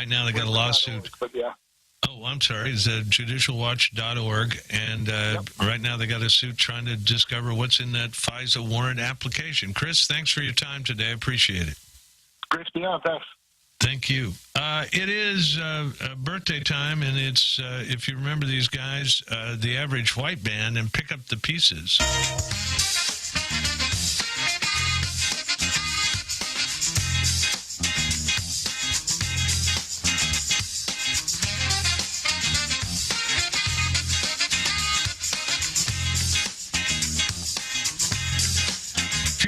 right now they got a lawsuit. But yeah. Oh, I'm sorry. It's judicialwatch.org, and right now they got a suit trying to discover what's in that FISA warrant application. Chris, thanks for your time today. I appreciate it. Chris, beyond, thanks. Thank you. It is birthday time, and it's, if you remember these guys, the Average White Band and Pick Up the Pieces.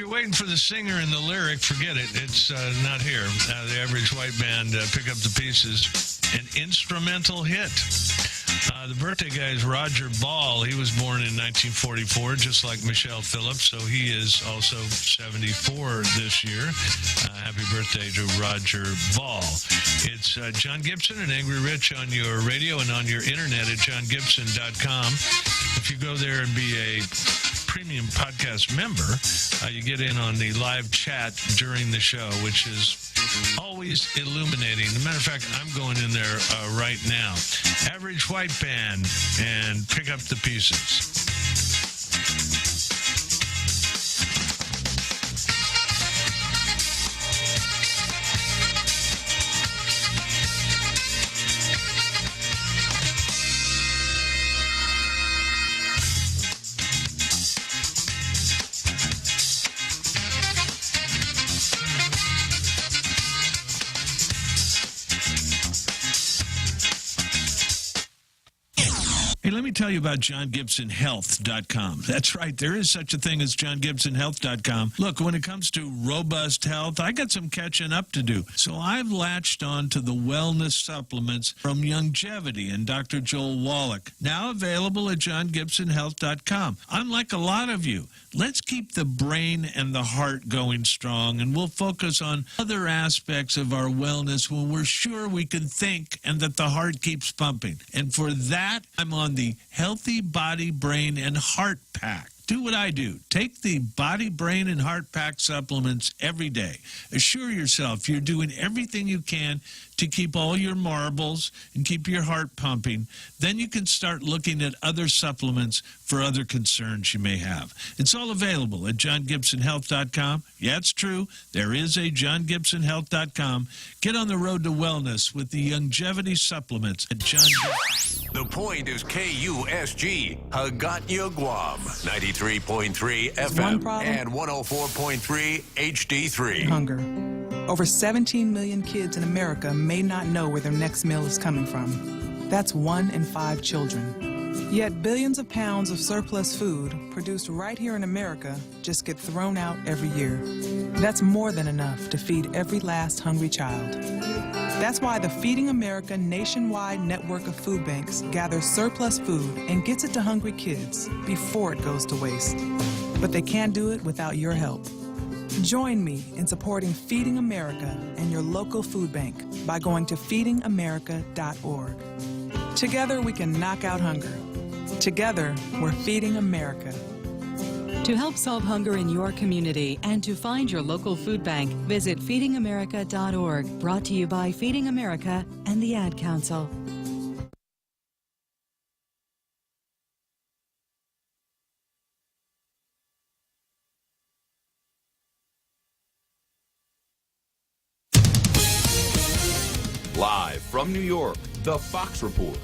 Waiting for the singer and the lyric, forget it. It's not here. The Average White Band, Pick Up the Pieces, an instrumental hit. The birthday guy is Roger Ball. He was born in 1944, just like Michelle Phillips, so he is also 74 this year. Happy birthday to Roger Ball. It's John Gibson and Angry Rich on your radio and on your internet at johngibson.com. If you go there and be a premium podcast member, you get in on the live chat during the show, which is always illuminating. As a matter of fact, I'm going in there right now. Average White Band and Pick Up the Pieces. Hey, let me tell you about JohnGibsonHealth.com. That's right. There is such a thing as JohnGibsonHealth.com. Look, when it comes to robust health, I got some catching up to do. So I've latched on to the wellness supplements from Youngevity and Dr. Joel Wallach, now available at JohnGibsonHealth.com. Unlike a lot of you, let's keep the brain and the heart going strong, and we'll focus on other aspects of our wellness when we're sure we can think and that the heart keeps pumping. And for that, I'm on the Healthy Body, Brain, and Heart Pack. Do what I do. Take the Body, Brain, and Heart Pack supplements every day. Assure yourself you're doing everything you can to keep all your marbles and keep your heart pumping. Then you can start looking at other supplements for other concerns you may have. It's all available at JohnGibsonHealth.com. Yeah, it's true. There is a JohnGibsonHealth.com. Get on the road to wellness with the Youngevity supplements at John. The Point is KUSG, Hagåtña, Guam, 93.3 FM and 104.3 HD3. Hunger. Over 17 million kids in America may not know where their next meal is coming from. That's 1 in 5 children. Yet billions of pounds of surplus food produced right here in America just get thrown out every year. That's more than enough to feed every last hungry child. That's why the Feeding America nationwide network of food banks gathers surplus food and gets it to hungry kids before it goes to waste. But they can't do it without your help. Join me in supporting Feeding America and your local food bank by going to feedingamerica.org. Together we can knock out hunger. Together, we're Feeding America. To help solve hunger in your community and to find your local food bank, visit feedingamerica.org. Brought to you by Feeding America and the Ad Council. Live from New York, The Fox Report.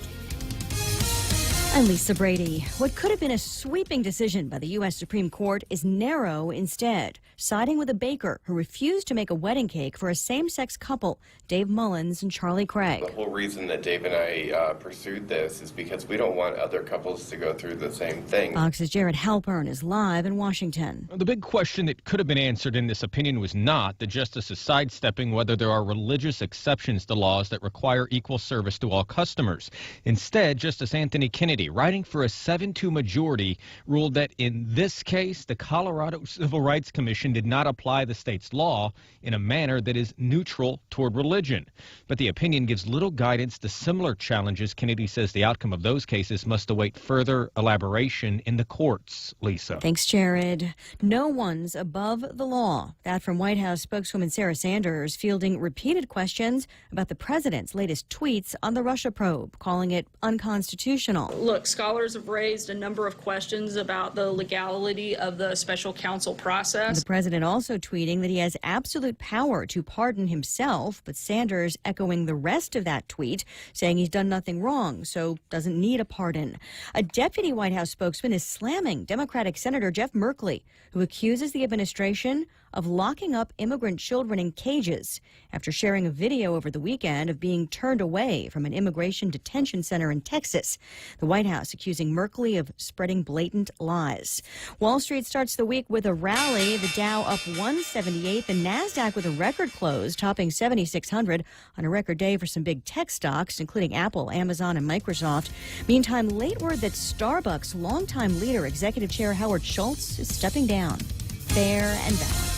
I'm Lisa Brady. What could have been a sweeping decision by the U.S. Supreme Court is narrow instead, siding with a baker who refused to make a wedding cake for a same-sex couple, Dave Mullins and Charlie Craig. The whole reason that Dave and I pursued this is because we don't want other couples to go through the same thing. Fox's Jared Halpern is live in Washington. The big question that could have been answered in this opinion was not the justice is sidestepping whether there are religious exceptions to laws that require equal service to all customers. Instead, Justice Anthony Kennedy Kennedy, writing for a 7-2 majority, ruled that in this case, the Colorado Civil Rights Commission did not apply the state's law in a manner that is neutral toward religion. But the opinion gives little guidance to similar challenges. Kennedy says the outcome of those cases must await further elaboration in the courts. Lisa. Thanks, Jared. No one's above the law. That from White House spokeswoman Sarah Sanders, fielding repeated questions about the president's latest tweets on the Russia probe, calling it unconstitutional. Look, scholars have raised a number of questions about the legality of the special counsel process. The president also tweeting that he has absolute power to pardon himself, but Sanders echoing the rest of that tweet, saying he's done nothing wrong, so doesn't need a pardon. A deputy White House spokesman is slamming Democratic Senator Jeff Merkley, who accuses the administration of locking up immigrant children in cages after sharing a video over the weekend of being turned away from an immigration detention center in Texas. The White House accusing Merkley of spreading blatant lies. Wall Street starts the week with a rally. The Dow up 178, the NASDAQ with a record close, topping 7,600 on a record day for some big tech stocks, including Apple, Amazon, and Microsoft. Meantime, late word that Starbucks longtime leader, Executive Chair Howard Schultz, is stepping down. Fair and balanced.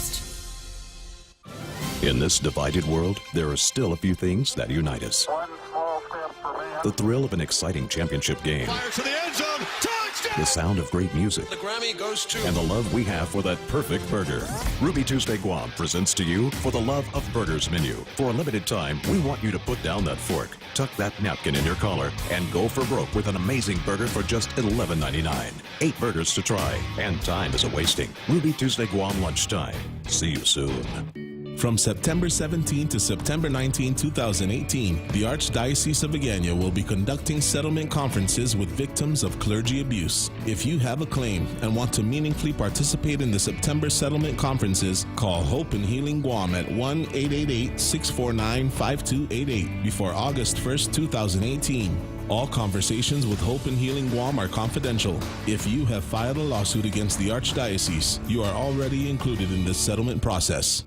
In this divided world, there are still a few things that unite us. The thrill of an exciting championship game. Fire to the end zone. Touchdown! The sound of great music. The Grammy goes to... And the love we have for that perfect burger. Ruby Tuesday Guam presents to you For the Love of Burgers menu. For a limited time, we want you to put down that fork, tuck that napkin in your collar, and go for broke with an amazing burger for just $11.99. 8 burgers to try, and time is a-wasting. Ruby Tuesday Guam lunchtime. See you soon. From September 17 to September 19, 2018, the Archdiocese of Agana will be conducting settlement conferences with victims of clergy abuse. If you have a claim and want to meaningfully participate in the September settlement conferences, call Hope and Healing Guam at 1-888-649-5288 before August 1st, 2018. All conversations with Hope and Healing Guam are confidential. If you have filed a lawsuit against the Archdiocese, you are already included in this settlement process.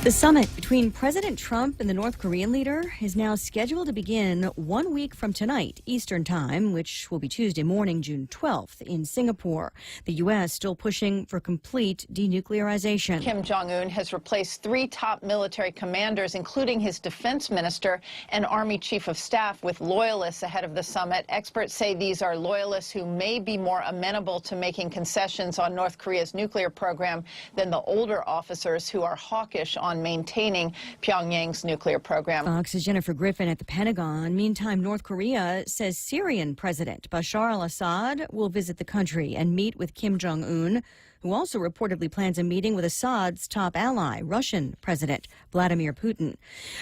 The summit between President Trump and the North Korean leader is now scheduled to begin 1 week from tonight, Eastern Time, which will be Tuesday morning, June 12th, in Singapore. The U.S. still pushing for complete denuclearization. Kim Jong-un has replaced 3 top military commanders, including his defense minister and Army chief of staff, with loyalists ahead of the summit. Experts say these are loyalists who may be more amenable to making concessions on North Korea's nuclear program than the older officers who are hawkish on maintaining Pyongyang's nuclear program. Fox's Jennifer Griffin at the Pentagon. Meantime, North Korea says Syrian President Bashar al-Assad will visit the country and meet with Kim Jong-un, who also reportedly plans a meeting with Assad's top ally, Russian President Vladimir Putin.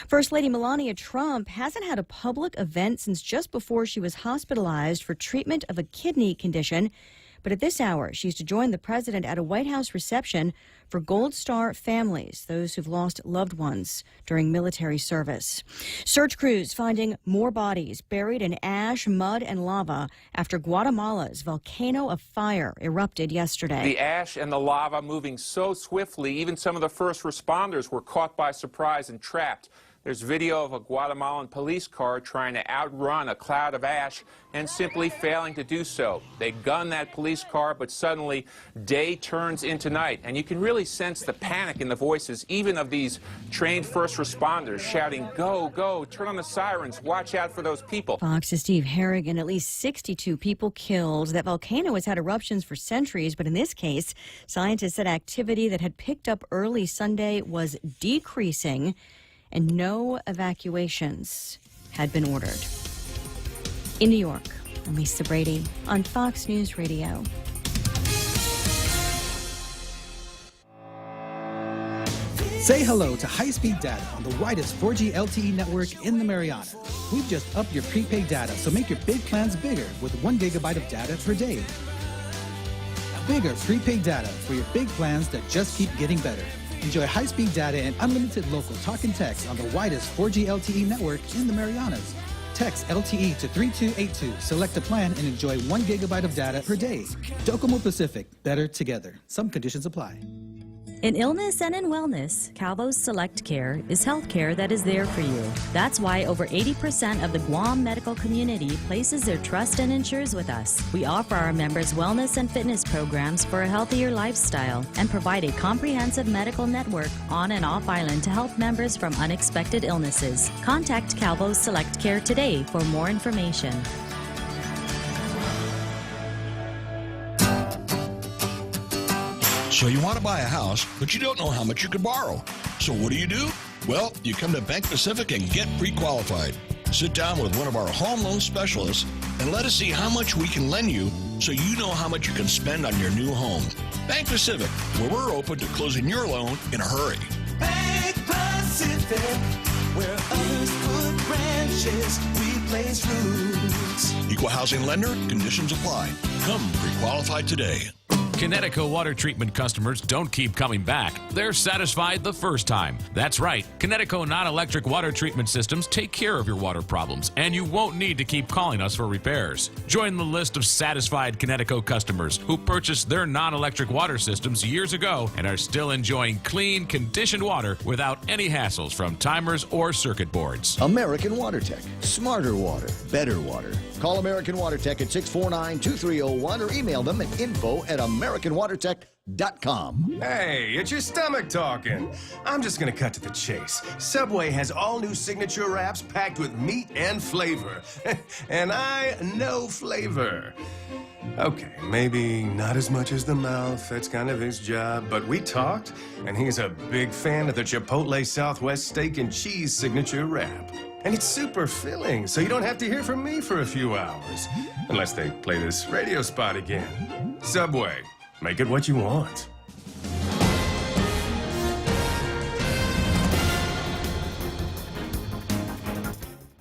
First Lady Melania Trump hasn't had a public event since just before she was hospitalized for treatment of a kidney condition. But at this hour, she's to join the president at a White House reception for Gold Star families, those who've lost loved ones during military service. Search crews finding more bodies buried in ash, mud, and lava after Guatemala's volcano of fire erupted yesterday. The ash and the lava moving so swiftly, even some of the first responders were caught by surprise and trapped. There's video of a Guatemalan police car trying to outrun a cloud of ash and simply failing to do so. They gun that police car, but suddenly day turns into night. And you can really sense the panic in the voices, even of these trained first responders shouting, "Go, go, turn on the sirens, watch out for those people." Fox's Steve Harrigan, at least 62 people killed. That volcano has had eruptions for centuries, but in this case, scientists said activity that had picked up early Sunday was decreasing, and no evacuations had been ordered. In New York, I'm Lisa Brady on Fox News Radio. Say hello to high-speed data on the widest 4G LTE network in the Marianas. We've just upped your prepaid data, so make your big plans bigger with 1 gigabyte of data per day. Bigger prepaid data for your big plans that just keep getting better. Enjoy high-speed data and unlimited local talk and text on the widest 4G LTE network in the Marianas. Text LTE to 3282, select a plan, and enjoy 1 gigabyte of data per day. Docomo Pacific, better together. Some conditions apply. In illness and in wellness, Calvo's Select Care is health care that is there for you. That's why over 80% of the Guam medical community places their trust and insures with us. We offer our members wellness and fitness programs for a healthier lifestyle and provide a comprehensive medical network on and off island to help members from unexpected illnesses. Contact Calvo's Select Care today for more information. So you want to buy a house, but you don't know how much you could borrow. So what do? Well, you come to Bank Pacific and get pre-qualified. Sit down with one of our home loan specialists and let us see how much we can lend you so you know how much you can spend on your new home. Bank Pacific, where we're open to closing your loan in a hurry. Bank Pacific, where others put branches, we place roots. Equal housing lender, conditions apply. Come pre-qualified today. Connecticut water treatment customers don't keep coming back. They're satisfied the first time. That's right. Connecticut non-electric water treatment systems take care of your water problems, and you won't need to keep calling us for repairs. Join the list of satisfied Connecticut customers who purchased their non-electric water systems years ago and are still enjoying clean, conditioned water without any hassles from timers or circuit boards. American WaterTech. Smarter water, better water. Call American WaterTech at 649-2301 or email them at info@americanwatertech.com. Hey, it's your stomach talking. I'm just gonna cut to the chase. Subway has all new signature wraps packed with meat and flavor. And I know flavor. Okay, maybe not as much as the mouth, that's kind of his job, but we talked, and he's a big fan of the Chipotle Southwest Steak and Cheese signature wrap. And it's super filling, so you don't have to hear from me for a few hours. Unless they play this radio spot again. Subway, make it what you want.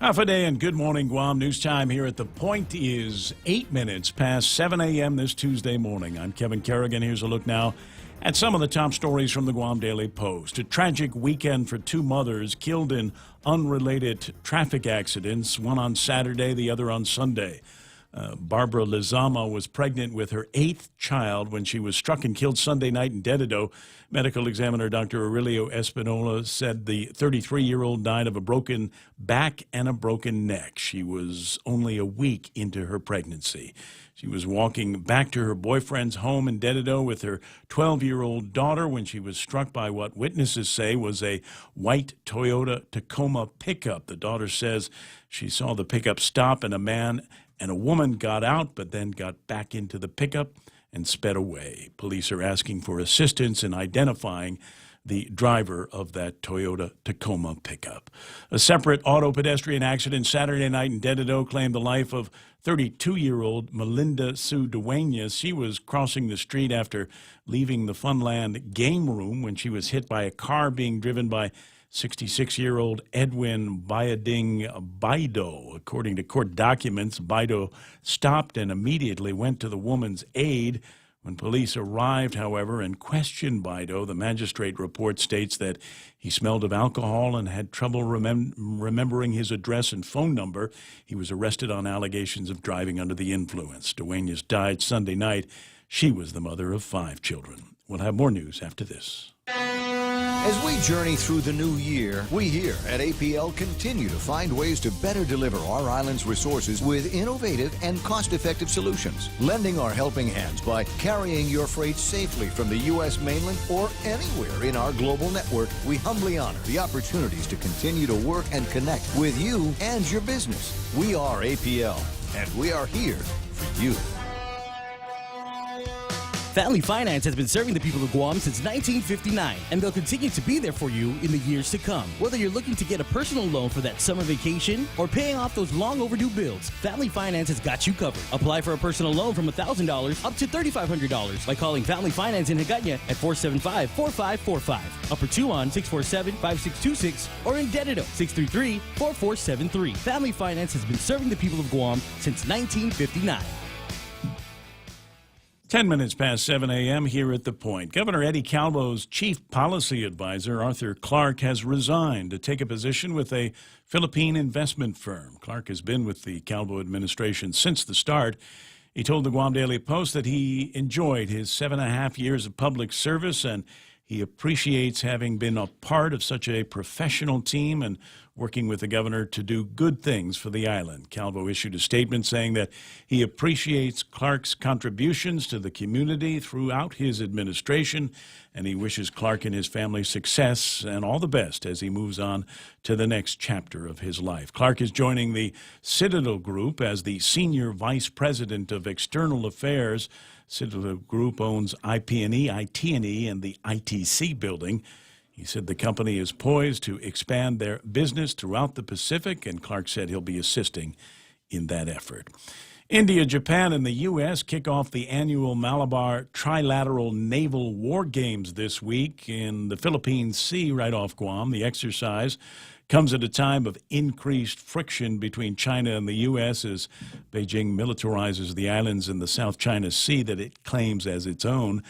Half a day and good morning, Guam. News time here at The Point is 8 minutes past 7 a.m. this Tuesday morning. I'm Kevin Kerrigan. Here's a look now at some of the top stories from the Guam Daily Post. A tragic weekend for two mothers killed in unrelated traffic accidents, one on Saturday, the other on Sunday. Barbara Lizama was pregnant with her 8th child when she was struck and killed Sunday night in Dededo. Medical examiner Dr. Aurelio Espinola said the 33-year-old died of a broken back and a broken neck. She was only a week into her pregnancy. She was walking back to her boyfriend's home in Dededo with her 12-year-old daughter when she was struck by what witnesses say was a white Toyota Tacoma pickup. The daughter says she saw the pickup stop and a man and a woman got out but then got back into the pickup and sped away. Police are asking for assistance in identifying the driver of that Toyota Tacoma pickup. A separate auto pedestrian accident Saturday night in Dededo claimed the life of 32-year-old Melinda Sue Duenas. She was crossing the street after leaving the Funland game room when she was hit by a car being driven by 66-year-old Edwin Bayading Baido. According to court documents, Baido stopped and immediately went to the woman's aid. When police arrived, however, and questioned Baido, the magistrate report states that he smelled of alcohol and had trouble remembering his address and phone number. He was arrested on allegations of driving under the influence. Duenas died Sunday night. She was the mother of 5 children. We'll have more news after this. As we journey through the new year, we here at APL continue to find ways to better deliver our island's resources with innovative and cost-effective solutions, lending our helping hands by carrying your freight safely from the U.S. mainland or anywhere in our global network. We humbly honor the opportunities to continue to work and connect with you and your business. We are APL, and we are here for you. Family Finance has been serving the people of Guam since 1959, and they'll continue to be there for you in the years to come. Whether you're looking to get a personal loan for that summer vacation or paying off those long overdue bills, Family Finance has got you covered. Apply for a personal loan from $1,000 up to $3,500 by calling Family Finance in Hagåtña at 475-4545, Upper Tuon 647-5626, or in Dededo 633-4473. Family Finance has been serving the people of Guam since 1959. 10 minutes past 7 a.m. here at The Point. Governor Eddie Calvo's chief policy advisor, Arthur Clark, has resigned to take a position with a Philippine investment firm. Clark has been with the Calvo administration since the start. He told the Guam Daily Post that he enjoyed his 7.5 years of public service and He appreciates having been a part of such a professional team and working with the governor to do good things for the island. Calvo issued a statement saying that he appreciates Clark's contributions to the community throughout his administration, and he wishes Clark and his family success and all the best as he moves on to the next chapter of his life. Clark is joining the Citadel Group as the Senior Vice President of External Affairs. Citadel Group owns IP&E, IT&E, and the ITC building. He said the company is poised to expand their business throughout the Pacific, and Clark said he'll be assisting in that effort. India, Japan, and the U.S. kick off the annual Malabar Trilateral Naval War Games this week in the Philippine Sea right off Guam. The exercise comes at a time of increased friction between China and the U.S. as Beijing militarizes the islands in the South China Sea that it claims as its own.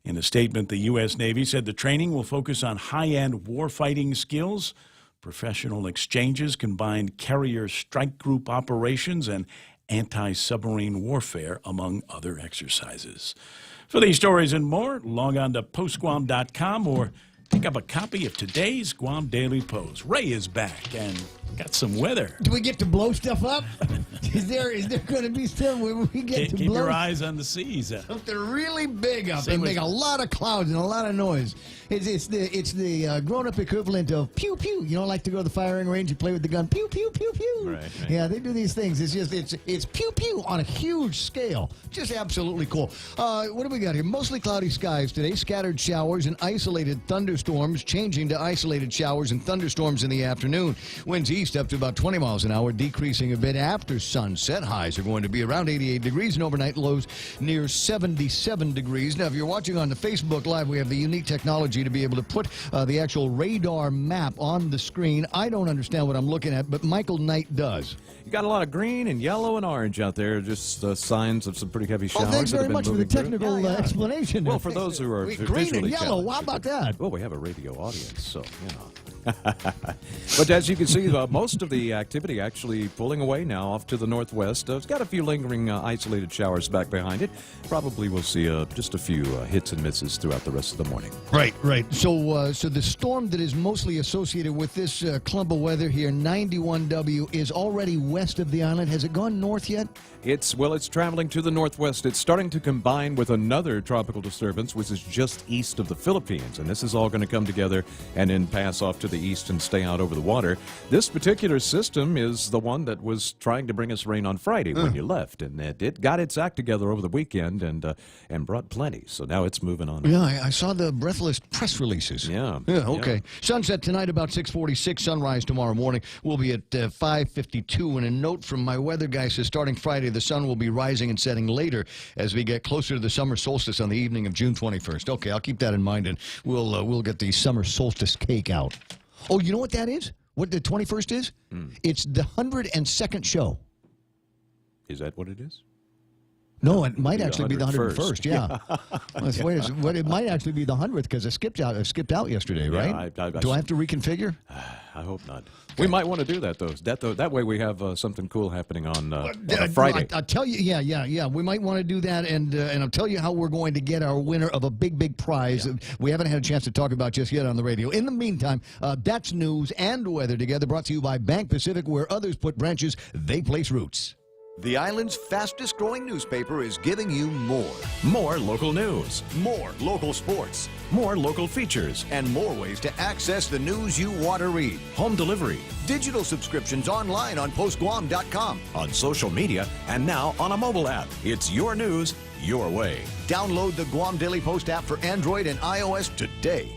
In a statement, the U.S. Navy said the training will focus on high-end warfighting skills, professional exchanges, combined carrier strike group operations, and anti-submarine warfare, among other exercises. For these stories and more, log on to postguam.com or pick up a copy of today's Guam Daily Post. Ray is back and got some weather. Do we get to blow stuff up? Is there going to be stuff where we get to Keep blow? your eyes on the seas. Something really big up Same and with- make a lot of clouds and a lot of noise. It's the grown-up equivalent of pew pew. You know, like to go to the firing range and play with the gun. Pew pew pew pew. Right. Yeah, they do these things. It's pew pew on a huge scale. Just absolutely cool. What do we got here? Mostly cloudy skies today. Scattered showers and isolated thunderstorms, changing to isolated showers and thunderstorms in the afternoon. Winds east up to about 20 miles an hour, decreasing a bit after sunset. Highs are going to be around 88 degrees and overnight lows near 77 degrees. Now, if you're watching on the Facebook Live, we have the unique technology to be able to put the actual radar map on the screen. I don't understand what I'm looking at, but Michael Knight does. You got a lot of green and yellow and orange out there, just signs of some pretty heavy showers. Thanks that have very been much for the moving through. technical explanation. Well, for those who are Green and visually yellow, challenged. how about that? Well, we have a radio audience, so, you know. But as you can see, most of the activity actually pulling away now off to the northwest. It's got a few lingering isolated showers back behind it. Probably we'll see just a few hits and misses throughout the rest of the morning. Right. So the storm that is mostly associated with this clump of weather here, 91W, is already west of the island. Has it gone north yet? It's traveling to the northwest. It's starting to combine with another tropical disturbance, which is just east of the Philippines. And this is all going to come together and then pass off to the east and stay out over the water. This particular system is the one that was trying to bring us rain on Friday when you left. And it got its act together over the weekend and brought plenty. So now it's moving on. Yeah, I saw the breathless press releases. Yeah. Okay. Yeah. Sunset tonight about 6:46. Sunrise tomorrow morning will be at 5:52. And a note from my weather guy says starting Friday, the sun will be rising and setting later as we get closer to the summer solstice on the evening of June 21st. Okay, I'll keep that in mind, and we'll get the summer solstice cake out. Oh, you know what that is? What the 21st is? It's the 102nd show. Is that what it is? No, it might actually be the 101st. 101st. Yeah. Wait a second. It might actually be the 100th because it skipped out yesterday, right? Do I have to reconfigure? I hope not. We might want to do that, though. That way we have something cool happening on a Friday. I'll tell you, yeah. We might want to do that, and I'll tell you how we're going to get our winner of a big prize. Yeah. We haven't had a chance to talk about just yet on the radio. In the meantime, that's news and weather together, brought to you by Bank Pacific, where others put branches, they place roots. The island's fastest growing newspaper is giving you more. More local news, More local sports. more local features, And more ways to access the news you want to read. home delivery, Digital subscriptions online on postguam.com. on social media, and now on a mobile app. It's your news, your way. Download the Guam Daily Post app for Android and iOS today.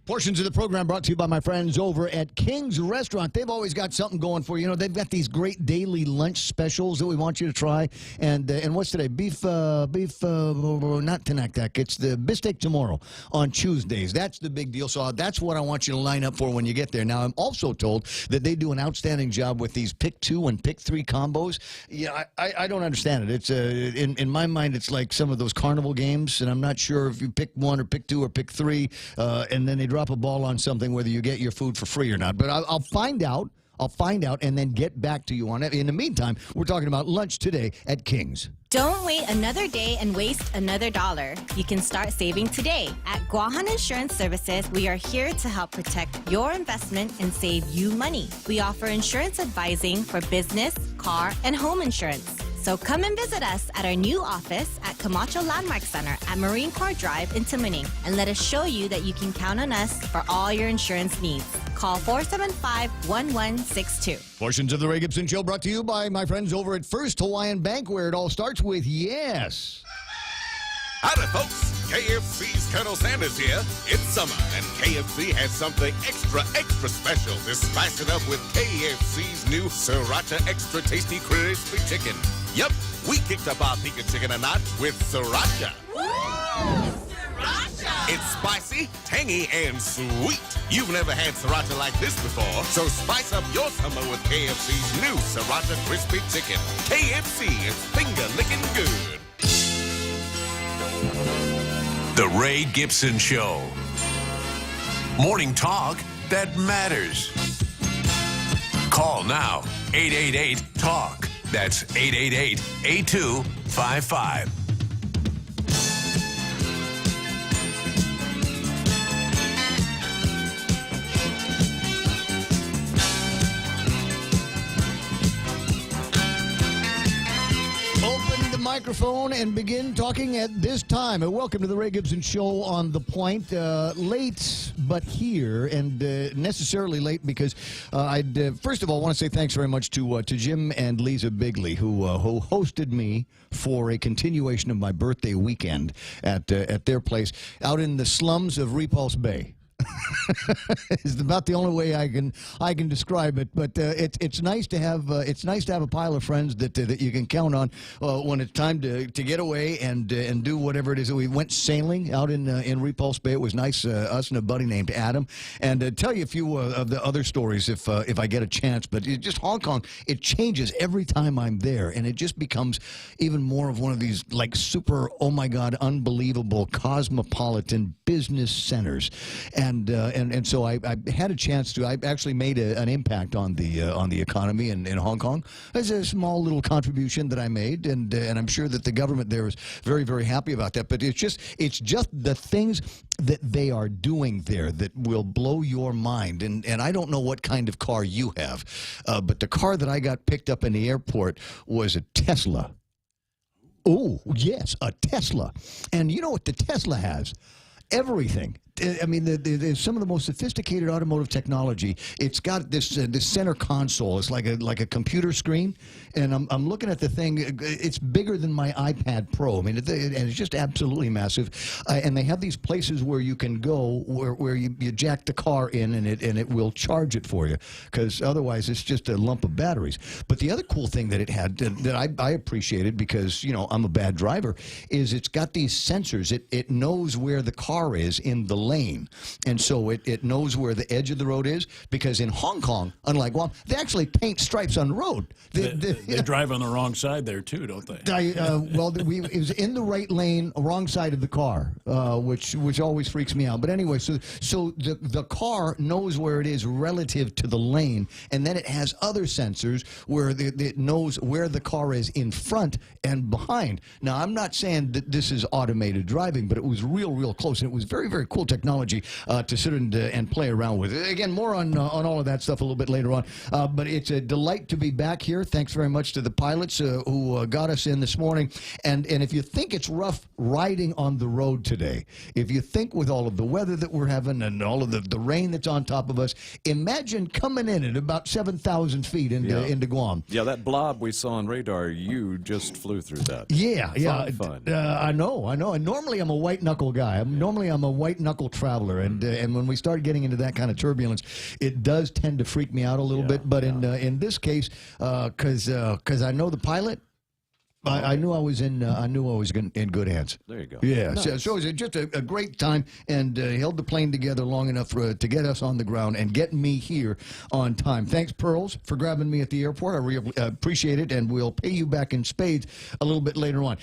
Portions of the program brought to you by my friends over at King's Restaurant. They've always got something going for you. You know, they've got these great daily lunch specials that we want you to try. And what's today? Beef, not tenaktak. It's the beefsteak tomorrow on Tuesdays. That's the big deal. So that's what I want you to line up for when you get there. Now, I'm also told that they do an outstanding job with these pick 2 and pick 3 combos. Yeah, I don't understand it. It's in my mind, it's like some of those carnival games, and I'm not sure if you pick 1 or pick 2 or pick 3, and then they drop a ball on something, whether you get your food for free or not. But I'll find out. I'll find out and then get back to you on it. In the meantime, we're talking about lunch today at King's. Don't wait another day and waste another dollar. You can start saving today. At Guahan Insurance Services, we are here to help protect your investment and save you money. We offer insurance advising for business, car, and home insurance. So come and visit us at our new office at Camacho Landmark Center at Marine Corps Drive in Timoning, and let us show you that you can count on us for all your insurance needs. Call 475-1162. Portions of the Ray Gibson Show brought to you by my friends over at First Hawaiian Bank, where it all starts with yes. Howdy, folks. KFC's Colonel Sanders here. It's summer, and KFC has something extra special to spice it up with KFC's new Sriracha Extra Tasty Crispy Chicken. Yup, we kicked up our Pika Chicken a notch with Sriracha. Sriracha! It's spicy, tangy, and sweet. You've never had Sriracha like this before, so spice up your summer with KFC's new Sriracha Crispy Chicken. KFC is finger-licking good. The Ray Gibson Show. Morning talk that matters. Call now, 888-TALK. That's 888-8255. Microphone and begin talking at this time. Welcome to the Ray Gibson Show on The Point. Late, but here, and necessarily late because I'd first of all want to say thanks very much to Jim and Lisa Bigley, who hosted me for a continuation of my birthday weekend at their place out in the slums of Repulse Bay. It's about the only way I can describe it, but it's nice to have a pile of friends that you can count on when it's time to get away and do whatever it is. We went sailing out in Repulse Bay. It was nice, us and a buddy named Adam, and tell you a few of the other stories if I get a chance. But just Hong Kong, it changes every time I'm there, and it just becomes even more of one of these like super, oh my God, unbelievable cosmopolitan business centers. And so I had a chance to. I actually made an impact on the economy in Hong Kong. It's a small little contribution that I made, and I'm sure that the government there is very, very happy about that. But it's just the things that they are doing there that will blow your mind. And I don't know what kind of car you have, but the car that I got picked up in the airport was a Tesla. Oh yes, a Tesla. And you know what the Tesla has? Everything. I mean, some of the most sophisticated automotive technology. It's got this center console. It's like a computer screen, and I'm looking at the thing. It's bigger than my iPad Pro. I mean, and it's just absolutely massive. And they have these places where you can go where you jack the car in, and it will charge it for you, because otherwise it's just a lump of batteries. But the other cool thing that it had that I appreciated, because I'm a bad driver, is it's got these sensors. It knows where the car is in the lane, and so it knows where the edge of the road is, because in Hong Kong, unlike Guam, they actually paint stripes on the road. They drive on the wrong side there too, don't they? It was in the right lane, wrong side of the car, which always freaks me out. But anyway, so the car knows where it is relative to the lane, and then it has other sensors where it knows where the car is in front and behind. Now, I'm not saying that this is automated driving, but it was real close, and it was very, very cool technology to sit and play around with. Again, more on all of that stuff a little bit later on. But it's a delight to be back here. Thanks very much to the pilots who got us in this morning. And if you think it's rough riding on the road today, if you think with all of the weather that we're having and all of the rain that's on top of us, imagine coming in at about 7,000 feet into Guam. Yeah, that blob we saw on radar, you just flew through that. Yeah. Fun. I know. And normally I'm a white knuckle guy. I'm a white knuckle traveler, and when we start getting into that kind of turbulence, it does tend to freak me out a little bit. But in this case, because I know the pilot, I knew I was in good hands. There you go. Yeah, Nice. so it was just a great time, and held the plane together long enough to get us on the ground and get me here on time. Thanks, Pearls, for grabbing me at the airport. I really appreciate it, and we'll pay you back in spades a little bit later on.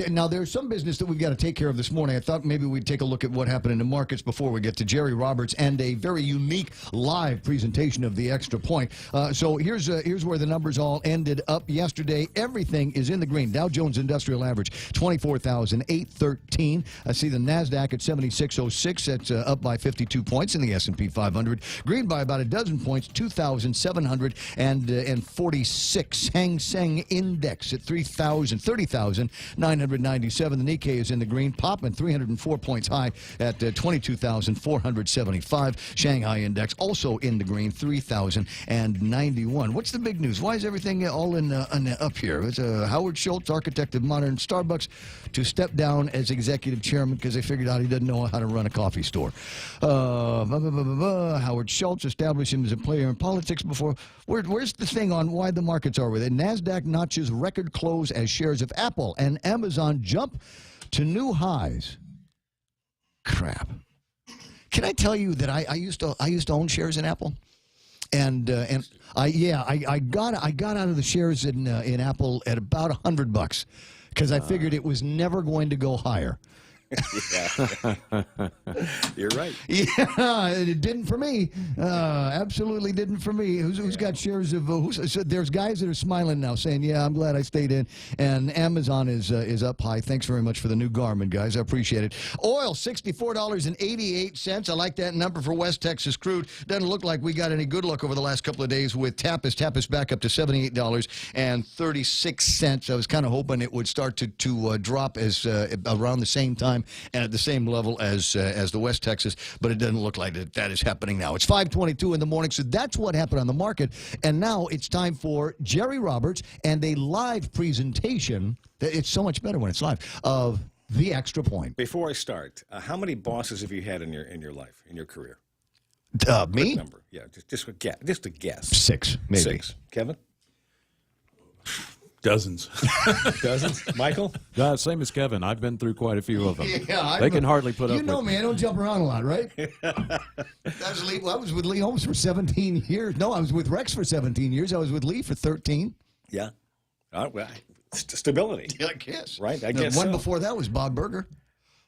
Now, there's some business that we've got to take care of this morning. I thought maybe we'd take a look at what happened in the markets before we get to Jerry Roberts and a very unique live presentation of the Extra Point. So here's where the numbers all ended up yesterday. Everything is in the green. Dow Jones Industrial Average, 24,813. I see the NASDAQ at 7606. That's up by 52 points in the S&P 500. Green by about a dozen points, 2,746. Hang Seng Index at 30,997. The Nikkei is in the green, popping 304 points high at 22,475. Shanghai Index also in the green, 3,091. What's the big news? Why is everything all in up here? It's Howard Schultz, architect of modern Starbucks, to step down as executive chairman because they figured out he doesn't know how to run a coffee store. Howard Schultz established him as a player in politics before. Where's the thing on why the markets are with it? NASDAQ notches record close as shares of Apple and Amazon jump to new highs. Crap. Can I tell you that I used to own shares in Apple? And I got out of the shares in Apple at about $100 because I figured it was never going to go higher. Yeah. You're right. Yeah, it didn't for me. Absolutely didn't for me. Who's got shares of? So there's guys that are smiling now, saying, "Yeah, I'm glad I stayed in." And Amazon is up high. Thanks very much for the new Garmin, guys. I appreciate it. Oil, $64.88. I like that number for West Texas crude. Doesn't look like we got any good luck over the last couple of days with Tapas. Tapas back up to $78.36. I was kind of hoping it would start to drop as around the same time and at the same level as the West Texas, but it doesn't look like that is happening now. It's 5:22 in the morning, so that's what happened on the market. And now it's time for Jerry Roberts and a live presentation. It's so much better when it's live, of the Extra Point. Before I start, how many bosses have you had in your life, in your career? Me? Number. Yeah, just a guess. 6, maybe. 6. Kevin? Dozens. Dozens? Michael? Same as Kevin. I've been through quite a few of them. Yeah, they can hardly put up with You know me, I don't jump around a lot, right? I was with Lee Holmes for 17 years. No, I was with Rex for 17 years. I was with Lee for 13. Yeah. Well, stability. Yeah, I guess. Right? I The guess one so. before that was Bob Berger.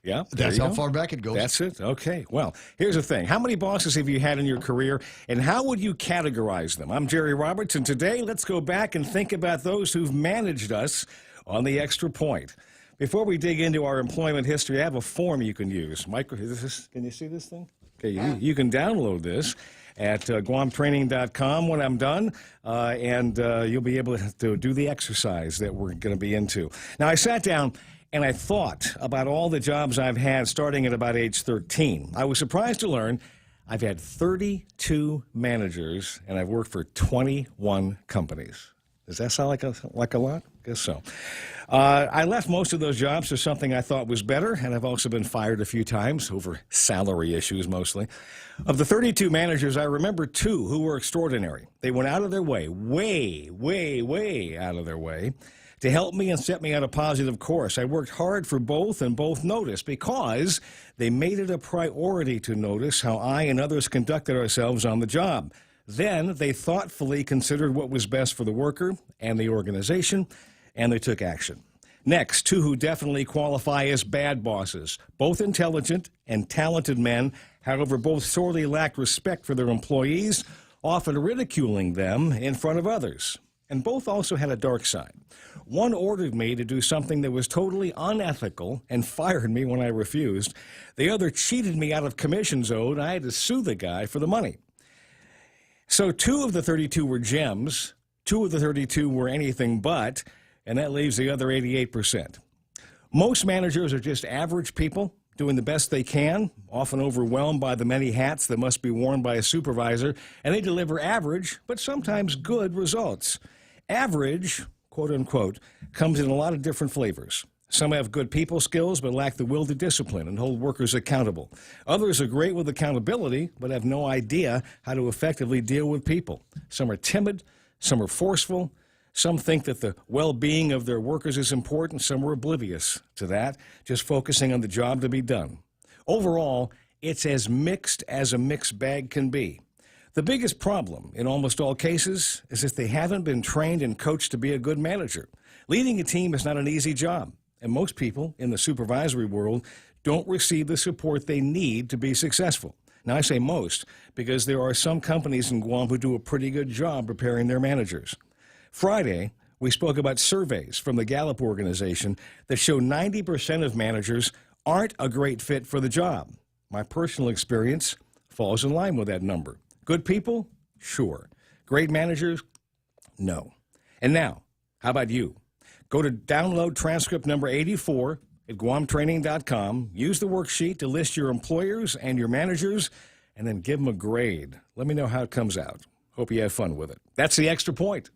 Yeah. That's how far back it goes. That's it? Okay. Well, here's the thing. How many bosses have you had in your career, and how would you categorize them? I'm Jerry Roberts, and today let's go back and think about those who've managed us on the Extra Point. Before we dig into our employment history, I have a form you can use. Mike, can you see this thing? Okay, you can download this at GuamTraining.com when I'm done, and you'll be able to do the exercise that we're going to be into. Now, I sat down and I thought about all the jobs I've had starting at about age 13. I was surprised to learn I've had 32 managers, and I've worked for 21 companies. Does that sound like a lot? I guess so. I left most of those jobs for something I thought was better, and I've also been fired a few times over salary issues mostly. Of the 32 managers, I remember 2 who were extraordinary. They went out of their way, way out of their way, to help me and set me on a positive course. I worked hard for both, and both noticed because they made it a priority to notice how I and others conducted ourselves on the job. Then they thoughtfully considered what was best for the worker and the organization, and they took action. Next, 2 who definitely qualify as bad bosses. Both intelligent and talented men, however, both sorely lacked respect for their employees, often ridiculing them in front of others. And both also had a dark side. One ordered me to do something that was totally unethical and fired me when I refused. The other cheated me out of commissions owed. I had to sue the guy for the money. So 2 of the 32 were gems, 2 of the 32 were anything but, and that leaves the other 88%. Most managers are just average people doing the best they can, often overwhelmed by the many hats that must be worn by a supervisor, and they deliver average, but sometimes good results. Average, quote unquote, comes in a lot of different flavors. Some have good people skills but lack the will to discipline and hold workers accountable. Others are great with accountability but have no idea how to effectively deal with people. Some are timid, some are forceful, Some think that the well-being of their workers is important. Some are oblivious to that, just focusing on the job to be done. Overall, it's as mixed as a mixed bag can be. The biggest problem in almost all cases is that they haven't been trained and coached to be a good manager. Leading a team is not an easy job, and most people in the supervisory world don't receive the support they need to be successful. Now, I say most because there are some companies in Guam who do a pretty good job preparing their managers. Friday, we spoke about surveys from the Gallup organization that show 90% of managers aren't a great fit for the job. My personal experience falls in line with that number. Good people? Sure. Great managers? No. And now, how about you? Go to download transcript number 84 at guamtraining.com. Use the worksheet to list your employers and your managers, and then give them a grade. Let me know how it comes out. Hope you have fun with it. That's the Extra Point.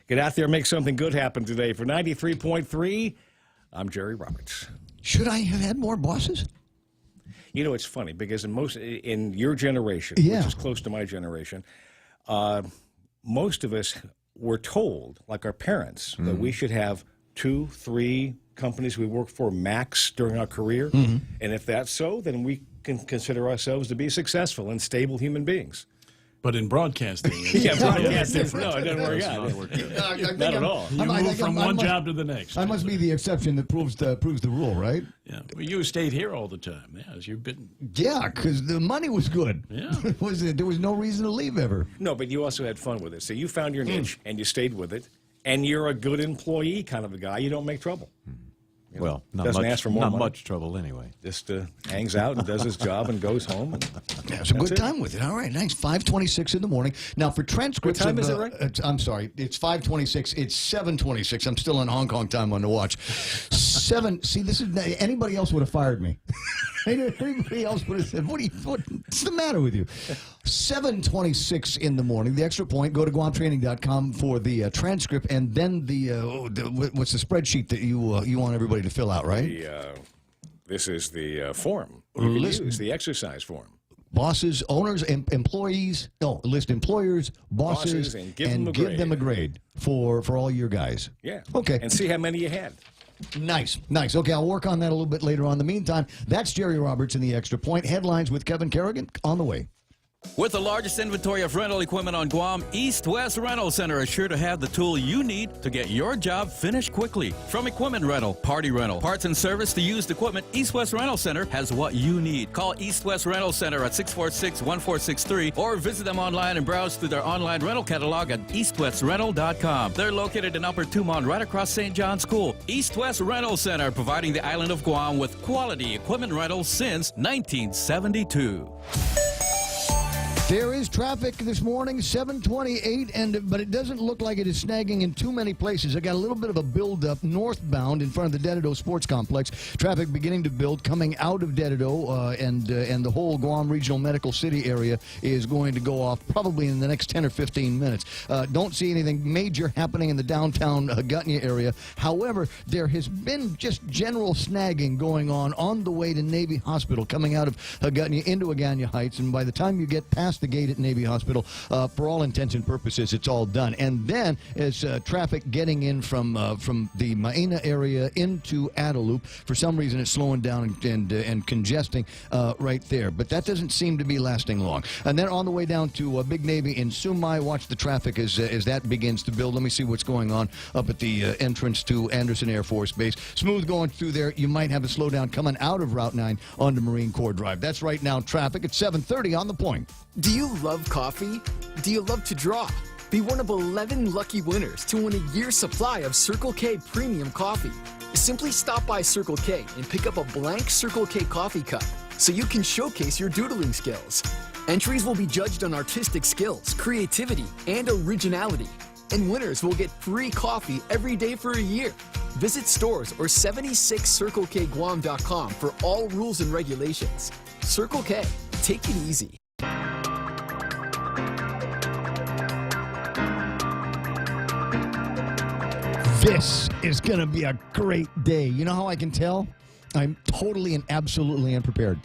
Get out there and make something good happen today. For 93.3, I'm Jerry Roberts. Should I have had more bosses? You know, it's funny because in your generation, Yeah. which is close to my generation, most of us were told, like our parents, that we should have 2, 3 companies we work for max during our career. Mm-hmm. And if that's so, then we can consider ourselves to be successful and stable human beings. But in broadcasting, Yeah, broadcasting, no, it doesn't work out. Not at all. You move from one job to the next. I must be the exception that proves the rule, right? Yeah. Well, you stayed here all the time. Yeah, you've been. Yeah, because the money was good. Yeah. There was no reason to leave ever. No, but you also had fun with it. So you found your niche and you stayed with it, and you're a good employee kind of a guy. You don't make trouble. You know, Well, not doesn't much, ask for more not money. much trouble anyway. Just hangs out and does his job and goes home. And It's a that's good time with it. All right, thanks. 5:26 in the morning. Now for transcripts. What time of, is it, right? I'm sorry. It's 5:26. It's 7:26. I'm still on Hong Kong time on the watch. 7. See, this is anybody else would have fired me. Anybody else would have said, "What's the matter with you?" 7:26 in the morning. The Extra Point. Go to guamtraining.com for the transcript, and then what's the spreadsheet that you want everybody to fill out, right? This is the form. You can use the exercise form. Bosses, owners, employees. No, list employers, bosses, and give them a grade. for all your guys. Yeah. Okay. And see how many you had. Nice. Okay, I'll work on that a little bit later on. In the meantime, that's Jerry Roberts in the Extra Point. Headlines with Kevin Kerrigan on the way. With the largest inventory of rental equipment on Guam, East West Rental Center is sure to have the tool you need to get your job finished quickly. From equipment rental, party rental, parts and service to used equipment, East West Rental Center has what you need. Call East West Rental Center at 646-1463 or visit them online and browse through their online rental catalog at eastwestrental.com. They're located in Upper Tumon, right across St. John's School. East West Rental Center, providing the island of Guam with quality equipment rentals since 1972. There is traffic this morning, 728, but it doesn't look like it is snagging in too many places. I got a little bit of a build-up northbound in front of the Dededo Sports Complex. Traffic beginning to build coming out of Dededo, and the whole Guam Regional Medical City area is going to go off probably in the next 10 or 15 minutes. Don't see anything major happening in the downtown Hagutnya area. However, there has been just general snagging going on the way to Navy Hospital, coming out of Hagutnya into Aganya Heights, and by the time you get past the gate at Navy Hospital, for all intents and purposes, it's all done. And then as traffic getting in from the Maina area into Adelup, for some reason it's slowing down and congesting right there. But that doesn't seem to be lasting long. And then on the way down to Big Navy in Sumai, watch the traffic as that begins to build. Let me see what's going on up at the entrance to Anderson Air Force Base. Smooth going through there. You might have a slowdown coming out of Route 9 onto Marine Corps Drive. That's right now traffic at 7:30 on the point. Do you love coffee? Do you love to draw? Be one of 11 lucky winners to win a year's supply of Circle K Premium Coffee. Simply stop by Circle K and pick up a blank Circle K coffee cup so you can showcase your doodling skills. Entries will be judged on artistic skills, creativity, and originality. And winners will get free coffee every day for a year. Visit stores or 76circlekguam.com for all rules and regulations. Circle K, take it easy. This is going to be a great day. You know how I can tell? I'm totally and absolutely unprepared.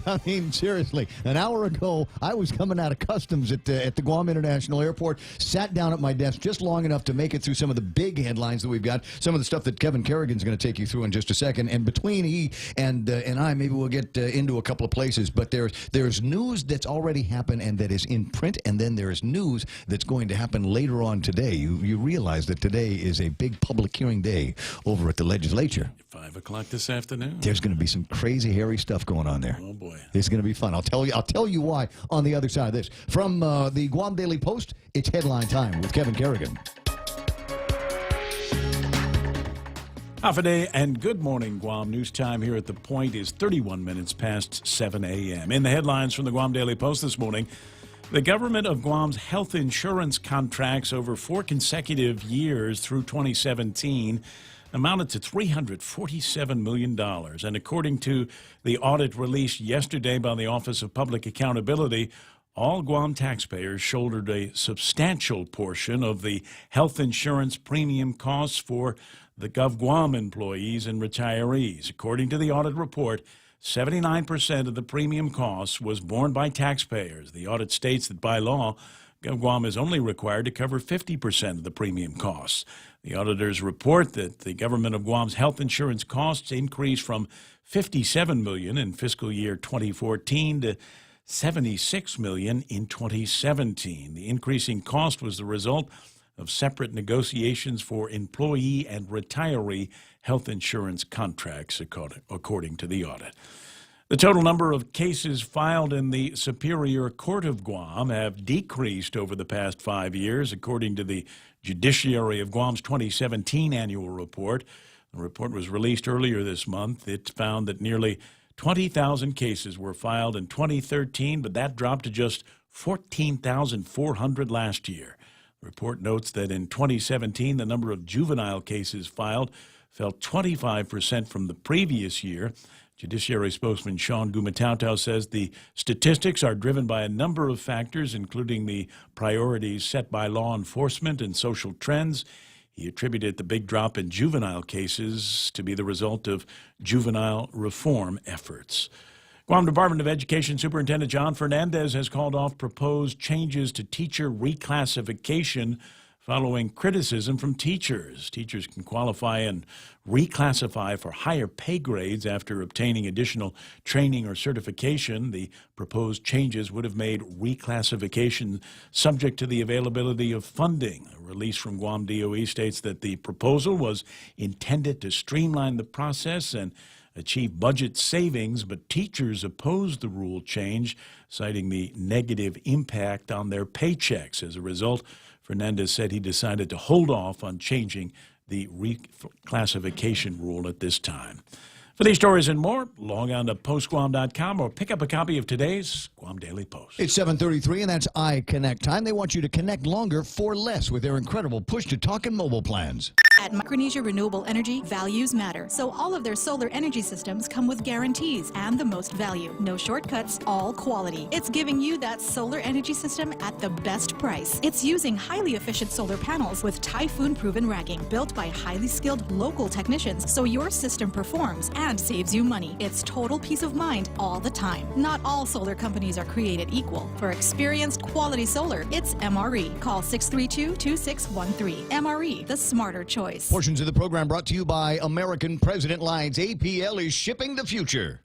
I mean, seriously. An hour ago, I was coming out of customs at the Guam International Airport, sat down at my desk just long enough to make it through some of the big headlines that we've got, some of the stuff that Kevin Kerrigan's going to take you through in just a second. And between he and I, maybe we'll get into a couple of places. But there's news that's already happened and that is in print, and then there's news that's going to happen later on today. You realize that today is a big public hearing day over at the legislature. 5 o'clock this afternoon. There's going to be some crazy, hairy stuff going on there. Oh, boy. It's going to be fun. I'll tell you why on the other side of this. From the Guam Daily Post, it's Headline Time with Kevin Kerrigan. Half a day and good morning, Guam. News time here at The Point is 31 minutes past 7 a.m. In the headlines from the Guam Daily Post this morning, the government of Guam's health insurance contracts over 4 consecutive years through 2017 amounted to $347 million. And according to the audit released yesterday by the Office of Public Accountability, all Guam taxpayers shouldered a substantial portion of the health insurance premium costs for the GovGuam employees and retirees. According to the audit report, 79% of the premium costs was borne by taxpayers. The audit states that by law, GovGuam is only required to cover 50% of the premium costs. The auditors report that the government of Guam's health insurance costs increased from $57 million in fiscal year 2014 to $76 million in 2017. The increasing cost was the result of separate negotiations for employee and retiree health insurance contracts, according to the audit. The total number of cases filed in the Superior Court of Guam have decreased over the past 5 years, according to the Judiciary of Guam's 2017 annual report. The report was released earlier this month. It found that nearly 20,000 cases were filed in 2013, but that dropped to just 14,400 last year. The report notes that in 2017, the number of juvenile cases filed fell 25% from the previous year. Judiciary spokesman Sean Gumatautou says the statistics are driven by a number of factors, including the priorities set by law enforcement and social trends. He attributed the big drop in juvenile cases to be the result of juvenile reform efforts. Guam Department of Education Superintendent John Fernandez has called off proposed changes to teacher reclassification following criticism from teachers. Teachers can qualify and reclassify for higher pay grades after obtaining additional training or certification. The proposed changes would have made reclassification subject to the availability of funding. A release from Guam DOE states that the proposal was intended to streamline the process and achieve budget savings, but teachers opposed the rule change, citing the negative impact on their paychecks. As a result, Fernandez said he decided to hold off on changing the reclassification rule at this time. For these stories and more, log on to postguam.com or pick up a copy of today's Guam Daily Post. It's 7:33, and that's iConnect time. They want you to connect longer for less with their incredible push-to-talk and mobile plans. At Micronesia Renewable Energy, values matter. So all of their solar energy systems come with guarantees and the most value. No shortcuts, all quality. It's giving you that solar energy system at the best price. It's using highly efficient solar panels with typhoon-proven racking, built by highly skilled local technicians, so your system performs and saves you money. It's total peace of mind all the time. Not all solar companies are created equal. For experienced quality solar, it's MRE. Call 632-2613. MRE, the smarter choice. Portions of the program brought to you by American President Lines. APL is shipping the future.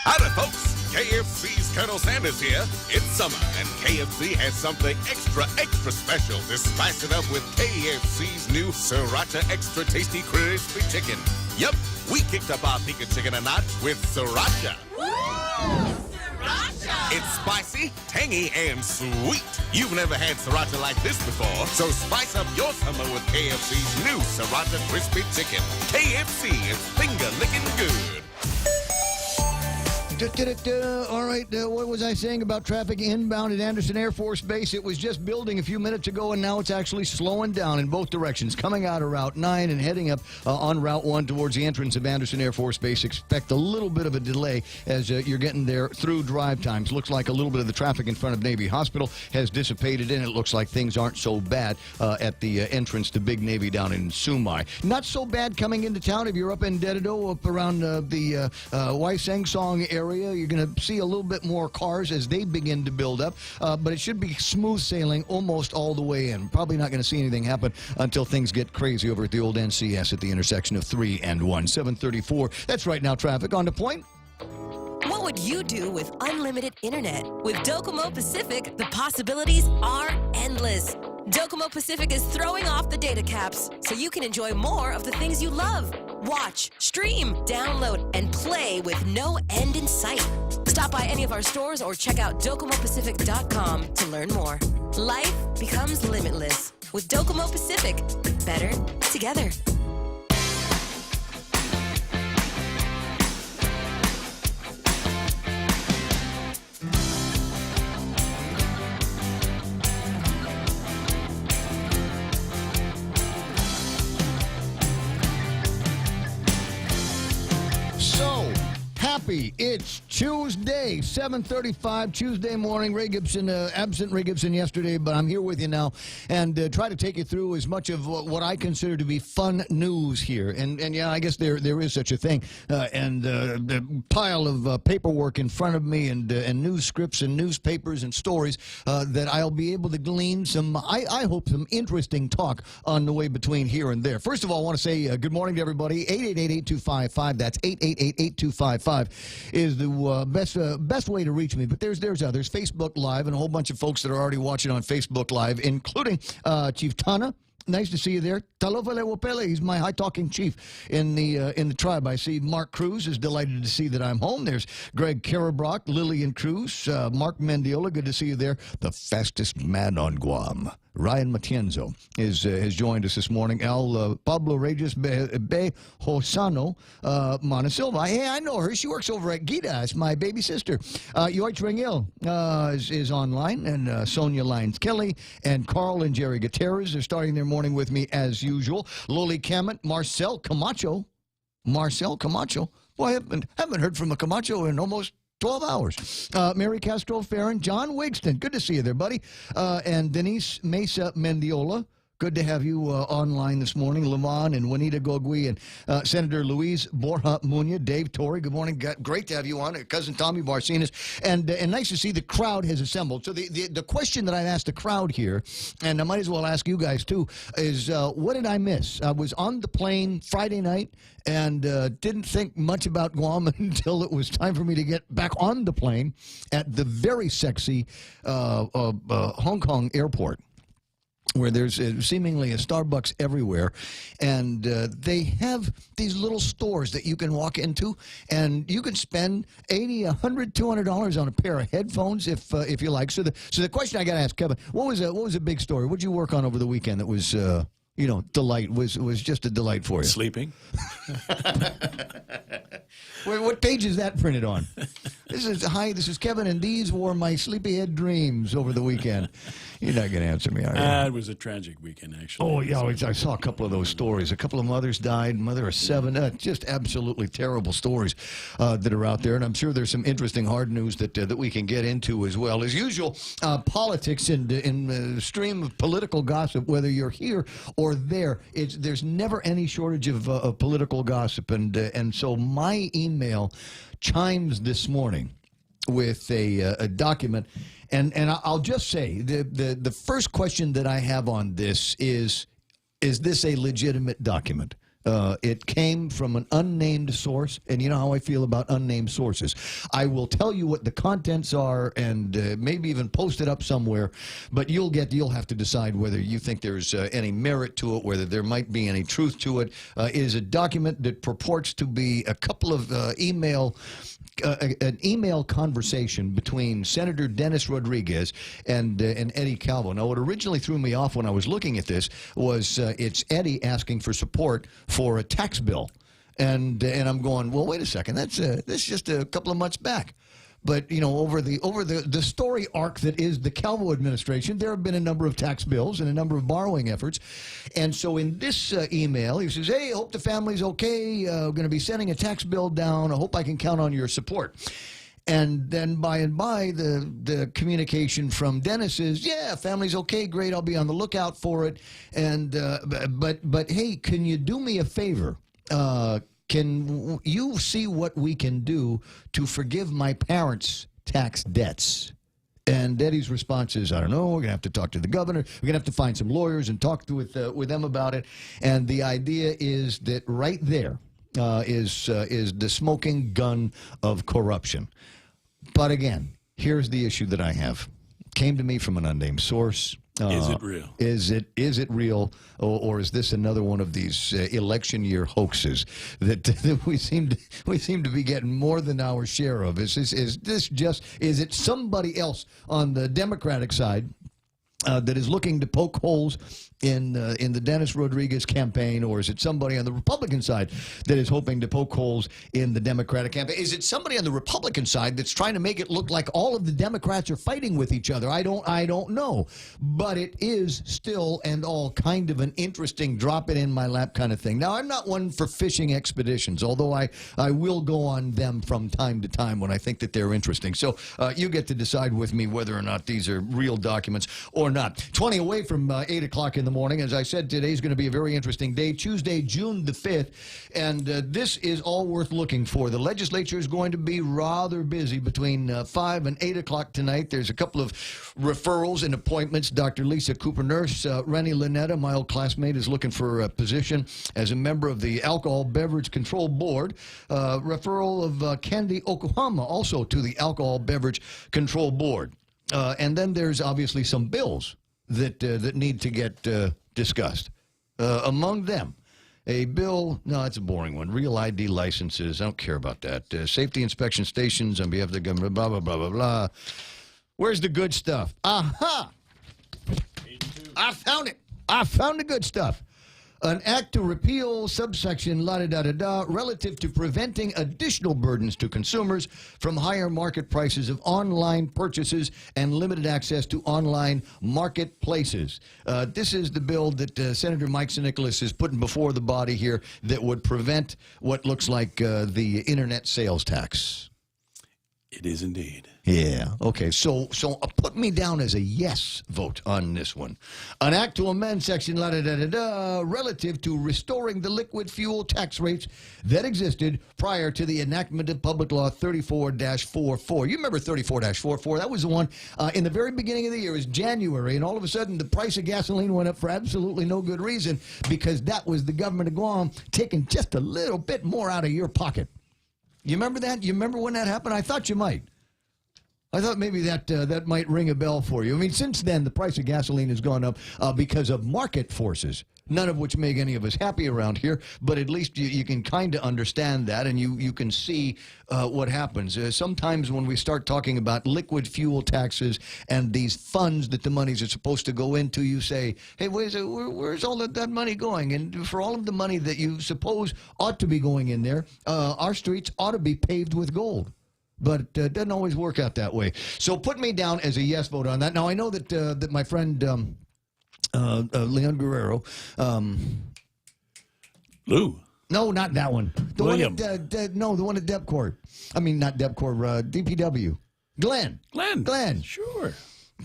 Howdy, folks. KFC's Colonel Sanders here. It's summer, and KFC has something extra special to spice it up with KFC's new Sriracha Extra Tasty Crispy Chicken. Yup, we kicked up our Pika chicken a notch with Sriracha. It's spicy, tangy, and sweet. You've never had Sriracha like this before, so spice up your summer with KFC's new Sriracha Crispy Chicken. KFC is finger-licking good. All right, what was I saying about traffic inbound at Anderson Air Force Base? It was just building a few minutes ago, and now it's actually slowing down in both directions, coming out of Route 9 and heading up on Route 1 towards the entrance of Anderson Air Force Base. Expect a little bit of a delay as you're getting there through drive times. Looks like a little bit of the traffic in front of Navy Hospital has dissipated, and it looks like things aren't so bad at the entrance to Big Navy down in Sumai. Not so bad coming into town if you're up in Dededo, up around the Waisang Song area. You're going to see a little bit more cars as they begin to build up, but it should be smooth sailing almost all the way in. Probably not going to see anything happen until things get crazy over at the old NCS at the intersection of 3 and 1. 734. That's right now traffic. On the point. What would you do with unlimited internet? With Docomo Pacific, the possibilities are endless. Docomo Pacific is throwing off the data caps so you can enjoy more of the things you love. Watch, stream, download, and play with no end in sight. Stop by any of our stores or check out DocomoPacific.com to learn more. Life becomes limitless with Docomo Pacific. Better together. Happy. It's Tuesday, 7:35, Tuesday morning. Ray Gibson, absent Ray Gibson yesterday, but I'm here with you now and try to take you through as much of what I consider to be fun news here. And yeah, I guess there is such a thing. And the pile of paperwork in front of me and news scripts and newspapers and stories that I'll be able to glean some, I hope, some interesting talk on the way between here and there. First of all, I want to say good morning to everybody. 888-8255. That's 888-8255. Is the best way to reach me, but there's others. Facebook Live and a whole bunch of folks that are already watching on Facebook Live, including Chief Tana. Nice to see you there. Talofale Wopele, he's my high-talking chief in the tribe. I see Mark Cruz is delighted to see that I'm home. There's Greg Karabrock, Lillian Cruz, Mark Mendiola, good to see you there. The fastest man on Guam, Ryan Matienzo, has joined us this morning. Pablo Regis Be Hosano Monasilva. Hey, I know her. She works over at Gita. It's my baby sister. Yoich Rangel is online, and Sonia Lyons Kelly, and Carl and Jerry Gutierrez are starting their morning with me as usual. Loli Kamet, Marcel Camacho. Boy, I haven't heard from a Camacho in almost 12 hours. Mary Castro Farron, John Wigston, good to see you there, buddy. And Denise Mesa Mendiola, good to have you online this morning. Lamont and Juanita Gogui and Senator Luis Borja Muñoz, Dave Torrey, good morning. Great to have you on. Cousin Tommy Barcinas. And nice to see the crowd has assembled. So the question that I've asked the crowd here, and I might as well ask you guys too, is what did I miss? I was on the plane Friday night and didn't think much about Guam until it was time for me to get back on the plane at the very sexy Hong Kong airport, where there's seemingly a Starbucks everywhere, and they have these little stores that you can walk into, and you can spend $80, $100, $200 on a pair of headphones if you like. So the question I got to ask Kevin, what was a big story? What did you work on over the weekend that was delight was just a delight for you? Sleeping. What page is that printed on? This is Kevin, and these were my sleepyhead dreams over the weekend. You're not going to answer me, are you? It was a tragic weekend, actually. Oh, yeah, I saw a couple of those stories. A couple of mothers died, mother of 7. Just absolutely terrible stories that are out there, and I'm sure there's some interesting hard news that we can get into as well. As usual, politics in the stream of political gossip, whether you're here or there, there's never any shortage of political gossip, and so my email chimes this morning with a document, and I'll just say the first question that I have on this is this a legitimate document? It came from an unnamed source, and you know how I feel about unnamed sources. I will tell you what the contents are and maybe even post it up somewhere, but you'll have to decide whether you think there's any merit to it, whether there might be any truth to it. It is a document that purports to be a couple of an email conversation between Senator Dennis Rodriguez and Eddie Calvo. Now, what originally threw me off when I was looking at this was it's Eddie asking for support for a tax bill. And I'm going, well, wait a second. That's just a couple of months back. But, you know, over the story arc that is the Calvo administration, there have been a number of tax bills and a number of borrowing efforts. And so in this email, he says, hey, hope the family's okay. Going to be sending a tax bill down. I hope I can count on your support. And then by and by, the communication from Dennis is, yeah, family's okay, great, I'll be on the lookout for it. And but hey, can you do me a favor? Can you see what we can do to forgive my parents' tax debts? And Eddie's response is, I don't know, we're going to have to talk to the governor. We're going to have to find some lawyers and talk with them about it. And the idea is that right there is the smoking gun of corruption. But again, here's the issue that I have. Came to me from an unnamed source. Is it real? Is it real, or is this another one of these election year hoaxes that we seem to be getting more than our share of? Is it somebody else on the Democratic side that is looking to poke holes in the Dennis Rodriguez campaign, or is it somebody on the Republican side that is hoping to poke holes in the Democratic campaign? Is it somebody on the Republican side that's trying to make it look like all of the Democrats are fighting with each other? I don't know, but it is still and all kind of an interesting drop it in my lap kind of thing. Now, I'm not one for fishing expeditions, although I will go on them from time to time when I think that they're interesting. So you get to decide with me whether or not these are real documents or not. 20 away from 8 o'clock in the morning. As I said, today's going to be a very interesting day, Tuesday, June the 5th, and this is all worth looking for. The legislature is going to be rather busy between 5 and 8 o'clock tonight. There's a couple of referrals and appointments. Dr. Lisa Cooper-Nurse, Rennie Lynetta, my old classmate, is looking for a position as a member of the Alcohol Beverage Control Board. Referral of Kendi Okuhama also to the Alcohol Beverage Control Board. And then there's obviously some bills that need to get discussed. Among them, a bill, no, it's a boring one, real ID licenses, I don't care about that. Safety inspection stations on behalf of the government, blah, blah, blah, blah, blah. Where's the good stuff? Aha! I found it. I found the good stuff. An act to repeal subsection la-da-da-da-da relative to preventing additional burdens to consumers from higher market prices of online purchases and limited access to online marketplaces. This is the bill that Senator Mike Nicholas is putting before the body here that would prevent what looks like the internet sales tax. It is indeed. Yeah. Okay. So put me down as a yes vote on this one. An act to amend section la-da-da-da-da relative to restoring the liquid fuel tax rates that existed prior to the enactment of Public Law 34-44. You remember 34-44? That was the one in the very beginning of the year. It was January, and all of a sudden the price of gasoline went up for absolutely no good reason because that was the government of Guam taking just a little bit more out of your pocket. You remember that? You remember when that happened? I thought you might. I thought maybe that might ring a bell for you. I mean, since then, the price of gasoline has gone up because of market forces, none of which make any of us happy around here, but at least you can kind of understand that, and you can see what happens. Sometimes when we start talking about liquid fuel taxes and these funds that the monies are supposed to go into, you say, hey, where's all that money going? And for all of the money that you suppose ought to be going in there, our streets ought to be paved with gold. But it doesn't always work out that way. So put me down as a yes vote on that. Now, I know that my friend Leon Guerrero. Lou. No, not that one. The William. one at, the one at DepCorp. I mean, not DepCorp, DPW. Glenn. Glenn. Sure.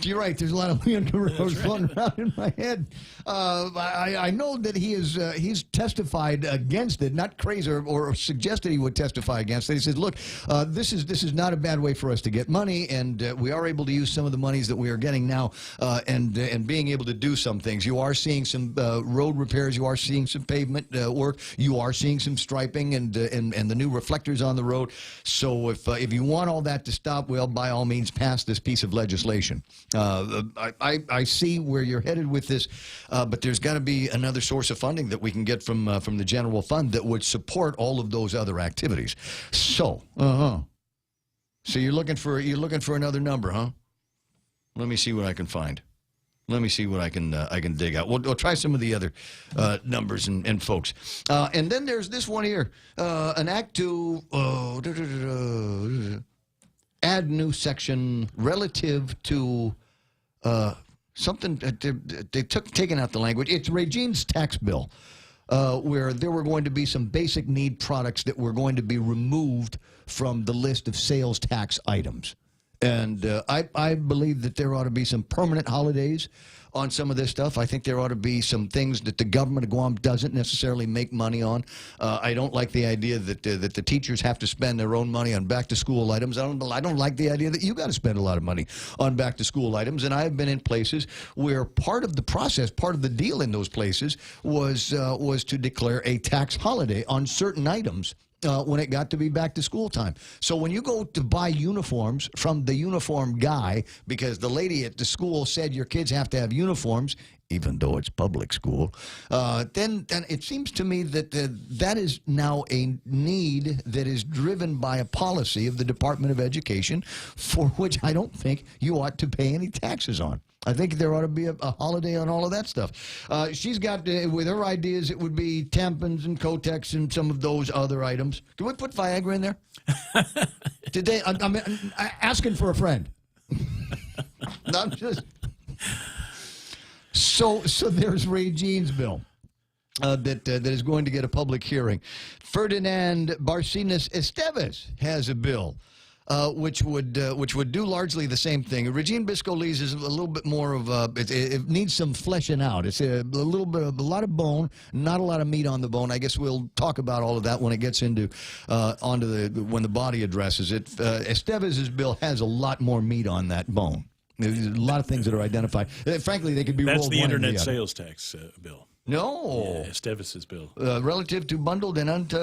You're right. There's a lot of Leon Guerreros floating around in my head. I know that he's testified against it, not crazy or suggested he would testify against it. He says, "Look, this is not a bad way for us to get money, and we are able to use some of the monies that we are getting now, and being able to do some things. You are seeing some road repairs. You are seeing some pavement work. You are seeing some striping and the new reflectors on the road. So if you want all that to stop, well, by all means, pass this piece of legislation." I see where you're headed with this, but there's got to be another source of funding that we can get from the general fund that would support all of those other activities. So, so you're looking for another number, huh? Let me see what I can find. Let me see what I can dig out. We'll try some of the other numbers and folks. And then there's this one here, an act to add new section relative to something. Taken out the language. It's Regine's tax bill, where there were going to be some basic need products that were going to be removed from the list of sales tax items. And I believe that there ought to be some permanent holidays on some of this stuff. I think there ought to be some things that the government of Guam doesn't necessarily make money on. I don't like the idea that the teachers have to spend their own money on back-to-school items. I don't like the idea that you got to spend a lot of money on back-to-school items. And I have been in places where part of the process, part of the deal in those places was to declare a tax holiday on certain items when it got to be back to school time. So when you go to buy uniforms from the uniform guy, because the lady at the school said your kids have to have uniforms, even though it's public school, then it seems to me that that is now a need that is driven by a policy of the Department of Education for which I don't think you ought to pay any taxes on. I think there ought to be a holiday on all of that stuff. She's got, with her ideas, it would be tampons and Kotex and some of those other items. Can we put Viagra in there? Today, I'm asking for a friend. I'm just... So there's Regine's bill that is going to get a public hearing. Ferdinand Barcenas Esteves has a bill which would do largely the same thing. Regine Bisco-Lee's is a little bit more of it needs some fleshing out. It's a lot of bone, not a lot of meat on the bone. I guess we'll talk about all of that when it gets into when the body addresses it. Esteves' bill has a lot more meat on that bone. There's a lot of things that are identified. Frankly, they could be That's rolled the one internet into the other. sales tax bill. No. Yeah, Esteves' bill. Relative to bundled and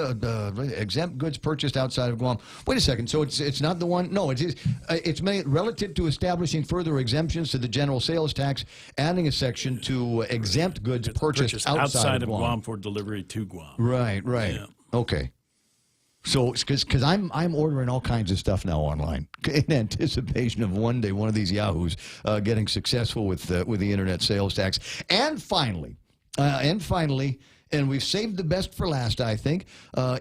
exempt goods purchased outside of Guam. Wait a second. So it's not the one. No, it's made relative to establishing further exemptions to the general sales tax, adding a section to exempt goods purchased outside of Guam for delivery to Guam. Right. Yeah. Okay. So, because I'm ordering all kinds of stuff now online in anticipation of one day one of these yahoos getting successful with the internet sales tax. And finally, and we've saved the best for last, I think,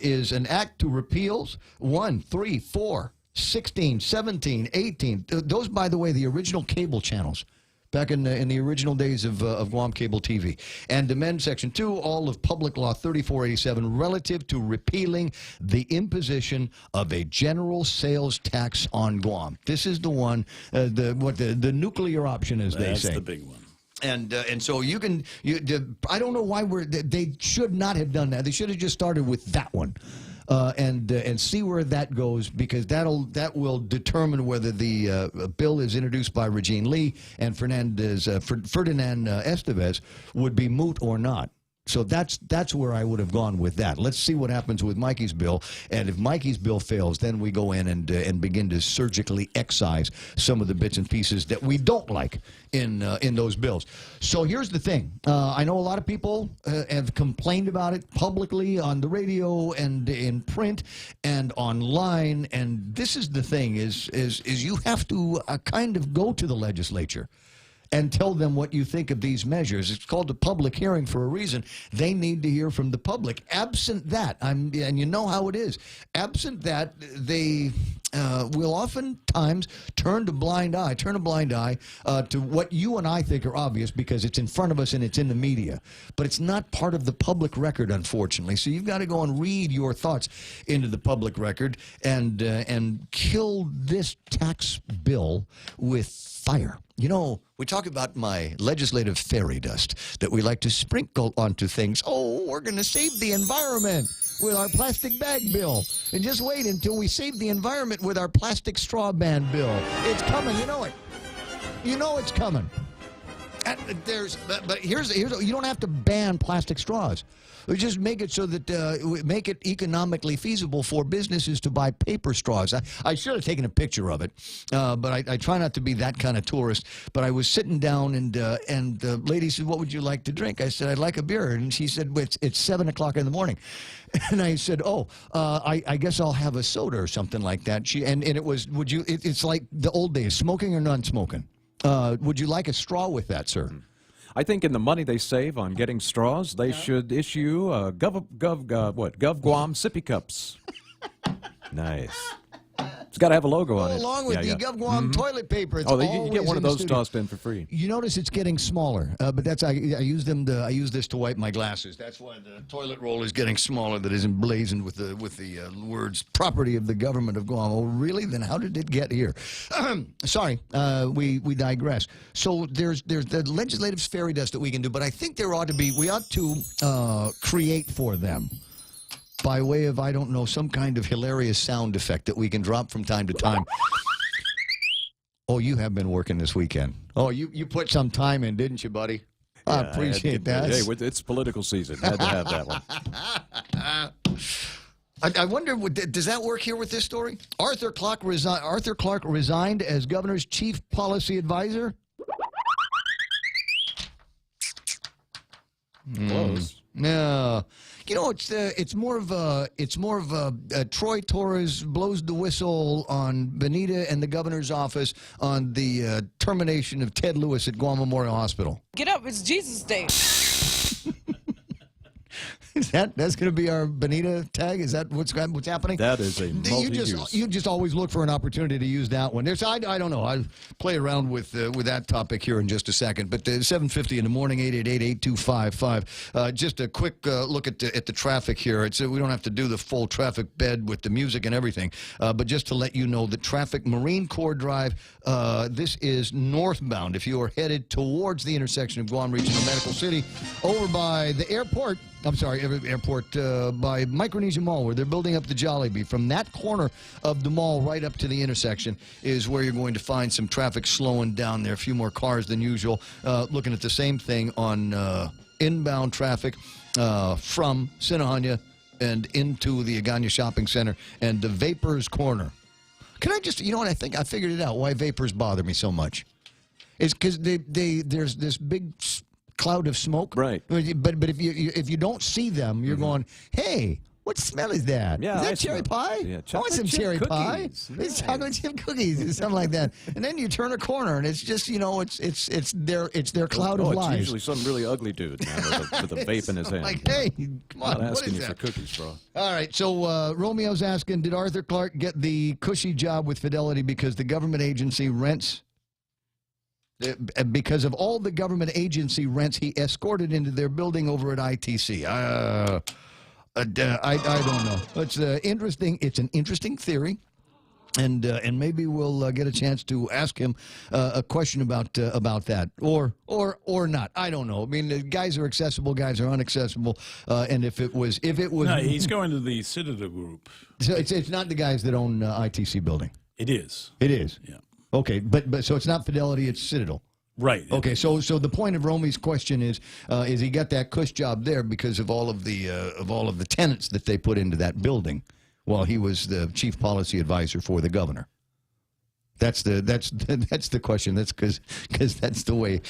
is an act to repeals 1, 3, 4, 16, 17, 18. Those, by the way, the original cable channels. Back in the original days of Guam Cable TV. And amend Section 2, all of Public Law 3487, relative to repealing the imposition of a general sales tax on Guam. This is the one, the nuclear option, as they say. That's the big one. And so I don't know why they should not have done that. They should have just started with that one. And see where that goes, because that will determine whether the bill is introduced by Regine Lee and Ferdinand Esteves would be moot or not. So that's where I would have gone with that. Let's see what happens with Mikey's bill, and if Mikey's bill fails, then we go in and begin to surgically excise some of the bits and pieces that we don't like in those bills. So here's the thing: I know a lot of people have complained about it publicly on the radio and in print and online. And this is the thing: is you have to kind of go to the legislature and tell them what you think of these measures. It's called a public hearing for a reason. They need to hear from the public. Absent that, and you know how it is, absent that, they will oftentimes turn a blind eye to what you and I think are obvious because it's in front of us and it's in the media. But it's not part of the public record, unfortunately. So you've got to go and read your thoughts into the public record and kill this tax bill with fire. You know, we talk about my legislative fairy dust that we like to sprinkle onto things. Oh, we're going to save the environment with our plastic bag bill. And just wait until we save the environment with our plastic straw ban bill. It's coming. You know it. You know it's coming. And but here's you don't have to ban plastic straws. We just make it so that make it economically feasible for businesses to buy paper straws. I should have taken a picture of it, but I try not to be that kind of tourist. But I was sitting down, and the lady said, "What would you like to drink?" I said, "I'd like a beer," and she said, "It's 7 o'clock in the morning," and I said, "Oh, I guess I'll have a soda or something like that." And it was, it's like the old days, smoking or non-smoking. Would you like a straw with that, sir? I think in the money they save on getting straws, they should issue Gov Guam sippy cups. Nice. It's got to have a logo on it. Along with the Gov Guam toilet paper. It's you get always one in of the those studio. tossed in for free. You notice it's getting smaller, but that's I use them to I use this to wipe my glasses. That's why the toilet roll is getting smaller. That is emblazoned with the words "property of the government of Guam." Oh, really? Then how did it get here? Sorry, we digress. So there's the legislative fairy dust that we can do, but I think we ought to create for them, by way of, I don't know, some kind of hilarious sound effect that we can drop from time to time. Oh, you have been working this weekend. Oh, you put some time in, didn't you, buddy? I appreciate that. Hey, it's political season. Had to have that one. I wonder, does that work here with this story? Arthur Clark resigned as governor's chief policy advisor? Close. No. You know, it's more of a Troy Torres blows the whistle on Benita and the governor's office on the termination of Ted Lewis at Guam Memorial Hospital. Get up, it's Jesus Day. That's going to be our Benita tag? Is that what's happening? That is a multi-use. You just always look for an opportunity to use that one. I don't know. I'll play around with that topic here in just a second. But 7:50 in the morning, 888-8255. Just a quick look at the traffic here. We don't have to do the full traffic bed with the music and everything. But just to let you know, the traffic, Marine Corps Drive, this is northbound. If you are headed towards the intersection of Guam Regional Medical City, over by the airport, by Micronesia Mall, where they're building up the Jollibee. From that corner of the mall right up to the intersection is where you're going to find some traffic slowing down there. A few more cars than usual. Looking at the same thing on inbound traffic from Sinahanya and into the Agana Shopping Center and the Vapors Corner. Can I just, I think I figured it out why vapors bother me so much. It's because there's this big cloud of smoke. Right. But if you don't see them, you're going, hey, what smell is that? Yeah, is that cherry pie? Yeah, I want some cherry pie. It's chocolate chip cookies or something like that. And then you turn a corner and it's just, it's their cloud of lies. It's usually some really ugly dude, man, with a vape in his hand. Like, hey, come on, Not what asking is you that? for cookies, bro. All right, so Romeo's asking, did Arthur Clark get the cushy job with Fidelity because the government agency rents? Because of all the government agency rents he escorted into their building over at ITC. I don't know. It's interesting. It's an interesting theory. And maybe we'll get a chance to ask him a question about that, or not. I don't know. I mean, the guys are accessible, guys are unaccessible. And if it was, no, he's going to the Citadel Group. So it's not the guys that own ITC building. It is. It is. Yeah. Okay, but so it's not Fidelity, it's Citadel. Right. Okay, so the point of Romy's question is he got that cush job there because of all of the tenants that they put into that building while he was the chief policy advisor for the governor. That's the question. That's because that's the way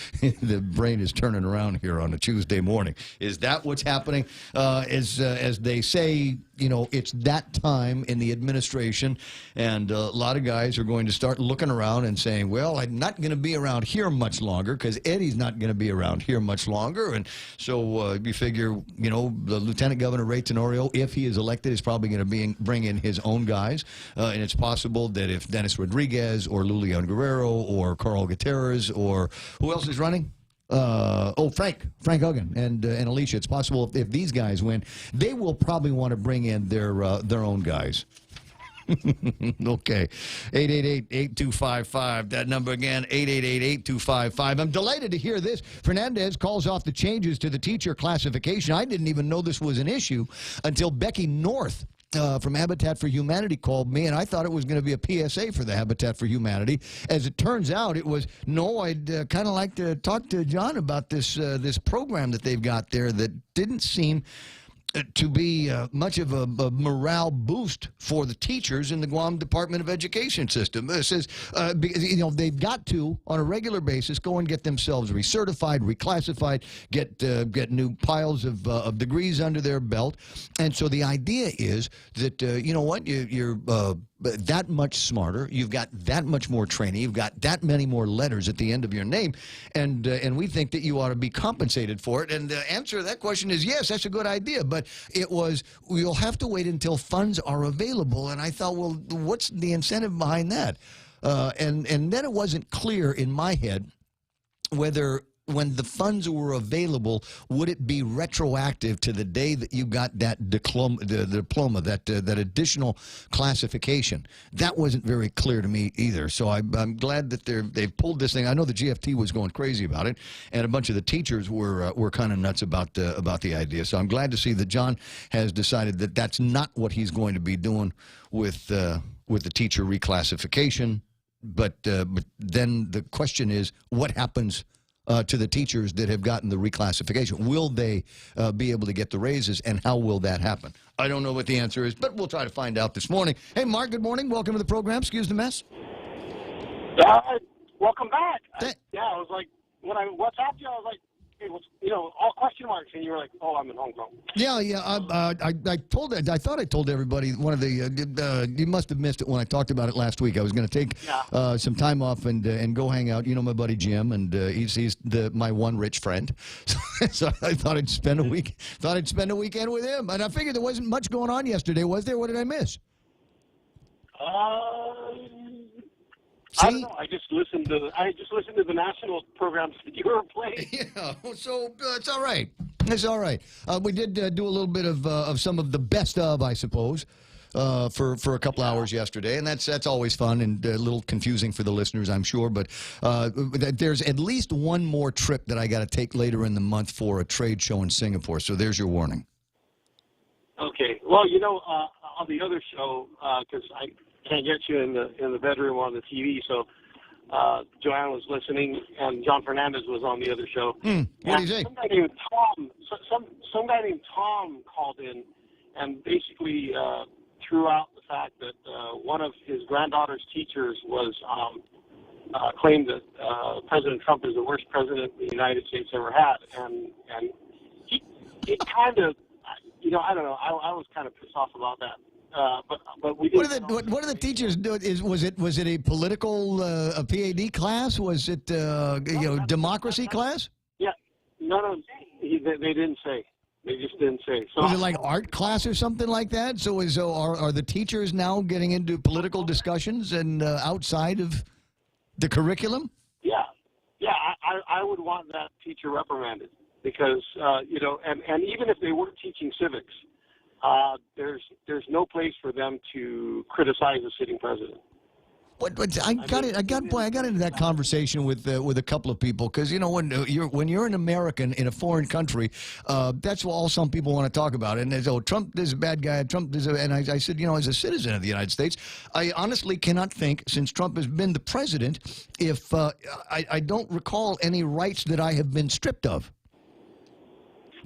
the brain is turning around here on a Tuesday morning. Is that what's happening? As they say, it's that time in the administration, and a lot of guys are going to start looking around and saying, well, I'm not going to be around here much longer because Eddie's not going to be around here much longer. And so you figure, the Lieutenant Governor Ray Tenorio, if he is elected, is probably going to bring in his own guys. And it's possible that if Dennis Rodriguez or Lulian Guerrero or Carl Gutierrez or who else is running? Frank Hogan and Alicia. It's possible if these guys win, they will probably want to bring in their own guys. Okay. 888-8255. That number again, 888-8255. I'm delighted to hear this. Fernandez calls off the changes to the teacher classification. I didn't even know this was an issue until Becky North from Habitat for Humanity called me, and I thought it was going to be a PSA for the Habitat for Humanity. As it turns out, it was, no, I'd kind of like to talk to John about this program that they've got there that didn't seem to be much of a morale boost for the teachers in the Guam Department of Education system. It says, they've got to, on a regular basis, go and get themselves recertified, reclassified, get new piles of degrees under their belt. And so the idea is that, that much smarter. You've got that much more training. You've got that many more letters at the end of your name, and we think that you ought to be compensated for it. And the answer to that question is yes, that's a good idea. But it was, we'll have to wait until funds are available. And I thought, well, what's the incentive behind that? And then it wasn't clear in my head whether, when the funds were available, would it be retroactive to the day that you got that diploma, that additional classification? That wasn't very clear to me either. So I'm glad that they've pulled this thing. I know the GFT was going crazy about it, and a bunch of the teachers were kind of nuts about the idea. So I'm glad to see that John has decided that that's not what he's going to be doing with the teacher reclassification. But then the question is, what happens to the teachers that have gotten the reclassification? Will they be able to get the raises, and how will that happen? I don't know what the answer is, but we'll try to find out this morning. Hey, Mark, good morning. Welcome to the program. Excuse the mess. Welcome back. I was like, when I WhatsApped you, I was like, hey, all question marks, and you were like, oh, I'm in homegrown. Yeah. I thought I told everybody one of the. You must have missed it when I talked about it last week. I was going to take some time off and go hang out. You know my buddy Jim, and he's my one rich friend. So I thought I'd spend a week. Thought I'd spend a weekend with him, and I figured there wasn't much going on yesterday, was there? What did I miss? I don't know. I just listened to the national programs that you were playing. Yeah, so it's all right. It's all right. We did do a little bit of some of the best of, I suppose, for a couple hours yesterday, and that's always fun and a little confusing for the listeners, I'm sure. But there's at least one more trip that I got to take later in the month for a trade show in Singapore. So there's your warning. Okay. Well, on the other show, because I can't get you in the bedroom on the TV, so Joanne was listening, and John Fernandez was on the other show. What did he say? Some guy named Tom called in and basically threw out the fact that one of his granddaughter's teachers was claimed that President Trump is the worst president the United States ever had, and he kind of, I don't know, I was kind of pissed off about that. But we did. What do the teachers do? Was it a political a PhD class? Was it democracy class? Yeah, no, they didn't say. They just didn't say. So was it like art class or something like that? So are the teachers now getting into political discussions and outside of the curriculum? Yeah, I would want that teacher reprimanded because and even if they were teaching civics. There's no place for them to criticize a sitting president. I got into that conversation with a couple of people because when you're an American in a foreign country, that's all some people want to talk about. And there's Trump is a bad guy. Trump is and I said as a citizen of the United States, I honestly cannot think since Trump has been the president if I don't recall any rights that I have been stripped of.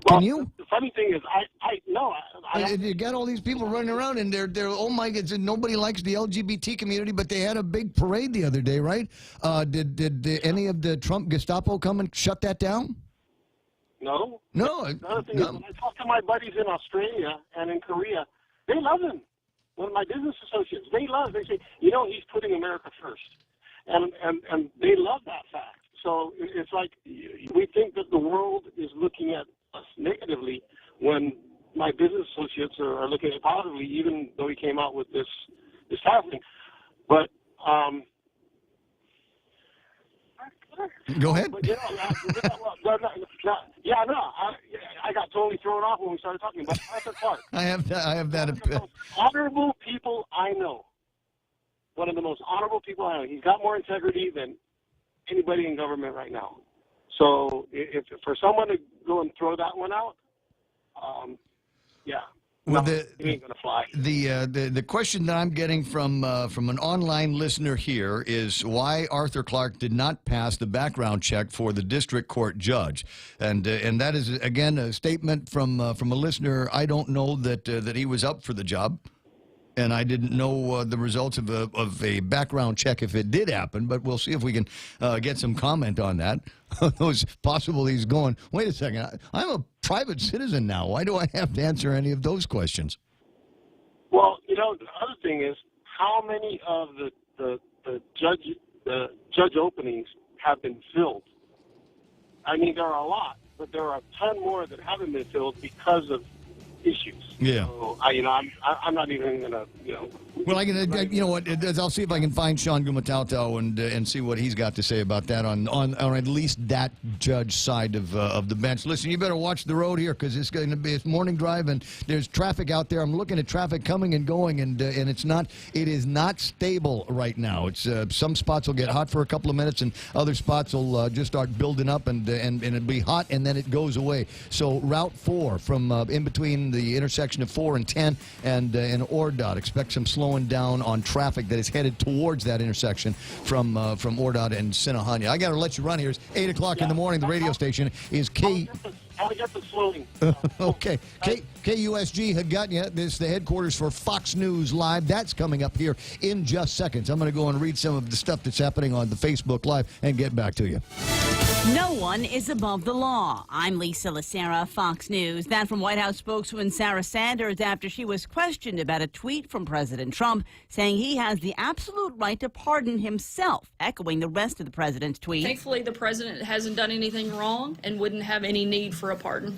Can you? The funny thing is, you got all these people running around, and they're oh my God, nobody likes the LGBT community, but they had a big parade the other day, right? Did any of the Trump Gestapo come and shut that down? No. Another thing is, when I talk to my buddies in Australia and in Korea, they love him. One of my business associates, they say, he's putting America first, and they love that fact. So it's like we think that the world is looking at us negatively when my business associates are looking at it positively, even though he came out with this tariff thing. But go ahead. But, I got totally thrown off when we started talking about Arthur Clark. I have that. One of the most honorable people I know. One of the most honorable people I know. He's got more integrity than anybody in government right now. So if for someone to go and throw that one out, it ain't gonna fly. The question that I'm getting from an online listener here is why Arthur Clark did not pass the background check for the district court judge, and that is again a statement from a listener. I don't know that he was up for the job. And I didn't know the results of a background check if it did happen, but we'll see if we can get some comment on that. Those possible he's going, wait a second, I'm a private citizen now. Why do I have to answer any of those questions? Well, the other thing is, how many of the judge openings have been filled. I mean, there are a lot, but there are a ton more that haven't been filled because of issues. Yeah. So, I'm not even going to, Well, you know what? I'll see if I can find Sean Gumatauto and see what he's got to say about that on at least that judge side of the bench. Listen, you better watch the road here because it's going to be morning drive and there's traffic out there. I'm looking at traffic coming and going, and it is not stable right now. It's some spots will get hot for a couple of minutes, and other spots will just start building up, and it'll be hot and then it goes away. So Route 4 from in between the intersection of 4 and 10 and ORDOT, expect some slowing down on traffic that is headed towards that intersection from ORDOT and Sinahanya. I got to let you run here. It's 8 o'clock in the morning. The radio station is I'll get the slowing. Okay. KUSG had gotten you. This is the headquarters for Fox News Live. That's coming up here in just seconds. I'm going to go and read some of the stuff that's happening on the Facebook Live and get back to you. No one is above the law. I'm Lisa Lacera, Fox News. That from White House spokeswoman Sarah Sanders after she was questioned about a tweet from President Trump saying he has the absolute right to pardon himself, echoing the rest of the president's tweet. Thankfully, the president hasn't done anything wrong and wouldn't have any need for a pardon.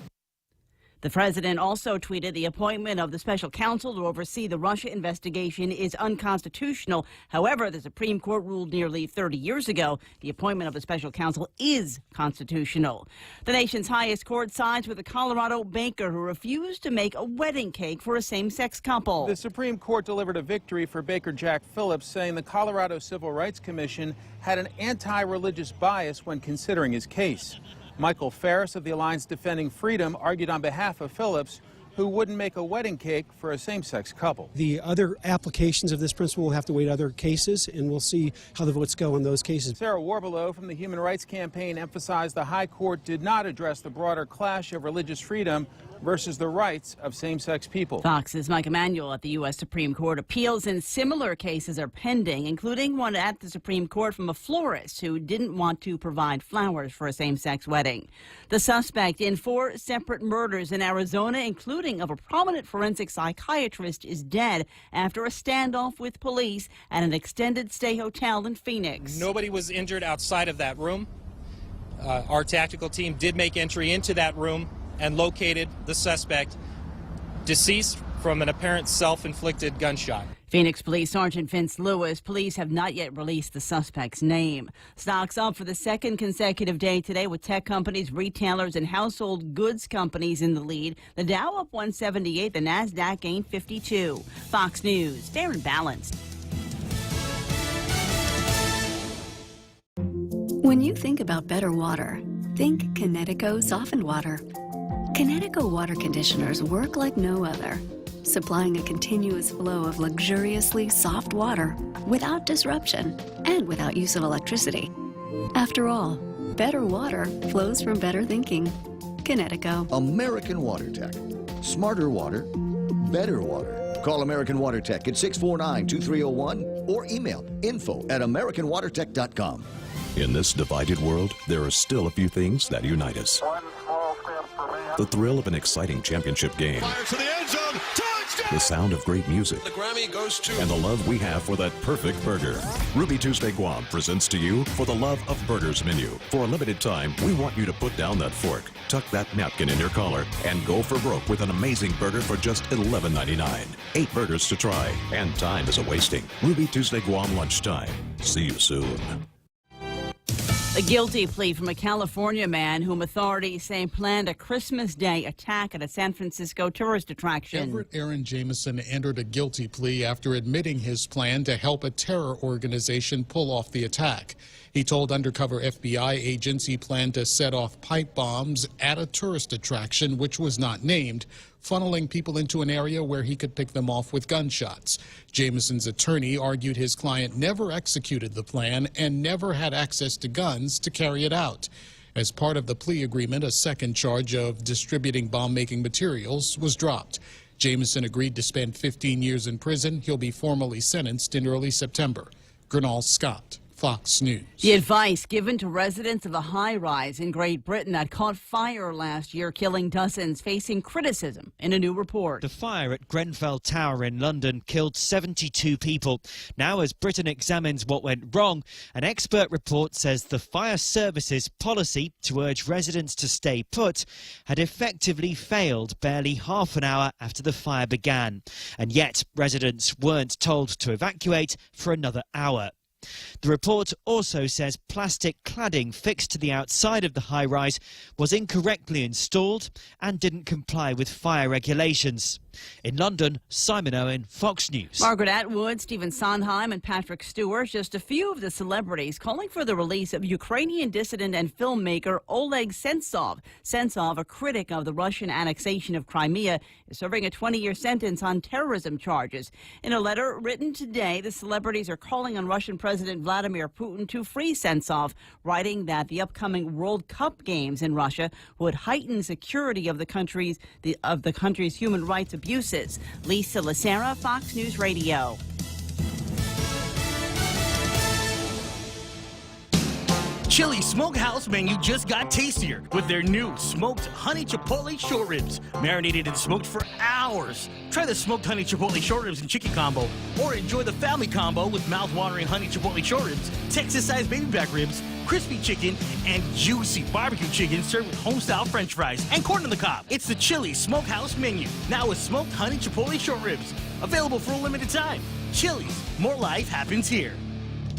The president also tweeted the appointment of the special counsel to oversee the Russia investigation is unconstitutional. However, the Supreme Court ruled nearly 30 years ago the appointment of a special counsel is constitutional. The nation's highest court sides with a Colorado baker who refused to make a wedding cake for a same-sex couple. The Supreme Court delivered a victory for baker Jack Phillips, saying the Colorado Civil Rights Commission had an anti-religious bias when considering his case. Michael Ferris of the Alliance Defending Freedom argued on behalf of Phillips, who wouldn't make a wedding cake for a same-sex couple. The other applications of this principle will have to wait other cases, and we'll see how the votes go in those cases. Sarah Warbelow from the Human Rights Campaign emphasized the High Court did not address the broader clash of religious freedom versus the rights of same-sex people. Fox's Mike Emanuel at the U.S. Supreme Court. Appeals in similar cases are pending, including one at the Supreme Court from a florist who didn't want to provide flowers for a same-sex wedding. The suspect in 4 separate murders in Arizona, including of a prominent forensic psychiatrist, is dead after a standoff with police at an extended stay hotel in Phoenix. Nobody was injured outside of that room. Our tactical team did make entry into that room and located the suspect deceased from an apparent self-inflicted gunshot. Phoenix Police Sergeant Vince Lewis. Police have not yet released the suspect's name. Stocks up for the second consecutive day today with tech companies, retailers, and household goods companies in the lead. The Dow up 178, the NASDAQ gained 52. Fox News, fair and balanced. When you think about better water, think Kinetico softened water. Kinetico water conditioners work like no other, supplying a continuous flow of luxuriously soft water without disruption and without use of electricity. After all, better water flows from better thinking. Kinetico. American Water Tech. Smarter water, better water. Call American Water Tech at 649-2301 or email info@americanwatertech.com. In this divided world, there are still a few things that unite us. The thrill of an exciting championship game. Fires to the end zone. Touchdown! The sound of great music. The Grammy goes to... And the love we have for that perfect burger. Ruby Tuesday Guam presents to you For the Love of Burgers menu. For a limited time, we want you to put down that fork, tuck that napkin in your collar, and go for broke with an amazing burger for just $11.99. 8 burgers to try, and time is a-wasting. Ruby Tuesday Guam lunchtime. See you soon. A guilty plea from a California man whom authorities say planned a Christmas Day attack at a San Francisco tourist attraction. Everett Aaron Jameson entered a guilty plea after admitting his plan to help a terror organization pull off the attack. He told undercover FBI agents he planned to set off pipe bombs at a tourist attraction which was not named, funneling people into an area where he could pick them off with gunshots. Jameson's attorney argued his client never executed the plan and never had access to guns to carry it out. As part of the plea agreement, a second charge of distributing bomb-making materials was dropped. Jameson agreed to spend 15 years in prison. He'll be formally sentenced in early September. Gernal Scott, Fox News. The advice given to residents of a high-rise in Great Britain that caught fire last year, killing dozens, facing criticism in a new report. The fire at Grenfell Tower in London killed 72 people. Now, as Britain examines what went wrong, an expert report says the fire service's policy to urge residents to stay put had effectively failed barely half an hour after the fire began. And yet, residents weren't told to evacuate for another hour. The report also says plastic cladding fixed to the outside of the high-rise was incorrectly installed and didn't comply with fire regulations. In London, Simon Owen, Fox News. Margaret Atwood, Stephen Sondheim and Patrick Stewart, just a few of the celebrities calling for the release of Ukrainian dissident and filmmaker Oleg Sentsov. Sentsov, a critic of the Russian annexation of Crimea, is serving a 20-year sentence on terrorism charges. In a letter written today, the celebrities are calling on Russian President Vladimir Putin to free Sentsov, writing that the upcoming World Cup games in Russia would heighten security of the country's human rights abuses. Lisa Lacera, Fox News Radio. Chili's Smokehouse menu just got tastier with their new smoked honey chipotle short ribs, marinated and smoked for hours. Try the smoked honey chipotle short ribs and chicken combo, or enjoy the family combo with mouth-watering honey chipotle short ribs, Texas-sized baby back ribs, crispy chicken, and juicy barbecue chicken served with home-style French fries and corn on the cob. It's the Chili's Smokehouse menu, now with smoked honey chipotle short ribs, available for a limited time. Chili's, more life happens here.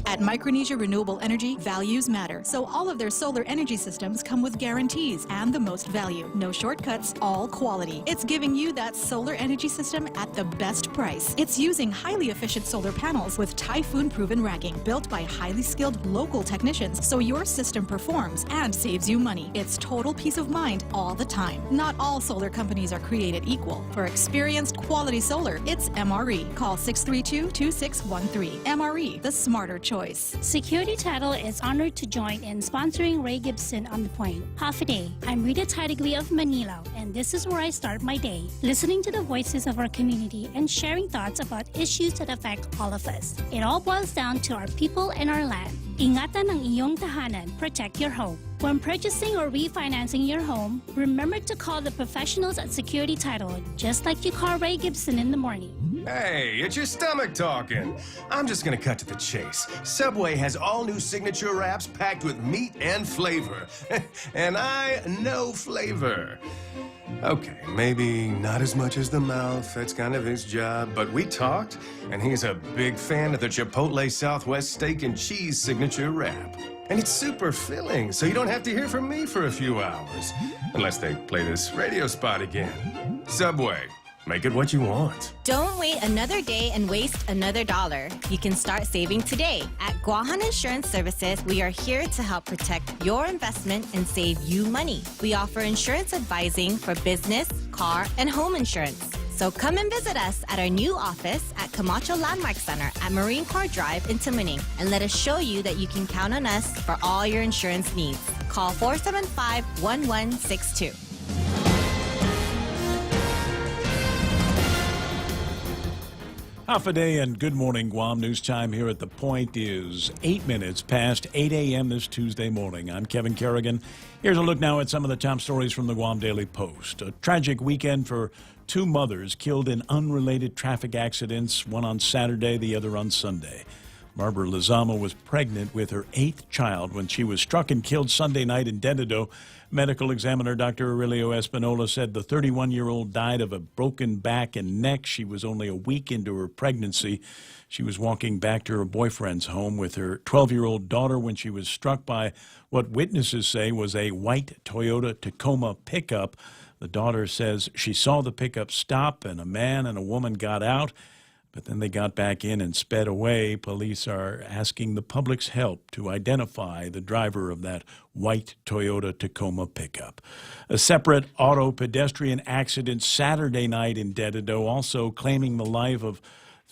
At Micronesia Renewable Energy, values matter. So all of their solar energy systems come with guarantees and the most value. No shortcuts, all quality. It's giving you that solar energy system at the best price. It's using highly efficient solar panels with typhoon-proven racking, built by highly skilled local technicians, so your system performs and saves you money. It's total peace of mind all the time. Not all solar companies are created equal. For experienced quality solar, it's MRE. Call 632-2613. MRE, the smarter choice. Security Title is honored to join in sponsoring Ray Gibson on The Point. Half a day. I'm Rita Tidigli of Manila, and this is where I start my day, listening to the voices of our community and sharing thoughts about issues that affect all of us. It all boils down to our people and our land. Ingatan ang iyong tahanan, protect your home. When purchasing or refinancing your home, remember to call the professionals at Security Title, just like you call Ray Gibson in the morning. Hey, it's your stomach talking. I'm just gonna cut to the chase. Subway has all new signature wraps packed with meat and flavor. And I know flavor. Okay, maybe not as much as the mouth, that's kind of his job, but we talked, and he's a big fan of the Chipotle Southwest Steak and Cheese signature wrap. And it's super filling, so you don't have to hear from me for a few hours. Unless they play this radio spot again. Subway, make it what you want. Don't wait another day and waste another dollar. You can start saving today. At Guahan Insurance Services, we are here to help protect your investment and save you money. We offer insurance advising for business, car, and home insurance. So come and visit us at our new office at Camacho Landmark Center at Marine Corps Drive in Timoning, and let us show you that you can count on us for all your insurance needs. Call 475-1162. Half a day and good morning, Guam. News time here at The Point is 8 minutes past 8 a.m. this Tuesday morning. I'm Kevin Kerrigan. Here's a look now at some of the top stories from the Guam Daily Post. A tragic weekend for two mothers killed in unrelated traffic accidents, one on Saturday, the other on Sunday. Barbara Lizama was pregnant with her 8th child when she was struck and killed Sunday night in Denado. Medical examiner Dr. Aurelio Espinola said the 31-year-old died of a broken back and neck. She was only a week into her pregnancy. She was walking back to her boyfriend's home with her 12-year-old daughter when she was struck by what witnesses say was a white Toyota Tacoma pickup. The daughter says she saw the pickup stop and a man and a woman got out, but then they got back in and sped away. Police are asking the public's help to identify the driver of that white Toyota Tacoma pickup. A separate auto pedestrian accident Saturday night in Denado, also claiming the life of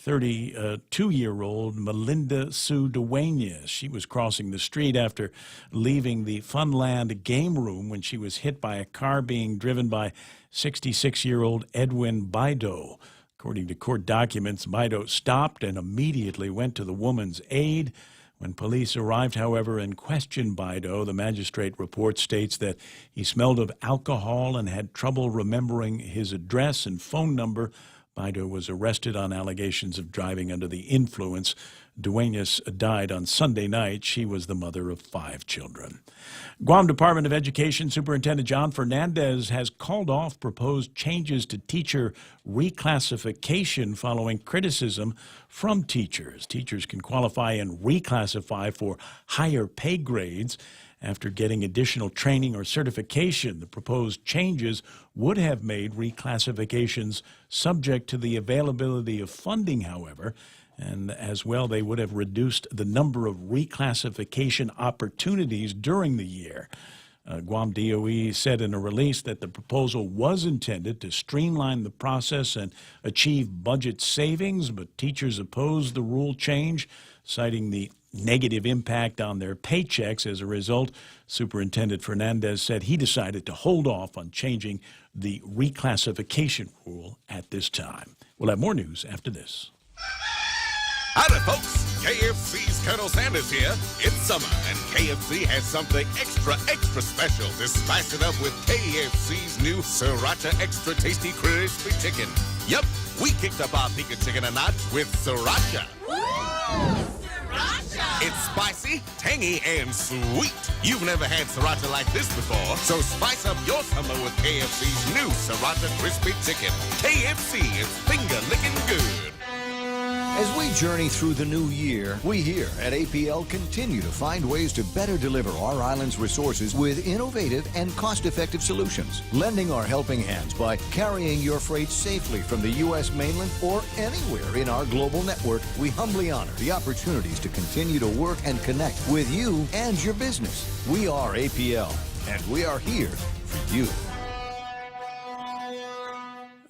32-year-old Melinda Sue Duenas. She was crossing the street after leaving the Funland game room when she was hit by a car being driven by 66-year-old Edwin Baido. According to court documents, Baido stopped and immediately went to the woman's aid. When police arrived, however, and questioned Baido, the magistrate report states that he smelled of alcohol and had trouble remembering his address and phone number. Baido was arrested on allegations of driving under the influence. Duenas died on Sunday night. She was the mother of 5 children. Guam Department of Education Superintendent John Fernandez has called off proposed changes to teacher reclassification following criticism from teachers. Teachers can qualify and reclassify for higher pay grades after getting additional training or certification. The proposed changes would have made reclassifications subject to the availability of funding, however, and as well they would have reduced the number of reclassification opportunities during the year. Guam DOE said in a release that the proposal was intended to streamline the process and achieve budget savings, but teachers opposed the rule change, citing the negative impact on their paychecks. As a result, Superintendent Fernandez said he decided to hold off on changing the reclassification rule at this time. We'll have more news after this. Howdy, folks. KFC's Colonel Sanders here. It's summer, and KFC has something extra special to spice it up with KFC's new Sriracha Extra Tasty Crispy Chicken. Yup, we kicked up our Pika Chicken a notch with Sriracha. It's spicy, tangy, and sweet. You've never had Sriracha like this before, so spice up your summer with KFC's new Sriracha Crispy Chicken. KFC is finger-licking good. As we journey through the new year, we here at APL continue to find ways to better deliver our island's resources with innovative and cost-effective solutions, lending our helping hands by carrying your freight safely from the U.S. mainland or anywhere in our global network. We humbly honor the opportunities to continue to work and connect with you and your business. We are APL, and we are here for you.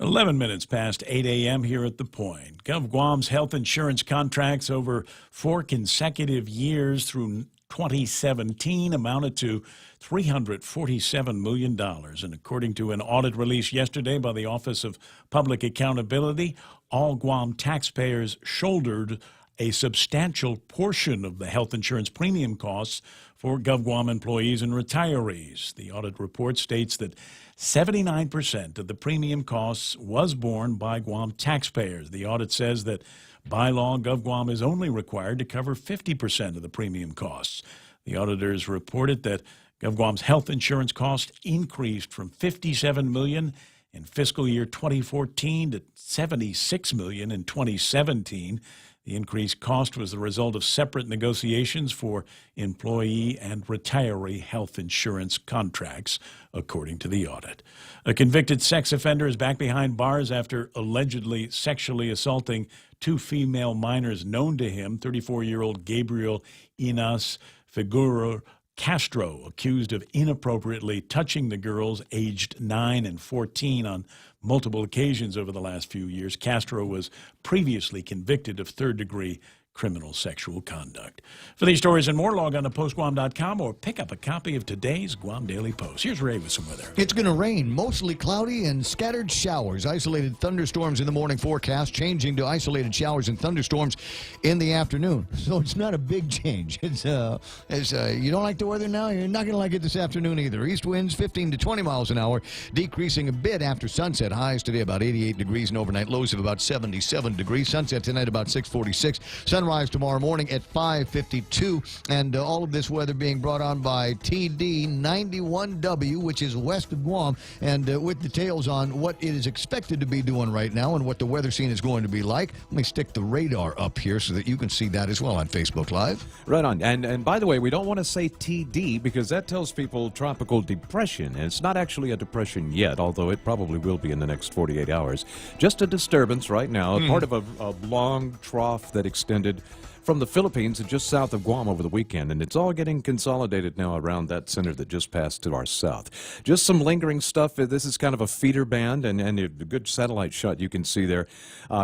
11 minutes past 8 a.m. here at The Point. Gov Guam's health insurance contracts over 4 consecutive years through 2017 amounted to $347 million. And according to an audit released yesterday by the Office of Public Accountability, all Guam taxpayers shouldered a substantial portion of the health insurance premium costs for Gov Guam employees and retirees. The audit report states that 79% of the premium costs was borne by Guam taxpayers. The audit says that by law, Gov Guam is only required to cover 50% of the premium costs. The auditors reported that Gov Guam's health insurance costs increased from $57 million in fiscal year 2014 to $76 million in 2017. The increased cost was the result of separate negotiations for employee and retiree health insurance contracts, according to the audit. A convicted sex offender is back behind bars after allegedly sexually assaulting 2 female minors known to him. 34-year-old Gabriel Inas Figueroa Castro, accused of inappropriately touching the girls aged 9 and 14 on multiple occasions over the last few years. Castro was previously convicted of third-degree criminal sexual conduct. For these stories and more, log on to postguam.com or pick up a copy of today's Guam Daily Post. Here's Ray with some weather. It's going to rain, mostly cloudy and scattered showers. Isolated thunderstorms in the morning forecast, changing to isolated showers and thunderstorms in the afternoon. So it's not a big change. It's you don't like the weather now, you're not going to like it this afternoon either. East winds 15 to 20 miles an hour, decreasing a bit after sunset. Highs today about 88 degrees and overnight lows of about 77 degrees. Sunset tonight about 6:46. Sunrise tomorrow morning at 5:52, and all of this weather being brought on by TD 91W, which is west of Guam, and with details on what it is expected to be doing right now and what the weather scene is going to be like. Let me stick the radar up here so that you can see that as well on Facebook Live. Right on. And by the way, we don't want to say TD because that tells people tropical depression, and it's not actually a depression yet, although it probably will be in the next 48 hours. Just a disturbance right now, part of a long trough that extended from the Philippines and just south of Guam over the weekend, and it's all getting consolidated now around that center that just passed to our south. Just some lingering stuff. This is kind of a feeder band, and a good satellite shot you can see there.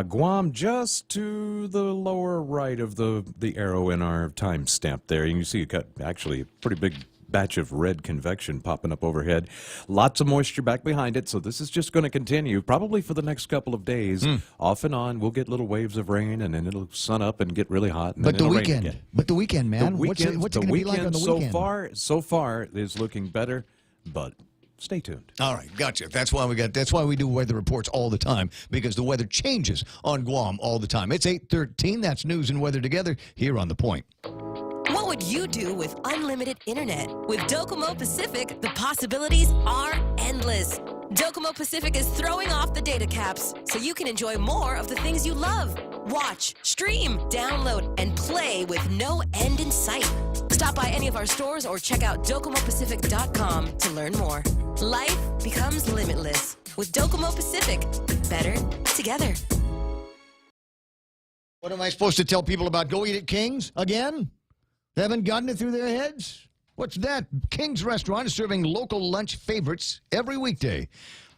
Guam just to the lower right of the arrow in our timestamp there. You can see it got actually a pretty big batch of red convection popping up overhead. Lots of moisture back behind it, so this is just going to continue probably for the next couple of days. Off and on, we'll get little waves of rain, and then it'll sun up and get really hot. And But then the it'll rain weekend, again. man. The What's it going to be like on the weekend? So far is looking better, but stay tuned. All right, gotcha. That's why we do weather reports all the time, because the weather changes on Guam all the time. It's 8:13. That's news and weather together here on The Point. What would you do with unlimited internet? With Docomo Pacific, the possibilities are endless. Docomo Pacific is throwing off the data caps so you can enjoy more of the things you love. Watch, stream, download, and play with no end in sight. Stop by any of our stores or check out DocomoPacific.com to learn more. Life becomes limitless with Docomo Pacific. Better together. What am I supposed to tell people about Go Eat at King's again? They haven't gotten it through their heads? What's that? King's Restaurant is serving local lunch favorites every weekday.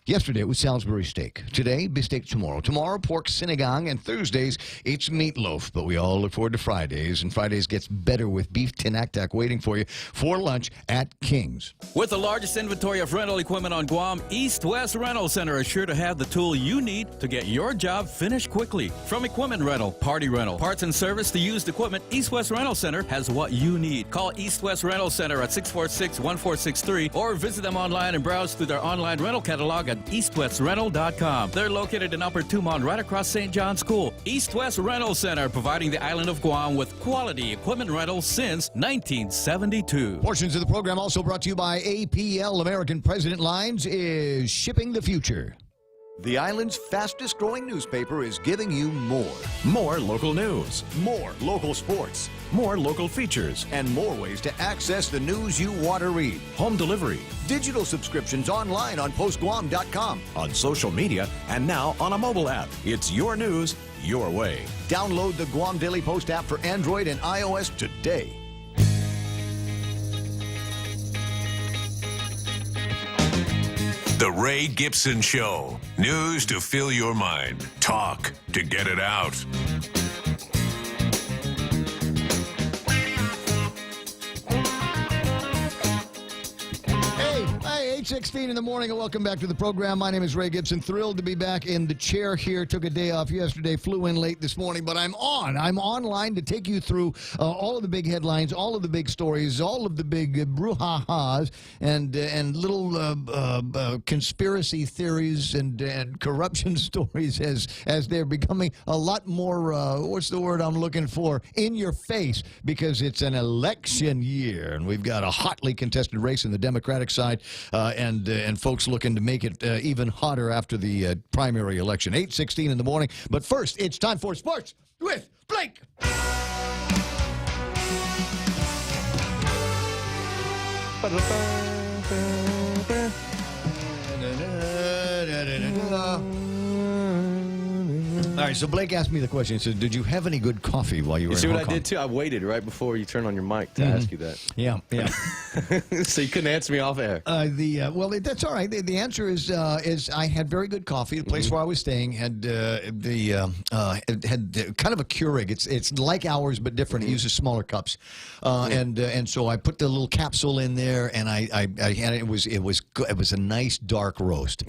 Yesterday, it was Salisbury steak. Today, beefsteak tomorrow. Tomorrow, pork sinigang. And Thursdays, it's meatloaf. But we all look forward to Fridays. And Fridays gets better with beef tinaktak waiting for you for lunch at King's. With the largest inventory of rental equipment on Guam, East West Rental Center is sure to have the tool you need to get your job finished quickly. From equipment rental, party rental, parts and service to used equipment, East West Rental Center has what you need. Call East West Rental Center at 646-1463 or visit them online and browse through their online rental catalog at eastwestrental.com. They're located in Upper Tumon, right across St. John's School. East West Rental Center, providing the island of Guam with quality equipment rentals since 1972. Portions of the program also brought to you by APL. American President Lines is shipping the future. The island's fastest growing newspaper is giving you more. More local news. More local sports. More local features. And more ways to access the news you want to read. Home delivery. Digital subscriptions online on postguam.com. On social media and now on a mobile app. It's your news, your way. Download the Guam Daily Post app for Android and iOS today. The Ray Gibson Show. News to fill your mind. Talk to get it out. Hey, 8:16 in the morning, and welcome back to the program. My name is Ray Gibson. Thrilled to be back in the chair here. Took a day off yesterday, flew in late this morning, but I'm on. I'm online to take you through all of the big headlines, all of the big stories, all of the big brouhahas, and little conspiracy theories and corruption stories as they're becoming a lot more, what's the word I'm looking for, in your face, because it's an election year, and we've got a hotly contested race in the Democratic side, and folks looking to make it even hotter after the primary election. 8:16 in the morning. But first, it's time for Sports with Blake. All right, so Blake asked me the question. He said, did you have any good coffee while you were in see Hong what Kong? I did, too? I waited right before you turned on your mic to ask you that. Yeah. So you couldn't answer me off air. Well, that's all right. The answer is I had very good coffee. The place where I was staying had had kind of a Keurig. It's like ours but different. It uses smaller cups, and so I put the little capsule in there, and I had it was good. It was a nice dark roast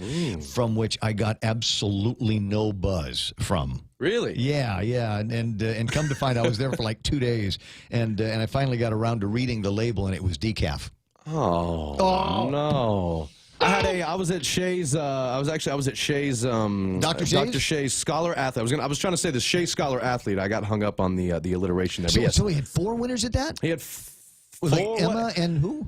from which I got absolutely no buzz from. Really? Yeah, and come to find, I was there for like 2 days, and I finally got around to reading the label, and it was decaf. Oh. No. I was at Shea's. I was at Shea's. Dr. Shea's? Dr. Shea's Scholar Athlete. I was trying to say the Shea Scholar Athlete. I got hung up on the alliteration there. So he had 4 winners at that? He had Was like Emma and who?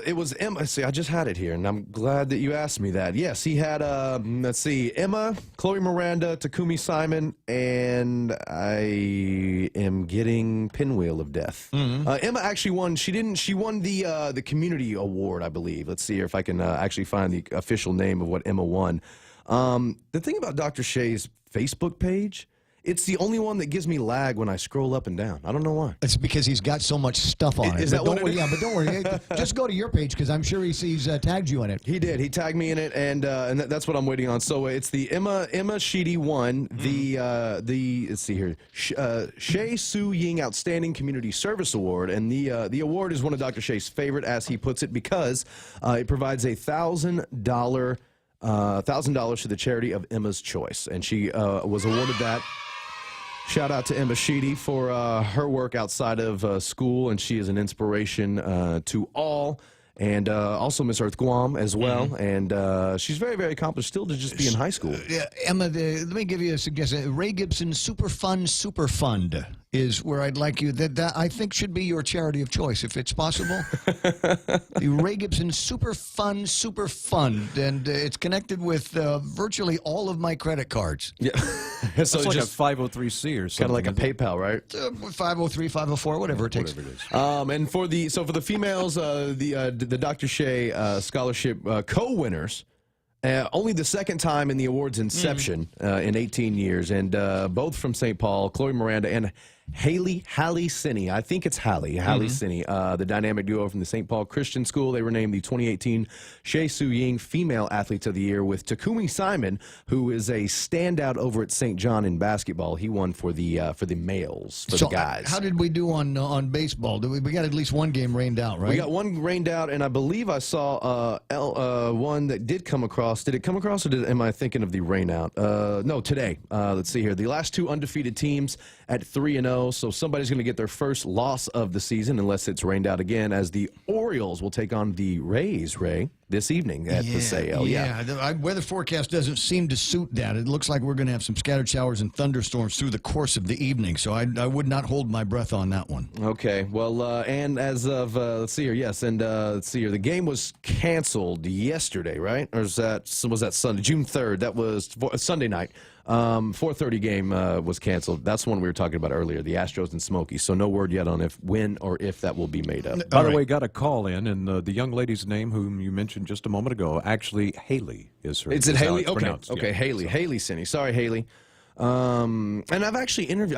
It was Emma. See, I just had it here, and I'm glad that you asked me that. Yes, he had, let's see, Emma, Chloe Miranda, Takumi Simon, and I am getting Pinwheel of Death. Emma actually won. She won the community award, I believe. Let's see if I can actually find the official name of what Emma won. The thing about Dr. Shea's Facebook page It's the only one that gives me lag when I scroll up and down. I don't know why. It's because he's got so much stuff on it. Is that what it is? Yeah, but don't worry. Just go to your page because I'm sure he's tagged you in it. He did. He tagged me in it, and that's what I'm waiting on. So it's the Emma Sheedy won the let's see here, Shea Su Ying Outstanding Community Service Award, and the award is one of Dr. Shea's favorite, as he puts it, because it provides a $1,000 to the charity of Emma's Choice, and she was awarded that. Shout out to Emma Sheedy for her work outside of school, and she is an inspiration to all. And also Miss Earth Guam as well. And she's very, very accomplished still to just be in high school. Yeah, Emma, let me give you a suggestion. Ray Gibson Super Fund is where I'd like you. That I think should be your charity of choice, if it's possible. The Ray Gibson Super Fund, and it's connected with virtually all of my credit cards. Yeah, It's so like just a 503c or something. kind of like a PayPal, right? 503, 504, whatever it takes. Whatever it is. And for the females, the Dr. Shea scholarship co-winners. Only the second time in the award's inception in 18 years, and both from St. Paul, Chloe Miranda and Hallie Sinney. I think it's Hallie Sinney, the dynamic duo from the St. Paul Christian School. They were named the 2018 Shea Su Ying Female Athletes of the Year, with Takumi Simon, who is a standout over at St. John in basketball. He won for the males, for the guys. How did we do on baseball? We got at least one game rained out, right? We got one rained out, and I believe I saw one that did come across. Did it come across, or am I thinking of the rain out? No, today. Let's see here. The last two undefeated teams at 3-0. So somebody's going to get their first loss of the season, unless it's rained out again, as the Orioles will take on the Rays, Ray, this evening at the Sale. Yeah, the weather forecast doesn't seem to suit that. It looks like we're going to have some scattered showers and thunderstorms through the course of the evening, so I would not hold my breath on that one. Okay, well, and as of, let's see here, yes, and let's see here, the game was canceled yesterday, right? Or was that Sunday, June 3rd? That was Sunday night. 4:30 game was canceled. That's one we were talking about earlier, the Astros and Smokies. So no word yet on when or if that will be made up. By the way, got a call in, and the young lady's name, whom you mentioned just a moment ago, actually Haley is her. Is it Haley? Okay, yeah, Haley. So. Haley Sinney. Sorry, Haley. And I've actually interviewed.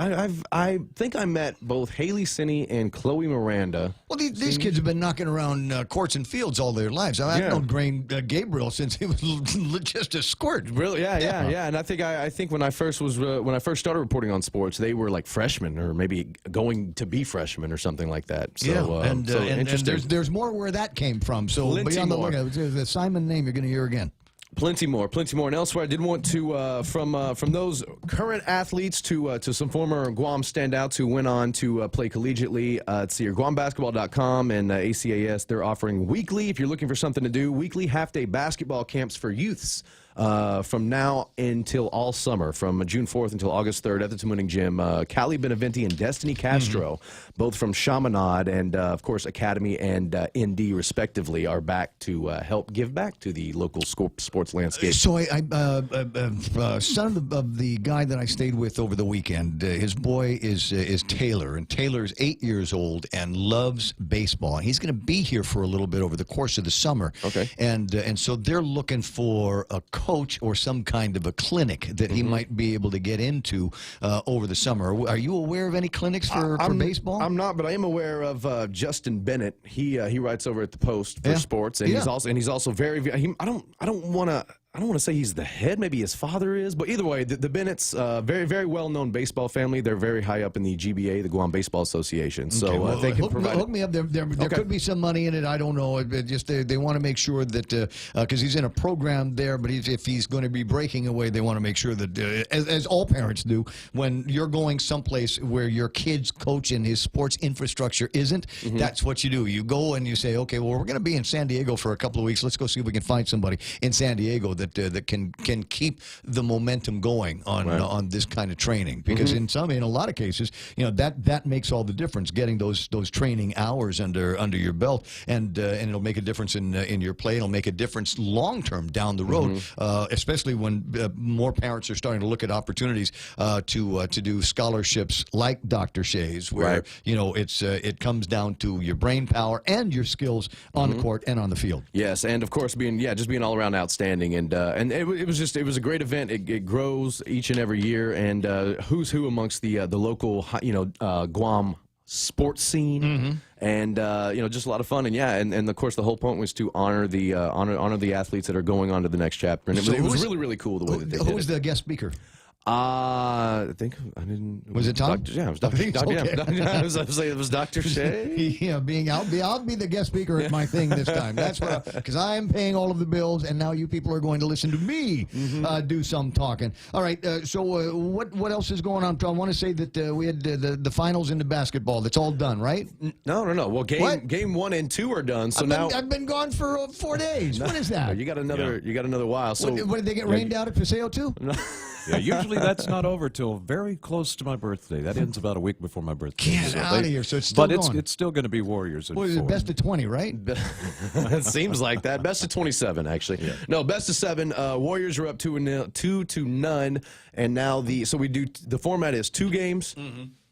I think I met both Haley Sinney and Chloe Miranda. Well, these kids have been knocking around courts and fields all their lives. I've known Gabriel since he was just a squirt. Really? Yeah. And I think when I first started reporting on sports, they were like freshmen, or maybe going to be freshmen or something like that. So, and there's more where that came from. So be on the lookout. The Simon name you're going to hear again. Plenty more. And elsewhere, I did want to from those current athletes to some former Guam standouts who went on to play collegiately. Let's see here, GuamBasketball.com and ACAS. They're offering weekly, if you're looking for something to do, weekly half-day basketball camps for youths. From now until all summer, from June 4th until August 3rd at the Tamuning Gym. Callie Beneventi and Destiny Castro, both from Chaminade and, of course, Academy and ND, respectively, are back to help give back to the local sports landscape. So son of the guy that I stayed with over the weekend, his boy is Taylor, and Taylor's 8 years old and loves baseball. And he's going to be here for a little bit over the course of the summer. Okay. And so they're looking for a coach or some kind of a clinic that he might be able to get into over the summer. Are you aware of any clinics for baseball? I'm not, but I am aware of Justin Bennett. He writes over at the Post for sports, and he's also very. I don't want to say he's the head. Maybe his father is, but either way, the Bennett's very, very well-known baseball family. They're very high up in the GBA, the Guam Baseball Association. So they can provide. Hook me up. There could be some money in it. I don't know. They want to make sure that because he's in a program there, but if he's going to be breaking away, they want to make sure that as all parents do, when you're going someplace where your kid's coach and his sports infrastructure isn't, that's what you do. You go and you say, okay, well, we're going to be in San Diego for a couple of weeks. Let's go see if we can find somebody in San Diego that can keep the momentum going on this kind of training, because in a lot of cases, that makes all the difference, getting those training hours under your belt, and it'll make a difference in your play. It'll make a difference long term down the road, especially when more parents are starting to look at opportunities to do scholarships like Dr. Shea's, where it comes down to your brain power and your skills on the court and on the field. Yes, and of course being all around outstanding, and and it was a great event. It grows each and every year, and who's who amongst the local Guam sports scene, and just a lot of fun, and of course the whole point was to honor the athletes that are going on to the next chapter, and it was really, really cool the way that they did Who was it. the guest speaker? I think I didn't. Was it Tom? Yeah, it was Dr. Okay. I was saying it was Dr. Shea. Yeah, I'll be the guest speaker at my thing this time. That's what, because I am paying all of the bills, and now you people are going to listen to me do some talking. All right. So what else is going on? I want to say that we had the finals in the basketball. That's all done, right? No. Well, game 1 and 2 are done. So I've been gone for 4 days. What is that? You got another while. So what did they get rained out at Paseo too? Yeah, usually that's not over till very close to my birthday. That ends about a week before my birthday. Get out of here! So it's still going. But it's still going to be Warriors. What is it? Best of 20, right? It seems like that. Best of 27, actually. Yeah. No, best of 7. Warriors are up 2-0, and now the format is 2 games.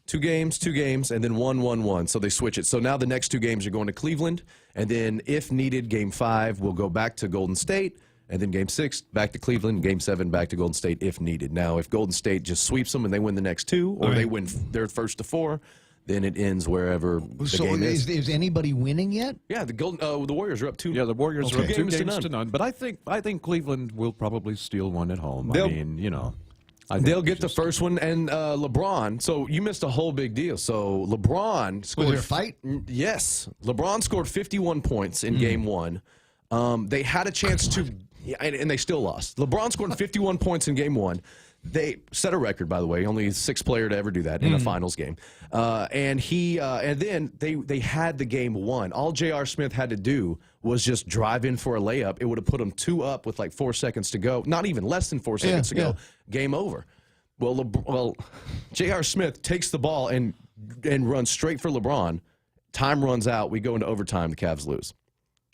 2 games, and then 1-1-1. So they switch it. So now the next 2 games are going to Cleveland, and then if needed, Game 5 will go back to Golden State. And then Game 6, back to Cleveland. Game 7, back to Golden State if needed. Now, if Golden State just sweeps them and they win the next 2, or they win their first to 4, then it ends wherever the game is. Is anybody winning yet? Yeah, the Warriors are up 2. Yeah, the Warriors are up 2 games to 0. none. But I think Cleveland will probably steal one at home. They'll get the first one, and LeBron. So you missed a whole big deal. So LeBron scored. Was there a fight? Yes, LeBron scored 51 points in Game 1. They had a chance to. Yeah, and they still lost. LeBron scored 51 points in Game 1. They set a record, by the way. Only 6th player to ever do that in a finals game. And then they had the game won. All J.R. Smith had to do was just drive in for a layup. It would have put them 2 up with like 4 seconds to go. Not even less than 4 seconds to go. Game over. Well, J.R. Smith takes the ball and runs straight for LeBron. Time runs out. We go into overtime. The Cavs lose.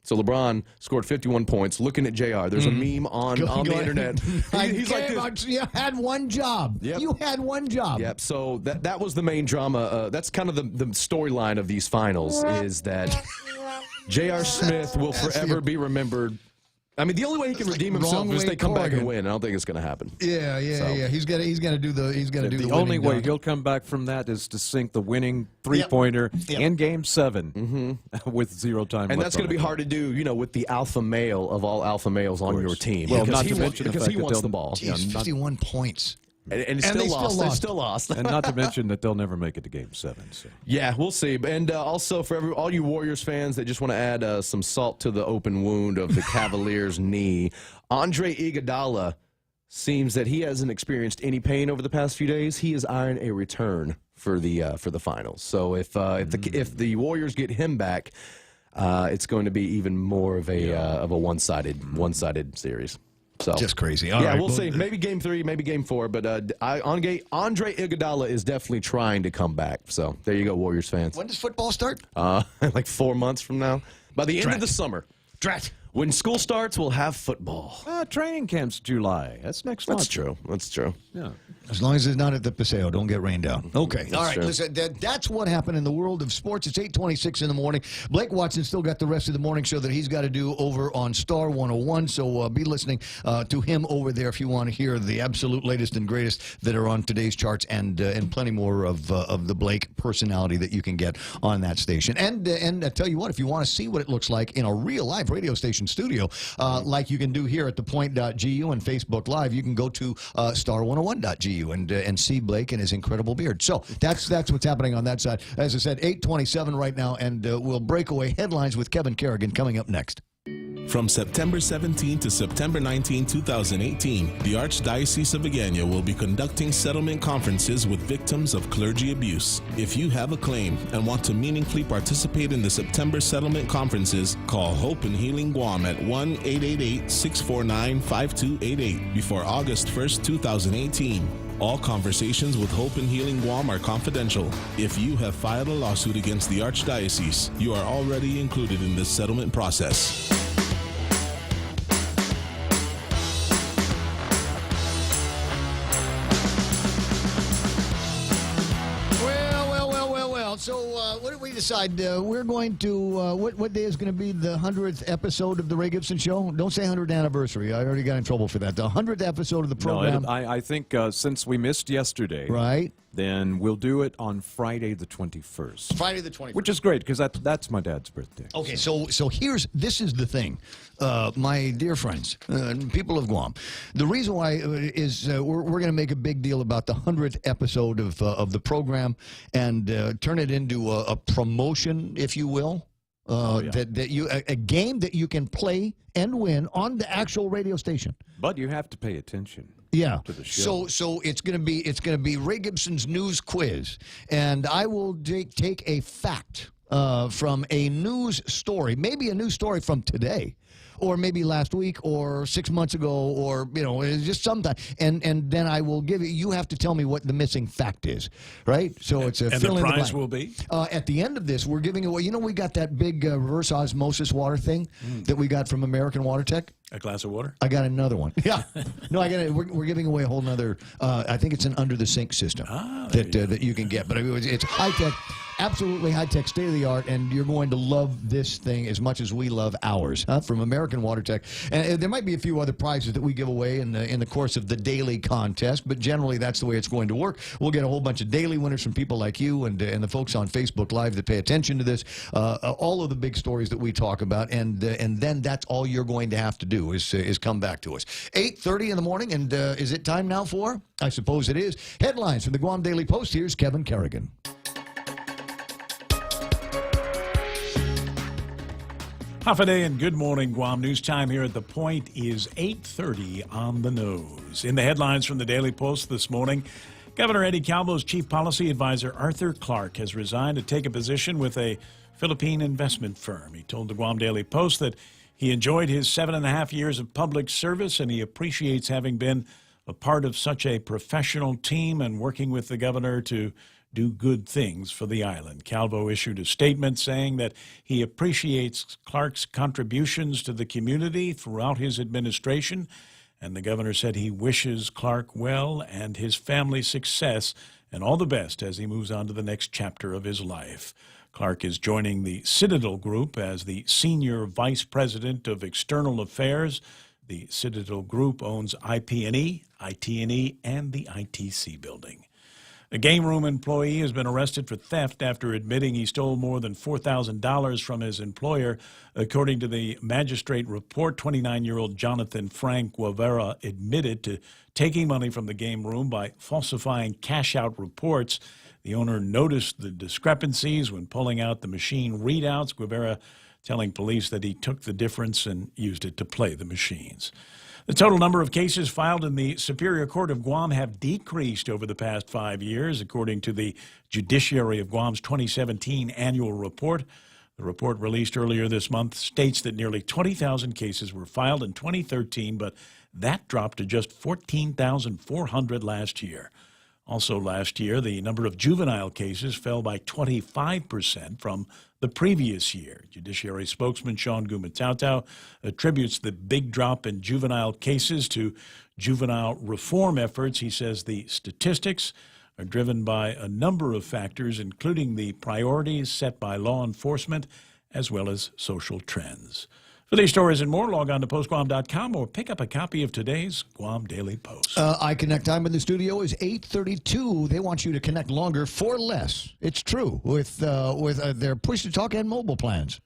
So LeBron scored 51 points. Looking at JR, there's a meme on the internet. He's like this. You had one job. Yep. You had one job. Yep. So that was the main drama. That's kind of the storyline of these finals is that J.R. Smith will forever be remembered. I mean, the only way he can redeem himself is they come back and win. I don't think it's going to happen. Yeah. He's gonna do the only way dunk. he'll come back from that is to sink the winning 3-pointer in Game 7 with 0 time. And that's going to be hard to do, with the alpha male of all alpha males on your team. Well, not to mention because he wants the ball. Jeez, 51 points. And they still lost. And not to mention that they'll never make it to Game 7. So. Yeah, we'll see. And also for all you Warriors fans that just want to add some salt to the open wound of the Cavaliers' knee, Andre Iguodala seems that he hasn't experienced any pain over the past few days. He is eyeing a return for the finals. So if the Warriors get him back, it's going to be even more of a one-sided series. So just crazy. All right, we'll see. Maybe Game 3, maybe Game 4. But Andre Iguodala is definitely trying to come back. So there you go, Warriors fans. When does football start? Like 4 months from now. By the end of the summer. Drat. When school starts, we'll have football. Training camp's July. That's next month. That's true. Yeah. As long as it's not at the Paseo, don't get rained out. Okay. All right. true. Listen, that's what happened in the world of sports. It's 8:26 in the morning. Blake Watson still got the rest of the morning show that he's got to do over on Star 101. So be listening to him over there if you want to hear the absolute latest and greatest that are on today's charts and plenty more of the Blake personality that you can get on that station. And I tell you what, if you want to see what it looks like in a real live radio station studio, like you can do here at thepoint.gu and Facebook Live, you can go to star101.gu and see Blake and his incredible beard. So that's what's happening on that side. As I said, 8:27 right now, and we'll break away headlines with Kevin Kerrigan coming up next. From September 17 to September 19, 2018, the Archdiocese of Agana will be conducting settlement conferences with victims of clergy abuse. If you have a claim and want to meaningfully participate in the September settlement conferences, call Hope and Healing Guam at 1-888-649-5288 before August 1st, 2018. All conversations with Hope and Healing Guam are confidential. If you have filed a lawsuit against the Archdiocese, you are already included in this settlement process. So what did we decide? We're going to, what day is going to be the 100th episode of the Ray Gibson Show? Don't say 100th anniversary. I already got in trouble for that. The 100th episode of the program. No, I think since we missed yesterday, right? Then we'll do it on Friday the 21st. Friday the 21st. Which is great, because that's my dad's birthday. Okay, so this is the thing, my dear friends, people of Guam. The reason why is we're going to make a big deal about the 100th episode of the program and turn it into a promotion, if you will. A game that you can play and win on the actual radio station. But you have to pay attention. Yeah. To the show. So it's gonna be Ray Gibson's news quiz, and I will take a fact from a news story, maybe a news story from today, or maybe last week, or 6 months ago, or just sometime, and then I will give you have to tell me what the missing fact is, right? So it's a and fill the in the prize blank. will be At the end of this, we're giving away. We got that big reverse osmosis water thing that we got from American Water Tech. a glass of water. I got another one. Yeah, no, we're giving away a whole nother. I think it's an under the sink system that you can get. But it's high tech, absolutely high tech, state of the art, and you're going to love this thing as much as we love ours from American Water Tech. And there might be a few other prizes that we give away in the course of the daily contest, but generally that's the way it's going to work. We'll get a whole bunch of daily winners from people like you and the folks on Facebook Live that pay attention to this. All of the big stories that we talk about, and then that's all you're going to have to do is come back to us. 8:30 in the morning, and is it time now for? I suppose it is. Headlines from the Guam Daily Post. Here's Kevin Kerrigan. Half a day and good morning, Guam. News time here at The Point is 8:30 on the nose. In the headlines from the Daily Post this morning, Governor Eddie Calvo's chief policy advisor Arthur Clark has resigned to take a position with a Philippine investment firm. He told the Guam Daily Post that he enjoyed his 7.5 years of public service and he appreciates having been a part of such a professional team and working with the governor to do good things for the island. Calvo issued a statement saying that he appreciates Clark's contributions to the community throughout his administration, and the governor said he wishes Clark well and his family success and all the best as he moves on to the next chapter of his life. Clark is joining the Citadel Group as the Senior Vice President of External Affairs. The Citadel Group owns IP&E, IT&E, and the ITC building. A game room employee has been arrested for theft after admitting he stole more than $4,000 from his employer. According to the magistrate report, 29-year-old Jonathan Frank Guevara admitted to taking money from the game room by falsifying cash-out reports. The owner noticed the discrepancies when pulling out the machine readouts, Guevara telling police that he took the difference and used it to play the machines. The total number of cases filed in the Superior Court of Guam have decreased over the past 5 years, according to the Judiciary of Guam's 2017 annual report. The report released earlier this month states that nearly 20,000 cases were filed in 2013, but that dropped to just 14,400 last year. Also last year, the number of juvenile cases fell by 25% from the previous year. Judiciary spokesman Sean Gumatautau attributes the big drop in juvenile cases to juvenile reform efforts. He says the statistics are driven by a number of factors, including the priorities set by law enforcement as well as social trends. For these stories and more, log on to postguam.com or pick up a copy of today's Guam Daily Post. iConnect time in the studio is 8:32. They want you to connect longer for less. It's true with their push-to-talk and mobile plans.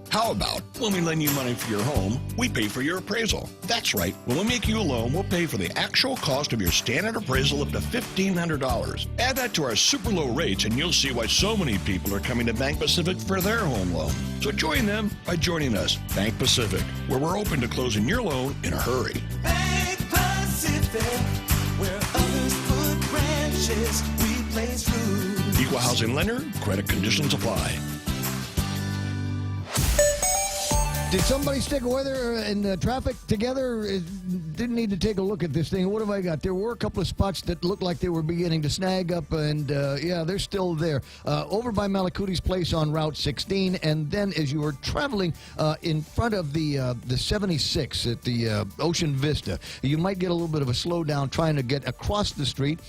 How about when we lend you money for your home, we pay for your appraisal? That's right. When we make you a loan, we'll pay for the actual cost of your standard appraisal up to $1,500. Add that to our super low rates, and you'll see why so many people are coming to Bank Pacific for their home loan. So join them by joining us, Bank Pacific, where we're open to closing your loan in a hurry. Bank Pacific, where others put branches, we place roots. Equal housing lender, credit conditions apply. Did somebody stick weather and traffic together? Didn't need to take a look at this thing. What have I got? There were a couple of spots that looked like they were beginning to snag up, and yeah, they're still there. Over by Malakuti's place on Route 16, and then as you were traveling in front of the 76 at the Ocean Vista, you might get a little bit of a slowdown trying to get across the street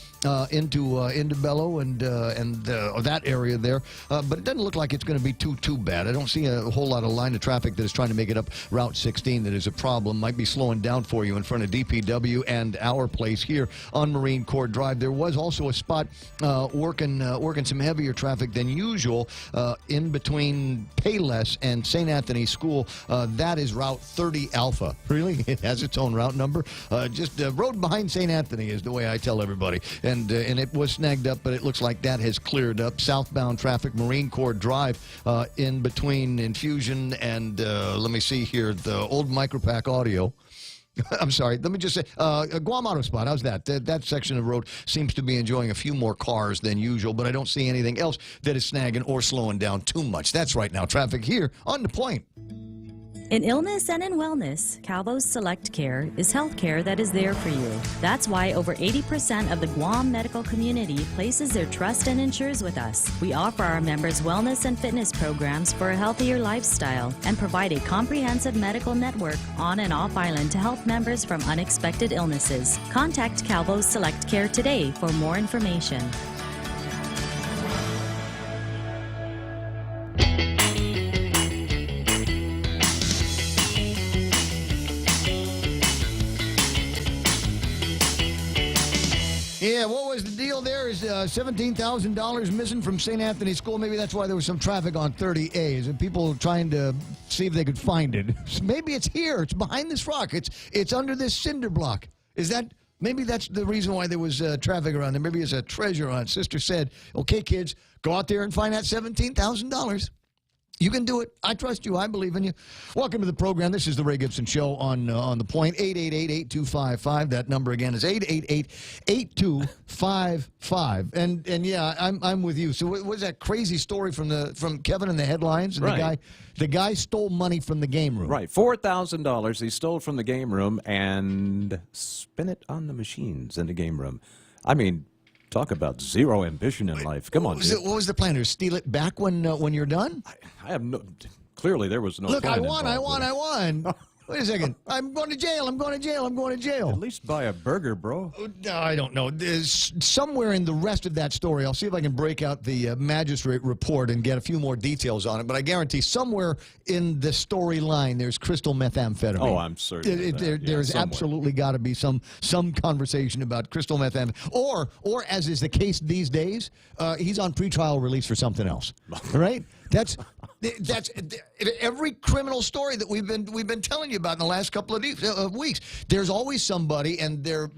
into Bello and that area there. But it doesn't look like it's going to be too bad. I don't see a whole lot of line of traffic that is trying to make it up Route 16 that is a problem. Might be slowing down for you in front of DPW and our place here on Marine Corps Drive. There was also a spot working some heavier traffic than usual in between Payless and St. Anthony School. That is Route 30 Alpha. Really? It has its own route number. Just road behind St. Anthony is the way I tell everybody. And it was snagged up, but it looks like that has cleared up. Southbound traffic, Marine Corps Drive, in between Infusion and, let me see here, the old Micropack Audio. I'm sorry. Let me just say, Guam Auto Spot, how's that? That section of road seems to be enjoying a few more cars than usual, but I don't see anything else that is snagging or slowing down too much. That's right now. Traffic here on The Point. In illness and in wellness, Calvo's Select Care is health care that is there for you. That's why over 80% of the Guam medical community places their trust and insures with us. We offer our members wellness and fitness programs for a healthier lifestyle and provide a comprehensive medical network on and off island to help members from unexpected illnesses. Contact Calvo's Select Care today for more information. Yeah, what was the deal there? Is $17,000 missing from St. Anthony School? Maybe that's why there was some traffic on 30A. Is it people trying to see if they could find it? Maybe it's here. It's behind this rock. It's under this cinder block. Is that... Maybe that's the reason why there was traffic around there. Maybe there's a treasure on it. Sister said, okay, kids, go out there and find that $17,000. You can do it. I trust you. I believe in you. Welcome to the program. This is the Ray Gibson Show on The Point. 888-8255. That number again is 888-8255. And yeah, I'm with you. So what was that crazy story from Kevin in the headlines? And right. The guy stole money from the game room. Right, $4,000 he stole from the game room and spent it on the machines in the game room. I mean, talk about zero ambition in life. Come on, what was the plan? To steal it back when you're done? I have no. Clearly, there was no. Look, plan I won. Wait a second. I'm going to jail. I'm going to jail. I'm going to jail. At least buy a burger, bro. I don't know. There's somewhere in the rest of that story, I'll see if I can break out the magistrate report and get a few more details on it. But I guarantee somewhere in the storyline, there's crystal methamphetamine. Oh, I'm certain. There's absolutely got to be some conversation about crystal methamphetamine. Or as is the case these days, he's on pretrial release for something else. Right? That's every criminal story that we've been telling you about in the last couple of weeks. There's always somebody, and they're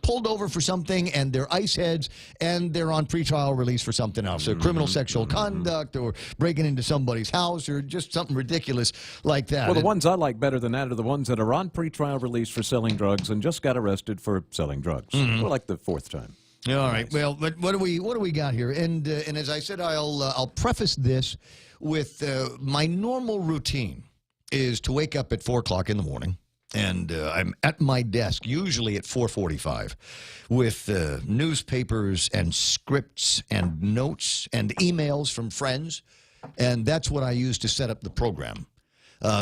pulled over for something, and they're ice heads, and they're on pretrial release for something else. So criminal sexual conduct, or breaking into somebody's house, or just something ridiculous like that. Well, the ones I like better than that are the ones that are on pretrial release for selling drugs and just got arrested for selling drugs. Well, like the fourth time. All right. Well, but what do we got here? And as I said, I'll preface this with my normal routine is to wake up at 4 o'clock in the morning, and I'm at my desk usually at 4:45 with newspapers and scripts and notes and emails from friends, and that's what I use to set up the program.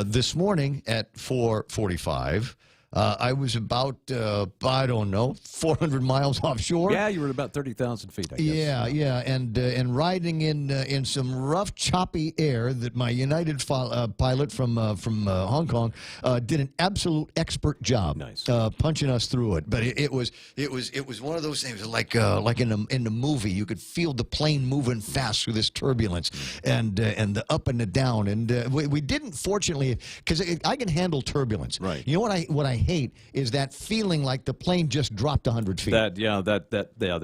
This morning at 4:45. I was about, I don't know, 400 miles offshore. Yeah, you were at about 30,000 feet, I guess. Yeah, and riding in some rough, choppy air that my United pilot from Hong Kong did an absolute expert job. Nice. Punching us through it. But it was one of those things like in the movie, you could feel the plane moving fast through this turbulence and the up and the down. And we didn't, fortunately, because I can handle turbulence. Right. You know what I hate is that feeling like the plane just dropped 100 feet. That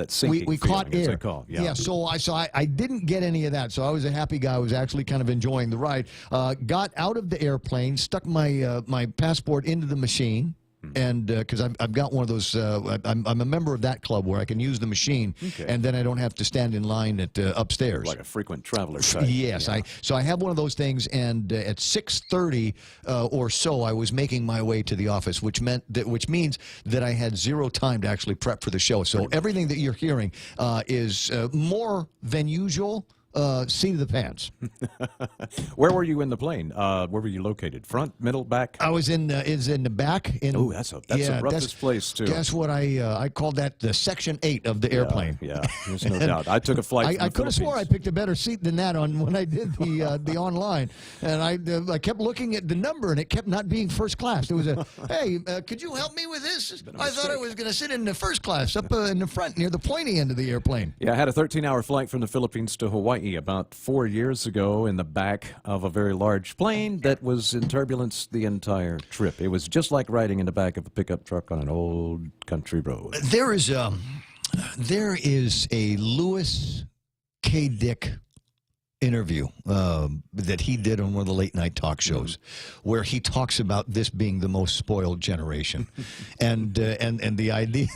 sinking we caught feeling, as air. they call it. Yeah, so I didn't get any of that. So I was a happy guy. I was actually kind of enjoying the ride. Got out of the airplane, stuck my passport into the machine. And because I've got one of those, I'm a member of that club where I can use the machine, and then I don't have to stand in line at upstairs. Like a frequent traveler type. Yes, Yeah. so I have one of those things, and at 6:30 or so, I was making my way to the office, which means that I had zero time to actually prep for the show. So everything that you're hearing is more than usual. Seat of the pants. Where were you in the plane? Where were you located? Front, middle, back? I was in the back. Oh, that's the roughest place too. Guess what? I called that the Section 8 of the airplane. Yeah, there's no doubt. I took a flight. I could have swore I picked a better seat than that when I did the online, and I kept looking at the number, and it kept not being first class. There was a hey, could you help me with this? I thought I was going to sit in the first class up in the front near the pointy end of the airplane. Yeah, I had a 13-hour flight from the Philippines to Hawaii about 4 years ago in the back of a very large plane that was in turbulence the entire trip. It was just like riding in the back of a pickup truck on an old country road. There is a Louis K. Dick interview that he did on one of the late night talk shows where he talks about this being the most spoiled generation and the idea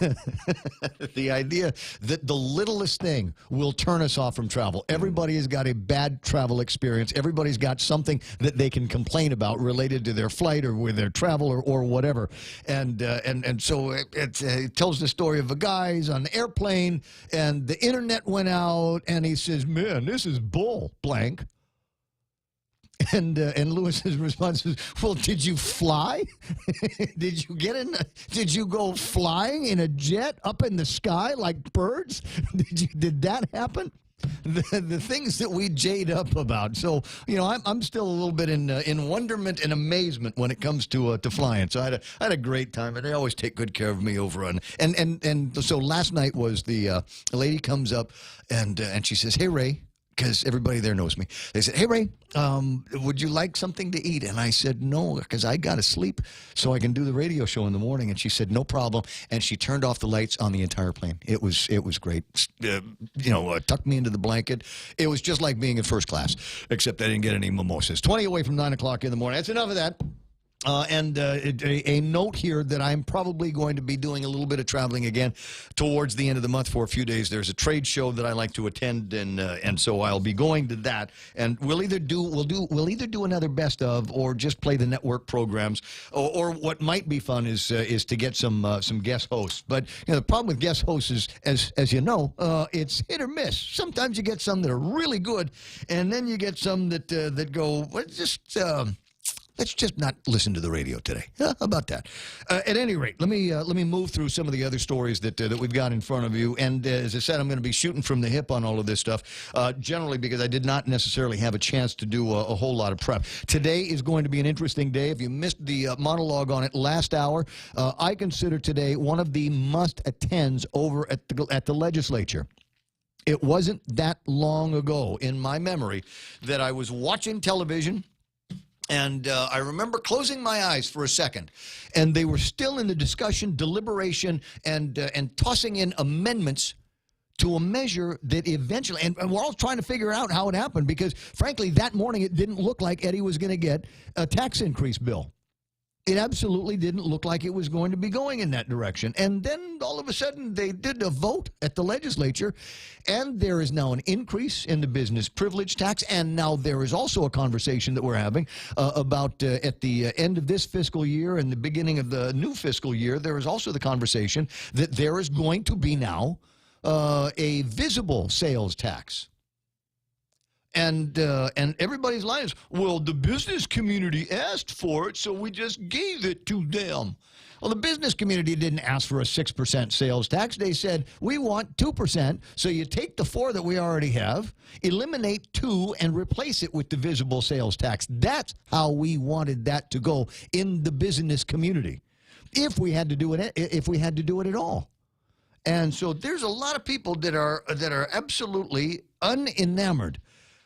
that the littlest thing will turn us off from travel. Everybody has got a bad travel experience. Everybody's got something that they can complain about related to their flight or with their travel or whatever. And so it tells the story of a guy who's on the airplane and the internet went out and he says, man, this is bull. Blank. And Lewis's response is, well, did you fly? Did you go flying in a jet up in the sky like birds? Did that happen? The things that we jade up about. So, I'm still a little bit in wonderment and amazement when it comes to flying. So I had a great time, and they always take good care of me over on. And so last night was the lady comes up and she says, hey, Ray. Because everybody there knows me. They said, hey, Ray, would you like something to eat? And I said, no, because I got to sleep so I can do the radio show in the morning. And she said, no problem. And she turned off the lights on the entire plane. It was great. Tucked me into the blanket. It was just like being in first class, except I didn't get any mimosas. 20 away from 9 o'clock in the morning. That's enough of that. A note here that I'm probably going to be doing a little bit of traveling again towards the end of the month for a few days. There's a trade show that I like to attend, and so I'll be going to that. And we'll either do another best of or just play the network programs. Or what might be fun is to get some guest hosts. But the problem with guest hosts is, as you know, it's hit or miss. Sometimes you get some that are really good, and then you get some that go let's just not listen to the radio today. How about that? At any rate, let me move through some of the other stories that we've got in front of you. And as I said, I'm going to be shooting from the hip on all of this stuff, generally because I did not necessarily have a chance to do a whole lot of prep. Today is going to be an interesting day. If you missed the monologue on it last hour, I consider today one of the must-attends over at the legislature. It wasn't that long ago in my memory that I was watching television. And I remember closing my eyes for a second, and they were still in the discussion, deliberation, and tossing in amendments to a measure that eventually, and we're all trying to figure out how it happened because, frankly, that morning it didn't look like Eddie was going to get a tax increase bill. It absolutely didn't look like it was going to be going in that direction. And then all of a sudden they did a vote at the legislature, and there is now an increase in the business privilege tax. And now there is also a conversation that we're having about at the end of this fiscal year and the beginning of the new fiscal year, there is also the conversation that there is going to be now a visible sales tax. And everybody's line is, well, the business community asked for it, so we just gave it to them. Well, the business community didn't ask for a 6% sales tax. They said, we want 2%, so you take the 4 that we already have, eliminate 2, and replace it with the visible sales tax. That's how we wanted that to go in the business community, if we had to do it at all. And so there's a lot of people that are absolutely unenamored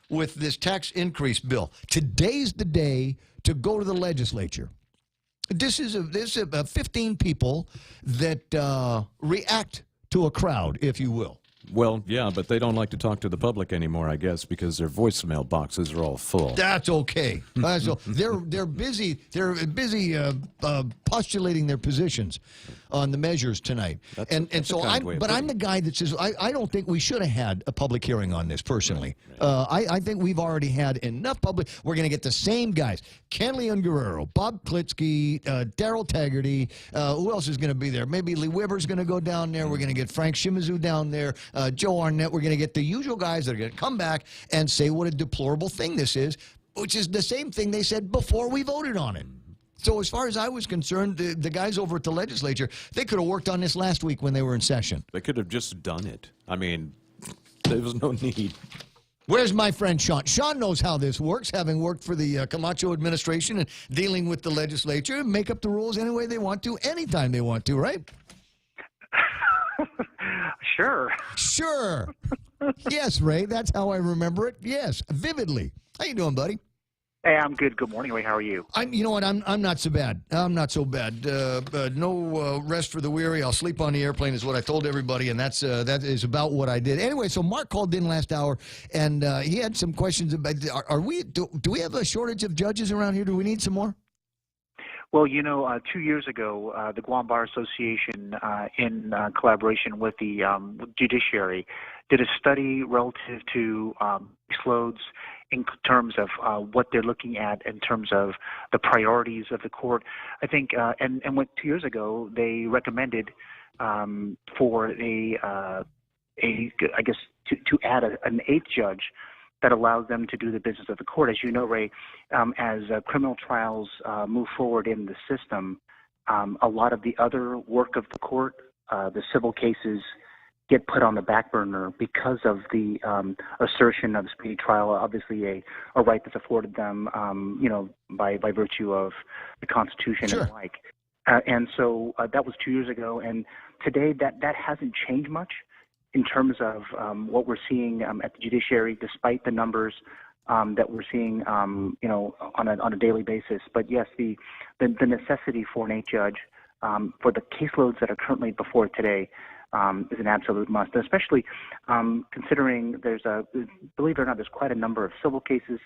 with this tax increase bill. Today's the day to go to the legislature. This is 15 people that react to a crowd, if you will. Well, yeah, but they don't like to talk to the public anymore, I guess, because their voicemail boxes are all full. That's okay. So they're busy. They're busy postulating their positions on the measures tonight. I'm the guy that says I don't think we should have had a public hearing on this personally. I think we've already had enough public. We're going to get the same guys: Ken Leon Guerrero, Bob Klitsky, Daryl Taggarty. Who else is going to be there? Maybe Lee Weber's going to go down there. We're going to get Frank Shimizu down there. Joe Arnett. We're going to get the usual guys that are going to come back and say what a deplorable thing this is, which is the same thing they said before we voted on it. So as far as I was concerned, the guys over at the legislature, they could have worked on this last week when they were in session. They could have just done it. I mean, there was no need. Where's my friend Sean? Sean knows how this works, having worked for the Camacho administration and dealing with the legislature, make up the rules any way they want to, anytime they want to, right? Sure. Sure. Yes, Ray, that's how I remember it. Yes, vividly. How you doing, buddy? Hey, I'm good. Good morning, Ray. How are you? You know what? I'm not so bad. I'm not so bad. No rest for the weary. I'll sleep on the airplane is what I told everybody, and that is about what I did. Anyway, so Mark called in last hour, and he had some questions about. Do we have a shortage of judges around here? Do we need some more? Well, 2 years ago, the Guam Bar Association, in collaboration with the judiciary, did a study relative to caseloads in terms of what they're looking at in terms of the priorities of the court. I think, and 2 years ago, they recommended for to add an eighth judge that allows them to do the business of the court. As you know, Ray, as criminal trials move forward in the system, a lot of the other work of the court, the civil cases, get put on the back burner because of the assertion of speedy trial, obviously a right that's afforded them, by virtue of the Constitution and the like. And so that was 2 years ago, and today that hasn't changed much in terms of what we're seeing at the judiciary, despite the numbers that we're seeing, on a daily basis. But yes, the necessity for an eighth judge for the caseloads that are currently before today is an absolute must, especially considering believe it or not, there's quite a number of civil cases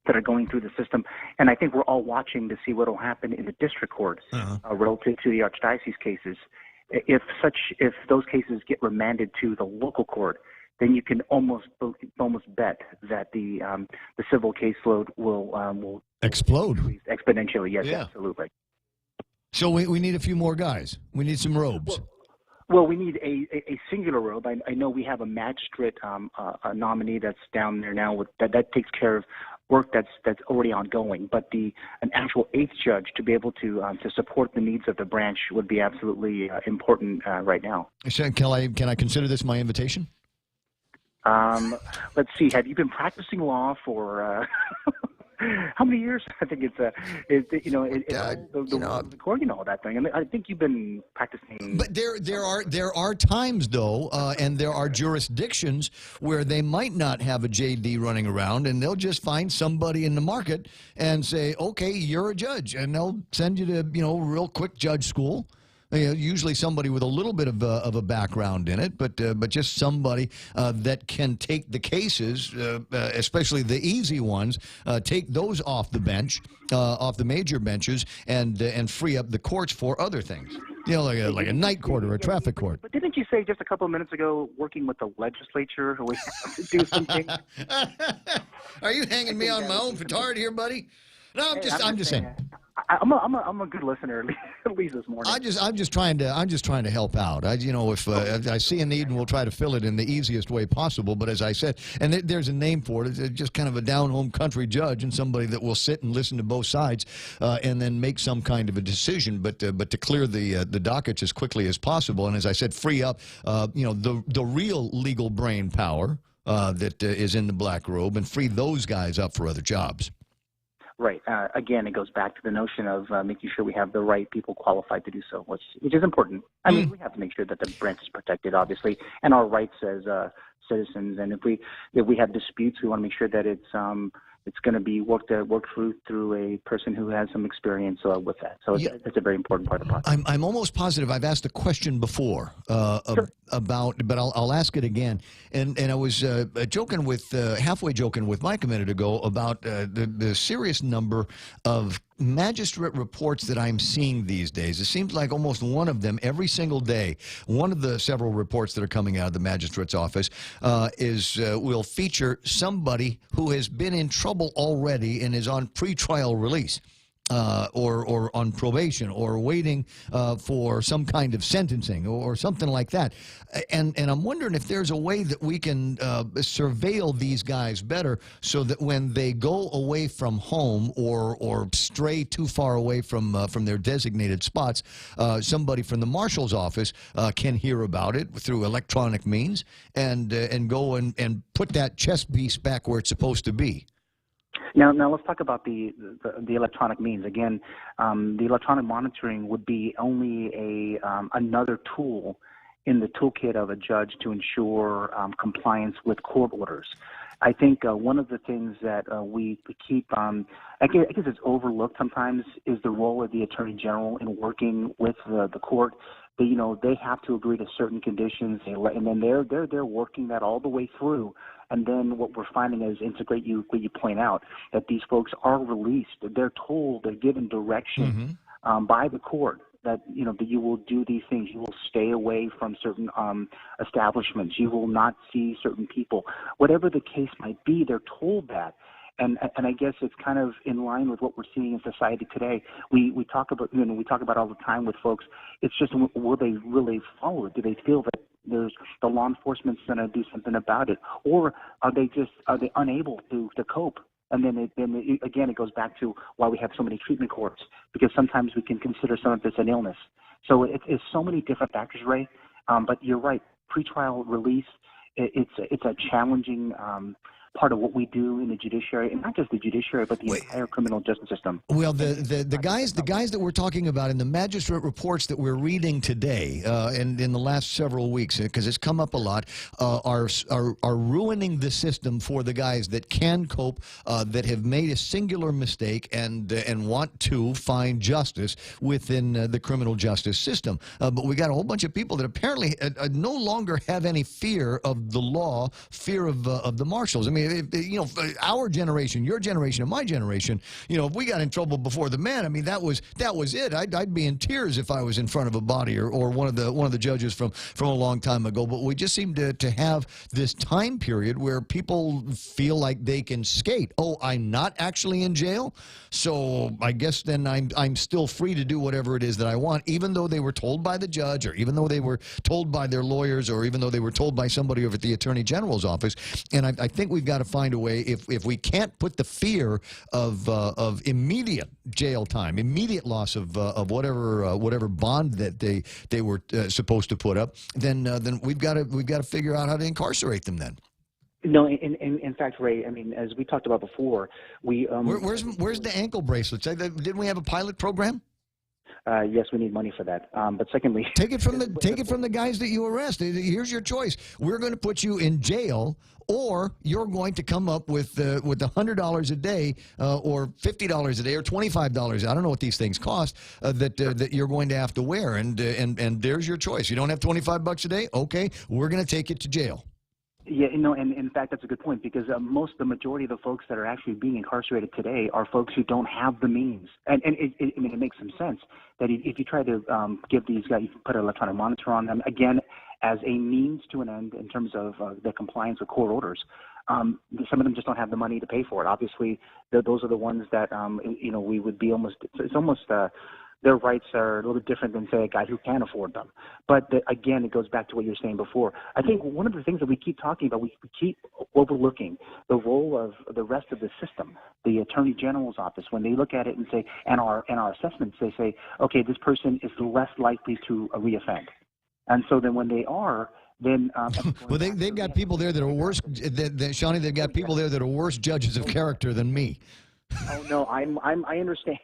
that are going through the system, and I think we're all watching to see what will happen in the district courts relative to the archdiocese cases. If those cases get remanded to the local court, then you can almost bet that the civil caseload will explode exponentially. Yes, yeah. Absolutely. So we need a few more guys. We need some robes. Well, we need a singular robe. I know we have a magistrate a nominee that's down there now that takes care of work that's already ongoing. But an actual eighth judge to be able to support the needs of the branch would be absolutely important right now. So can I consider this my invitation? Let's see. Have you been practicing law for how many years? I think the court and all that thing. And I think you've been practicing. But there are times though, and there are jurisdictions where they might not have a JD running around, and they'll just find somebody in the market and say, "Okay, you're a judge," and they'll send you to real quick judge school. Usually somebody with a little bit of a background in it, but just somebody that can take the cases, especially the easy ones, take those off the bench, off the major benches, and free up the courts for other things. Like a night court or a traffic court. But didn't you say just a couple of minutes ago, working with the legislature, we have to do something? Are you hanging me on my own petard here, buddy? No, I'm just saying. I'm a good listener, at least this morning. I'm just trying to help out. If I see a need, and we'll try to fill it in the easiest way possible. But as I said, and there's a name for it. It's just kind of a down-home country judge and somebody that will sit and listen to both sides, and then make some kind of a decision. But to clear the dockets as quickly as possible, and as I said, free up the real legal brain power that is in the black robe, and free those guys up for other jobs. Right. Again, it goes back to the notion of making sure we have the right people qualified to do so, which is important. I mean, we have to make sure that the branch is protected, obviously, and our rights as citizens. And if we have disputes, we want to make sure that it's going to be worked through a person who has some experience with that. So it's a very important part of the process. I'm almost positive I've asked a question before about, but I'll ask it again. And I was joking with halfway joking with Mike a minute ago about the serious number of magistrate reports that I'm seeing these days. It seems like almost one of them every single day. One of the several reports that are coming out of the magistrate's office will feature somebody who has been in trouble already and is on pretrial release. Or on probation, or waiting for some kind of sentencing, or something like that. And I'm wondering if there's a way that we can surveil these guys better, so that when they go away from home or stray too far away from their designated spots, somebody from the marshal's office can hear about it through electronic means and go and put that chess piece back where it's supposed to be. Now let's talk about the electronic means. Again, the electronic monitoring would be only another tool in the toolkit of a judge to ensure compliance with court orders. I think one of the things that we keep, I guess it's overlooked sometimes, is the role of the Attorney General in working with the court. They have to agree to certain conditions, and then they're working that all the way through. And then what we're finding is, what you point out, that these folks are released. They're told, they're given direction by the court that that you will do these things. You will stay away from certain establishments. You will not see certain people. Whatever the case might be, they're told that. And I guess it's kind of in line with what we're seeing in society today. We talk about we talk about all the time with folks. It's just, will they really follow it? Do they feel that the law enforcement's going to do something about it, or are they unable to cope? And then again, it goes back to why we have so many treatment courts, because sometimes we can consider some of this an illness. So it's so many different factors, Ray. But you're right. Pretrial release, it's a challenging part of what we do in the judiciary, and not just the judiciary, but the entire criminal justice system. Well, the guys that we're talking about in the magistrate reports that we're reading today, and in the last several weeks, because it's come up a lot, are ruining the system for the guys that can cope, that have made a singular mistake and want to find justice within the criminal justice system. But we got a whole bunch of people that apparently no longer have any fear of the law, fear of the marshals. I mean, our generation, your generation, and my generation, if we got in trouble before the man, I mean, that was it. I'd be in tears if I was in front of a body or one of the judges from a long time ago. But we just seem to have this time period where people feel like they can skate. Oh, I'm not actually in jail, so I guess then I'm still free to do whatever it is that I want, even though they were told by the judge, or even though they were told by their lawyers, or even though they were told by somebody over at the Attorney General's office. And I think we've got to find a way, if we can't put the fear of immediate jail time, immediate loss of whatever bond that they were supposed to put up, then we've got to figure out how to incarcerate them then. No, in fact, Ray, I mean, as we talked about before, we where's the ankle bracelets? Didn't we have a pilot program? Yes, we need money for that. But secondly, take it from the guys that you arrest. Here's your choice: we're going to put you in jail, or you're going to come up with $100 a day, or $50 a day, or $25. I don't know what these things cost that you're going to have to wear, and there's your choice. You don't have $25 a day? Okay, we're going to take you to jail. Yeah, and in fact, that's a good point, because the majority of the folks that are actually being incarcerated today are folks who don't have the means. And it makes some sense that if you try to give these guys, you can put an electronic monitor on them, again, as a means to an end in terms of the compliance with court orders. Some of them just don't have the money to pay for it. Obviously, those are the ones that, we would be it's almost their rights are a little bit different than, say, a guy who can afford them. But again, it goes back to what you were saying before. I think one of the things that we keep talking about, we keep overlooking the role of the rest of the system, the Attorney General's office. When they look at it and say, and our assessments, they say, okay, this person is less likely to reoffend. And so then when they are, then well, they've got people there that are worse. Shawnee, they've got people there that are worse judges of character than me. Oh no, I understand,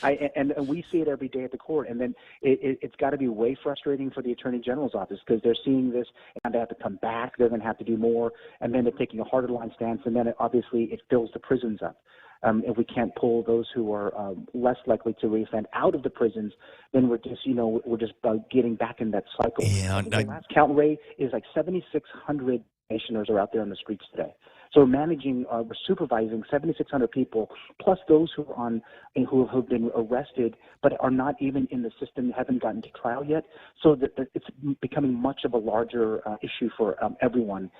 and we see it every day at the court, and then it's got to be way frustrating for the Attorney General's office, because they're seeing this and they have to come back. They're going to have to do more, and then they're taking a harder line stance, and then obviously it fills the prisons up. if we can't pull those who are less likely to reoffend out of the prisons, then we're just getting back in that cycle. Yeah, the last count, Ray, is like 7,600 probationers are out there on the streets today. So we're supervising 7,600 people, plus those who have been arrested but are not even in the system, haven't gotten to trial yet. So that it's becoming much of a larger issue for everyone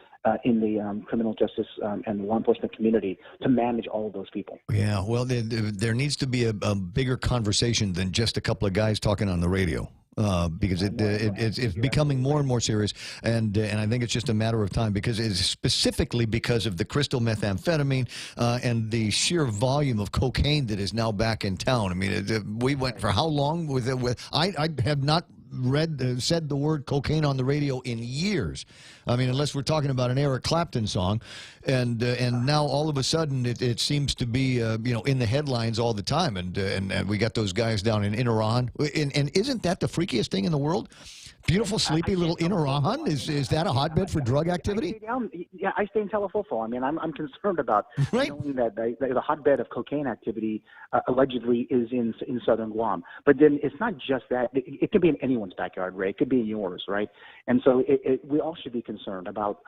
in the criminal justice and law enforcement community to manage all of those people. Yeah, well, there needs to be a bigger conversation than just a couple of guys talking on the radio. Because it's becoming more and more serious, and I think it's just a matter of time, because it's specifically because of the crystal methamphetamine and the sheer volume of cocaine that is now back in town. I mean, we went for how long with I have not said the word cocaine on the radio in years. I mean, unless we're talking about an Eric Clapton song, and now all of a sudden it seems to be in the headlines all the time, and we got those guys down in Iran, and isn't that the freakiest thing in the world? Beautiful, sleepy little Iran. Is that a hotbed for drug activity? I stay in Telefofo. I mean, I'm concerned about knowing that the hotbed of cocaine activity allegedly is in southern Guam. But then it's not just that. It could be in anyone's backyard, Ray. It could be in yours, right? And so we all should be concerned about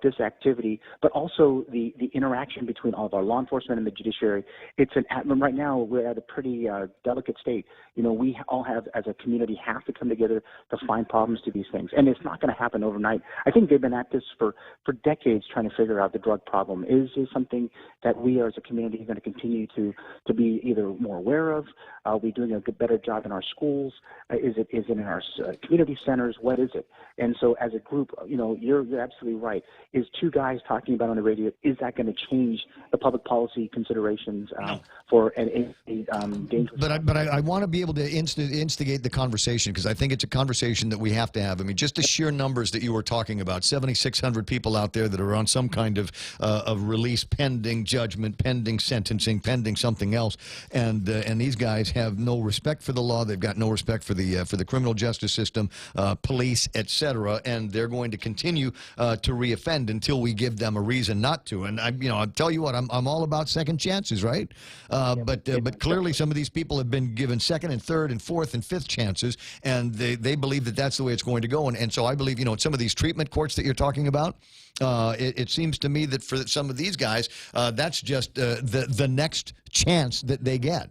this activity, but also the interaction between all of our law enforcement and the judiciary. Right now we're at a pretty delicate state. We all have, as a community, have to come together to find problems to these things, and it's not going to happen overnight. I think they've been at this for decades trying to figure out the drug problem. Is something that we as a community are going to continue to be either more aware of? Are we doing a better job in our schools? Is it in our community centers? What is it? And so as a group, you're absolutely right. Is two guys talking about on the radio, is that going to change the public policy considerations for a dangerous? But I want to be able to instigate the conversation, because I think it's a conversation that we have to have. I mean, just the sheer numbers that you were talking about, 7,600 people out there that are on some kind of release pending judgment, pending sentencing, pending something else, and these guys have no respect for the law. They've got no respect for the criminal justice system, police, etc., and they're going to continue to reoffend until we give them a reason not to. And I'll tell you what, I'm all about second chances, right? But clearly some of these people have been given second and third and fourth and fifth chances, and they believe that that's the way it's going to go. And so I believe, some of these treatment courts that you're talking about, it seems to me that for some of these guys, that's just the next chance that they get.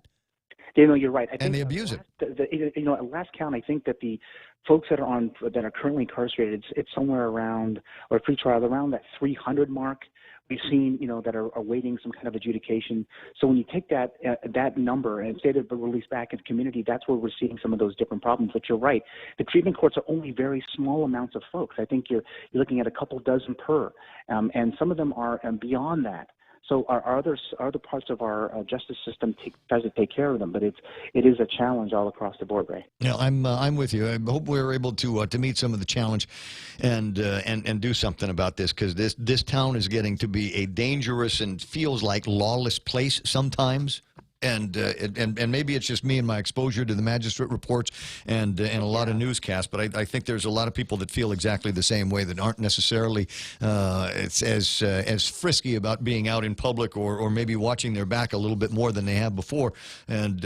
You're right. And they abuse it. At last count, I think that the folks that are currently incarcerated, it's somewhere around, or pretrial, around that 300 mark. We've seen, that are awaiting some kind of adjudication. So when you take that number and instead of release back into community, that's where we're seeing some of those different problems. But you're right. The treatment courts are only very small amounts of folks. I think you're looking at a couple dozen per, and some of them are beyond that. So our other parts of our justice system tries to take care of them, but it is a challenge all across the board, Ray. Yeah, I'm with you. I hope we're able to meet some of the challenge and do something about this, because this town is getting to be a dangerous and feels like lawless place sometimes. And maybe it's just me and my exposure to the magistrate reports and a lot of newscasts, but I think there's a lot of people that feel exactly the same way, that aren't necessarily as frisky about being out in public, or maybe watching their back a little bit more than they have before. And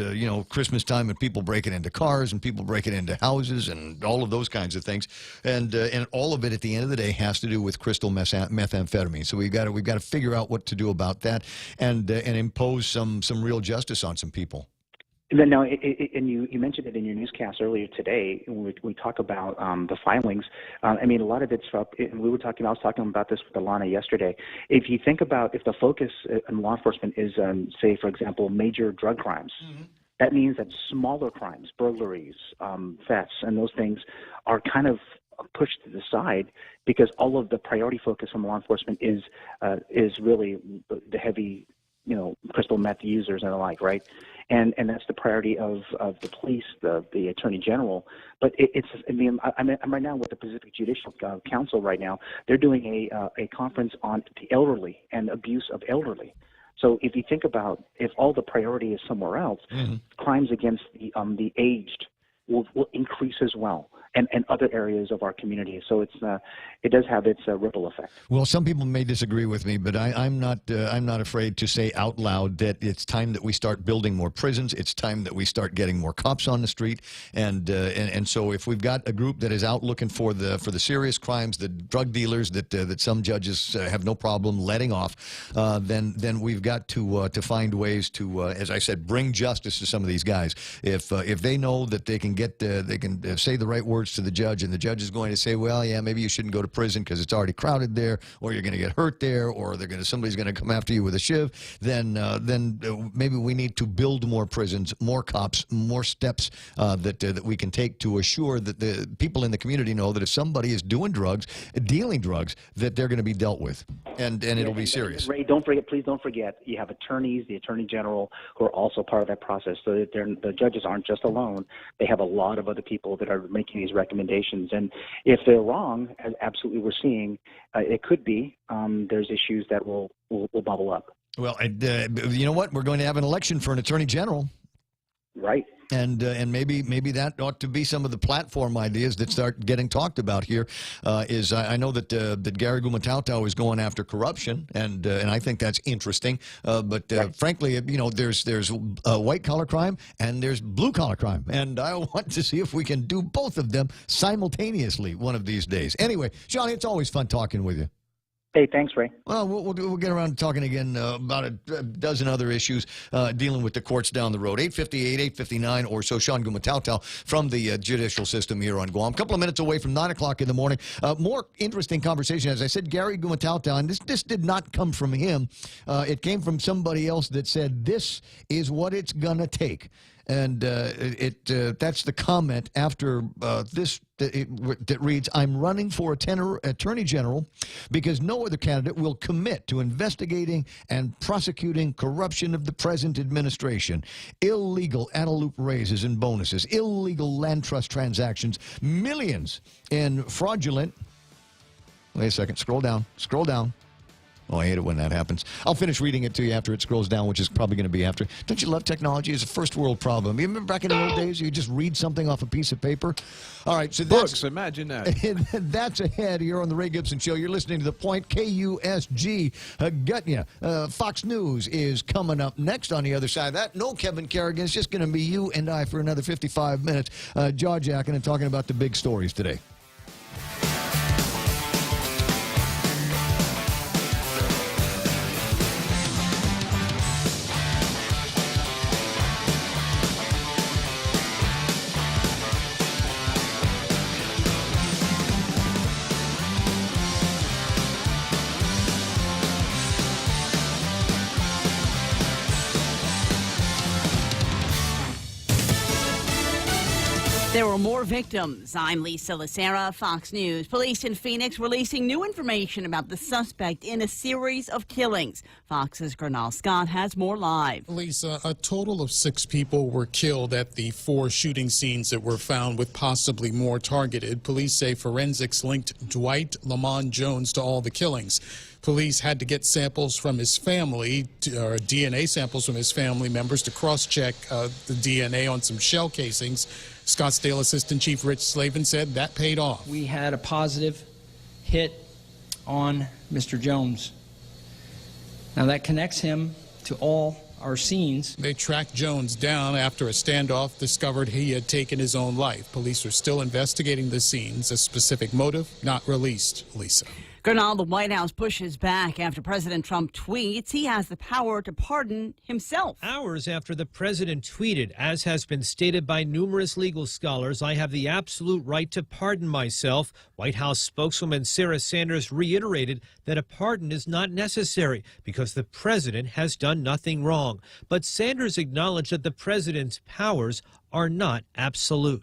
Christmas time, and people breaking into cars and people breaking into houses and all of those kinds of things, and all of it at the end of the day has to do with crystal methamphetamine. So we've got to figure out what to do about that, and impose some real justice on some people. And now, and you mentioned it in your newscast earlier today when we talk about the filings. A lot of it's up. I was talking about this with Alana yesterday. If you think about if the focus in law enforcement is, say, for example, major drug crimes, that means that smaller crimes, burglaries, thefts, and those things are kind of pushed to the side, because all of the priority focus from law enforcement is really the heavy, crystal meth users and the like, right? And that's the priority of the police, the attorney general. But I'm right now with the Pacific Judicial Council right now. They're doing a conference on the elderly and abuse of elderly. So if you think about, if all the priority is somewhere else, crimes against the aged will increase as well. and other areas of our community. So it does have its ripple effect. Well, some people may disagree with me, but I'm not afraid to say out loud that it's time that we start building more prisons. It's time that we start getting more cops on the street, and so if we've got a group that is out looking for the serious crimes, the drug dealers that some judges have no problem letting off, then we've got to find ways to, as I said, bring justice to some of these guys. If they know that they can say the right words to the judge, and the judge is going to say, well, yeah, maybe you shouldn't go to prison because it's already crowded there, or you're going to get hurt there, or somebody's going to come after you with a shiv, then maybe we need to build more prisons, more cops, more steps that we can take to assure that the people in the community know that if somebody is dealing drugs, that they're going to be dealt with, and it'll be serious. Ray, please don't forget, you have attorneys, the Attorney General, who are also part of that process, so that the judges aren't just alone. They have a lot of other people that are making these recommendations, and if they're wrong, as absolutely we're seeing, it could be there's issues that will bubble up. Well, you know what? We're going to have an election for an Attorney General. Right. And maybe that ought to be some of the platform ideas that start getting talked about here. I know that Gary Gumatautau is going after corruption, and I think that's interesting. But frankly, there's white collar crime and there's blue collar crime, and I want to see if we can do both of them simultaneously one of these days. Anyway, Sean, it's always fun talking with you. Hey, thanks, Ray. Well, we'll get around to talking again about a dozen other issues dealing with the courts down the road. 8:58, 8:59 or so. Sean Gumatautau from the judicial system here on Guam. A couple of minutes away from 9 o'clock in the morning. More interesting conversation. As I said, Gary Gumatautau, and this did not come from him. It came from somebody else that said, this is what it's going to take. And that's the comment after this that reads, I'm running for Attorney General because no other candidate will commit to investigating and prosecuting corruption of the present administration, illegal antelope raises and bonuses, illegal land trust transactions, millions in fraudulent. Wait a second. Scroll down. Oh, I hate it when that happens. I'll finish reading it to you after it scrolls down, which is probably going to be after. Don't you love technology? It's a first world problem. You remember back in the old days, you just read something off a piece of paper? All right, so books, imagine that. That's ahead here on the Ray Gibson Show. You're listening to The Point, KUSG. Gutnya. Fox News is coming up next on the other side of that. No Kevin Kerrigan. It's just going to be you and I for another 55 minutes, jaw-jacking and talking about the big stories today. There were more victims. I'm Lisa Lacera, Fox News. Police in Phoenix releasing new information about the suspect in a series of killings. Fox's Gernal Scott has more live. Lisa, a total of 6 people were killed at the 4 shooting scenes that were found, with possibly more targeted. Police say forensics linked Dwight Lamont Jones to all the killings. Police had to get samples from his family, or DNA samples from his family members, to cross-check the DNA on some shell casings. Scottsdale Assistant Chief Rich Slavin said that paid off. We had a positive hit on Mr. Jones. Now that connects him to all our scenes. They tracked Jones down after a standoff discovered he had taken his own life. Police are still investigating the scenes. A specific motive not released. Lisa. Gernal, the White House pushes back after President Trump tweets he has the power to pardon himself. Hours after the president tweeted, as has been stated by numerous legal scholars, I have the absolute right to pardon myself. White House spokeswoman Sarah Sanders reiterated that a pardon is not necessary because the president has done nothing wrong. But Sanders acknowledged that the president's powers are not absolute.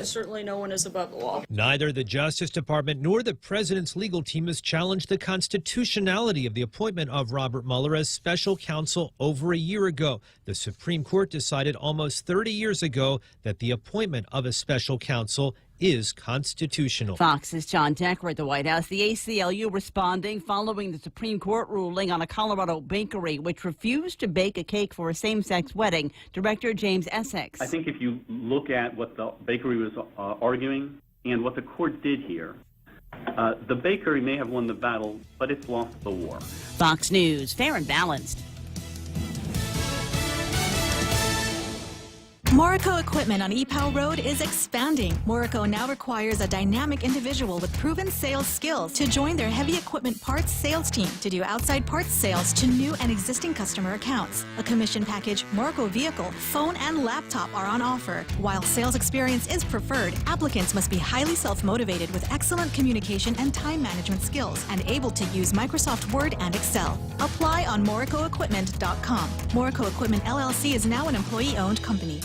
Certainly no one is above the law. Neither the Justice Department nor the president's legal team has challenged the constitutionality of the appointment of Robert Mueller as special counsel over a year ago. The Supreme Court decided almost 30 years ago that the appointment of a special counsel is constitutional. Fox's John Decker at the White House. The ACLU responding following the Supreme Court ruling on a Colorado bakery which refused to bake a cake for a same-sex wedding. Director James Essex. I think if you look at what the bakery was arguing, And what the court did here, the bakery may have won the battle, but it's lost the war. Fox News, fair and balanced. Morico Equipment on EPOW Road is expanding. Morico now requires a dynamic individual with proven sales skills to join their heavy equipment parts sales team to do outside parts sales to new and existing customer accounts. A commission package, Morico vehicle, phone, and laptop are on offer. While sales experience is preferred, applicants must be highly self-motivated with excellent communication and time management skills and able to use Microsoft Word and Excel. Apply on MoricoEquipment.com. Morico Equipment LLC is now an employee-owned company.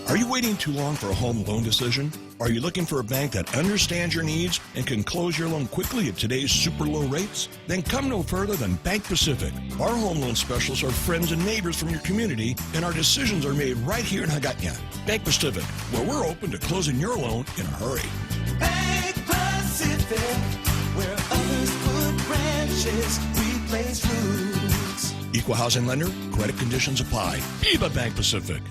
Are you waiting too long for a home loan decision? Are you looking for a bank that understands your needs and can close your loan quickly at today's super low rates? Then come no further than Bank Pacific. Our home loan specialists are friends and neighbors from your community, and our decisions are made right here in Hagåtña. Bank Pacific, where we're open to closing your loan in a hurry. Bank Pacific, where others put branches, we place roots. Equal housing lender, credit conditions apply. Viva Bank Pacific.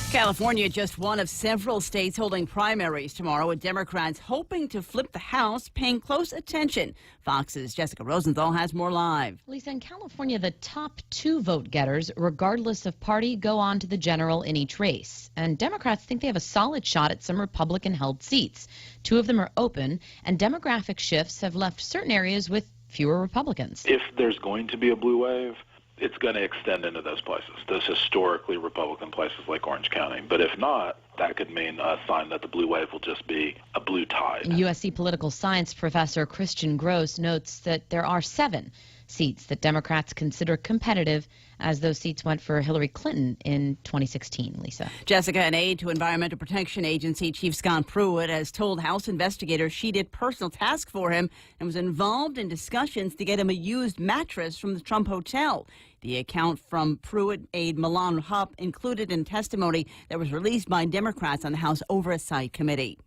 California, just one of several states holding primaries tomorrow, with Democrats hoping to flip the House, paying close attention. Fox's Jessica Rosenthal has more live. Lisa, in California, the top 2 vote getters, regardless of party, go on to the general in each race. And Democrats think they have a solid shot at some Republican-held seats. 2 of them are open, and demographic shifts have left certain areas with fewer Republicans. If there's going to be a blue wave, it's going to extend into those places, those historically Republican places like Orange County. But if not, that could mean a sign that the blue wave will just be a blue tide. USC political science professor Christian Gross notes that there are 7 seats that Democrats consider competitive, as those seats went for Hillary Clinton in 2016, Lisa. Jessica, an aide to Environmental Protection Agency Chief Scott Pruitt has told House investigators she did personal tasks for him and was involved in discussions to get him a used mattress from the Trump Hotel. The account from Pruitt aide Milan Hupp included in testimony that was released by Democrats on the House Oversight Committee.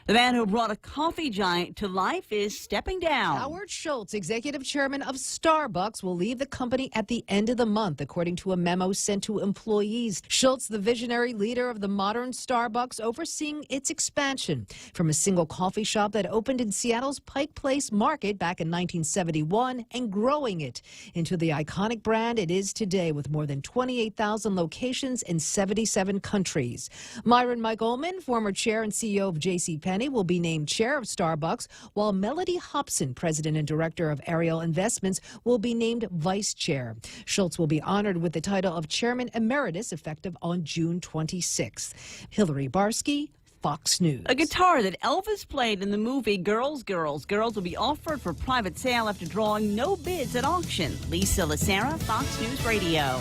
The man who brought a coffee giant to life is stepping down. Howard Schultz, executive chairman of Starbucks, will leave the company at the end of the month, according to a memo sent to employees. Schultz, the visionary leader of the modern Starbucks, overseeing its expansion from a single coffee shop that opened in Seattle's Pike Place Market back in 1971 and growing it into the iconic brand it is today, with more than 28,000 locations in 77 countries. Myron Mike Ullman, former chair and CEO of JCPenney, will be named chair of Starbucks, while Melody Hobson, president and director of Ariel Investments, will be named vice chair. Schultz will be honored with the title of chairman emeritus effective on June 26th. Hillary Barsky, Fox News. A guitar that Elvis played in the movie Girls, Girls. Girls will be offered for private sale after drawing no bids at auction. Lisa Lacera, Fox News Radio.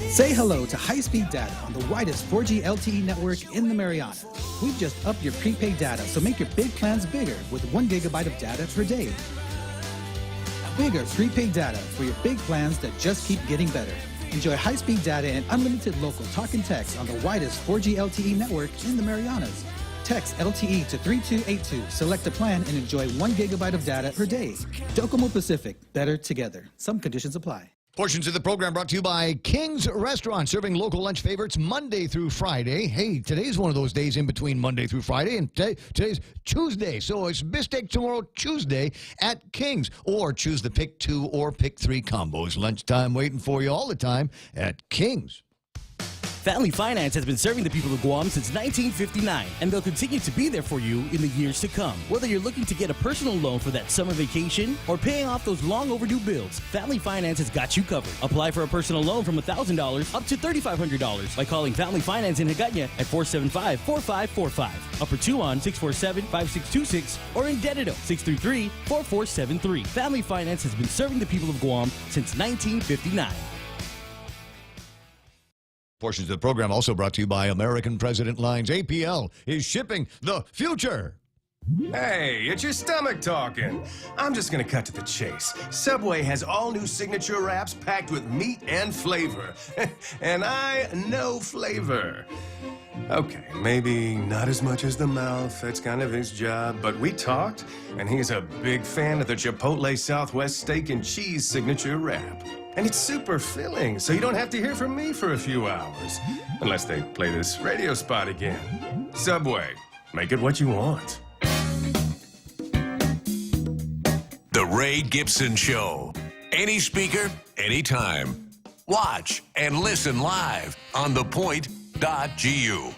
Say hello to high-speed data on the widest 4G LTE network in the Marianas. We've just upped your prepaid data, so make your big plans bigger with 1 gigabyte of data per day. Bigger prepaid data for your big plans that just keep getting better. Enjoy high-speed data and unlimited local talk and text on the widest 4G LTE network in the Marianas. Text LTE to 3282, select a plan, and enjoy 1 gigabyte of data per day. Docomo Pacific, better together. Some conditions apply. Portions of the program brought to you by King's Restaurant, serving local lunch favorites Monday through Friday. Hey, today's one of those days in between Monday through Friday, and today's Tuesday. So it's Bistec tomorrow, Tuesday, at King's. Or choose the Pick 2 or Pick 3 combos. Lunchtime waiting for you all the time at King's. Family Finance has been serving the people of Guam since 1959, and they'll continue to be there for you in the years to come. Whether you're looking to get a personal loan for that summer vacation or paying off those long overdue bills, Family Finance has got you covered. Apply for a personal loan from $1,000 up to $3,500 by calling Family Finance in Hagåtña at 475-4545, Upper Tuon 647-5626, or in Dededo 633-4473. Family Finance has been serving the people of Guam since 1959. Portions of the program also brought to you by American President Lines. APL is shipping the future. Hey, it's your stomach talking. I'm just gonna cut to the chase. Subway has all new signature wraps packed with meat and flavor. And I know flavor. Okay, maybe not as much as the mouth. That's kind of his job. But we talked, and he's a big fan of the Chipotle Southwest Steak and Cheese signature wrap. And it's super filling, so you don't have to hear from me for a few hours. Unless they play this radio spot again. Subway, make it what you want. The Ray Gibson Show. Any speaker, anytime. Watch and listen live on thepoint.gu.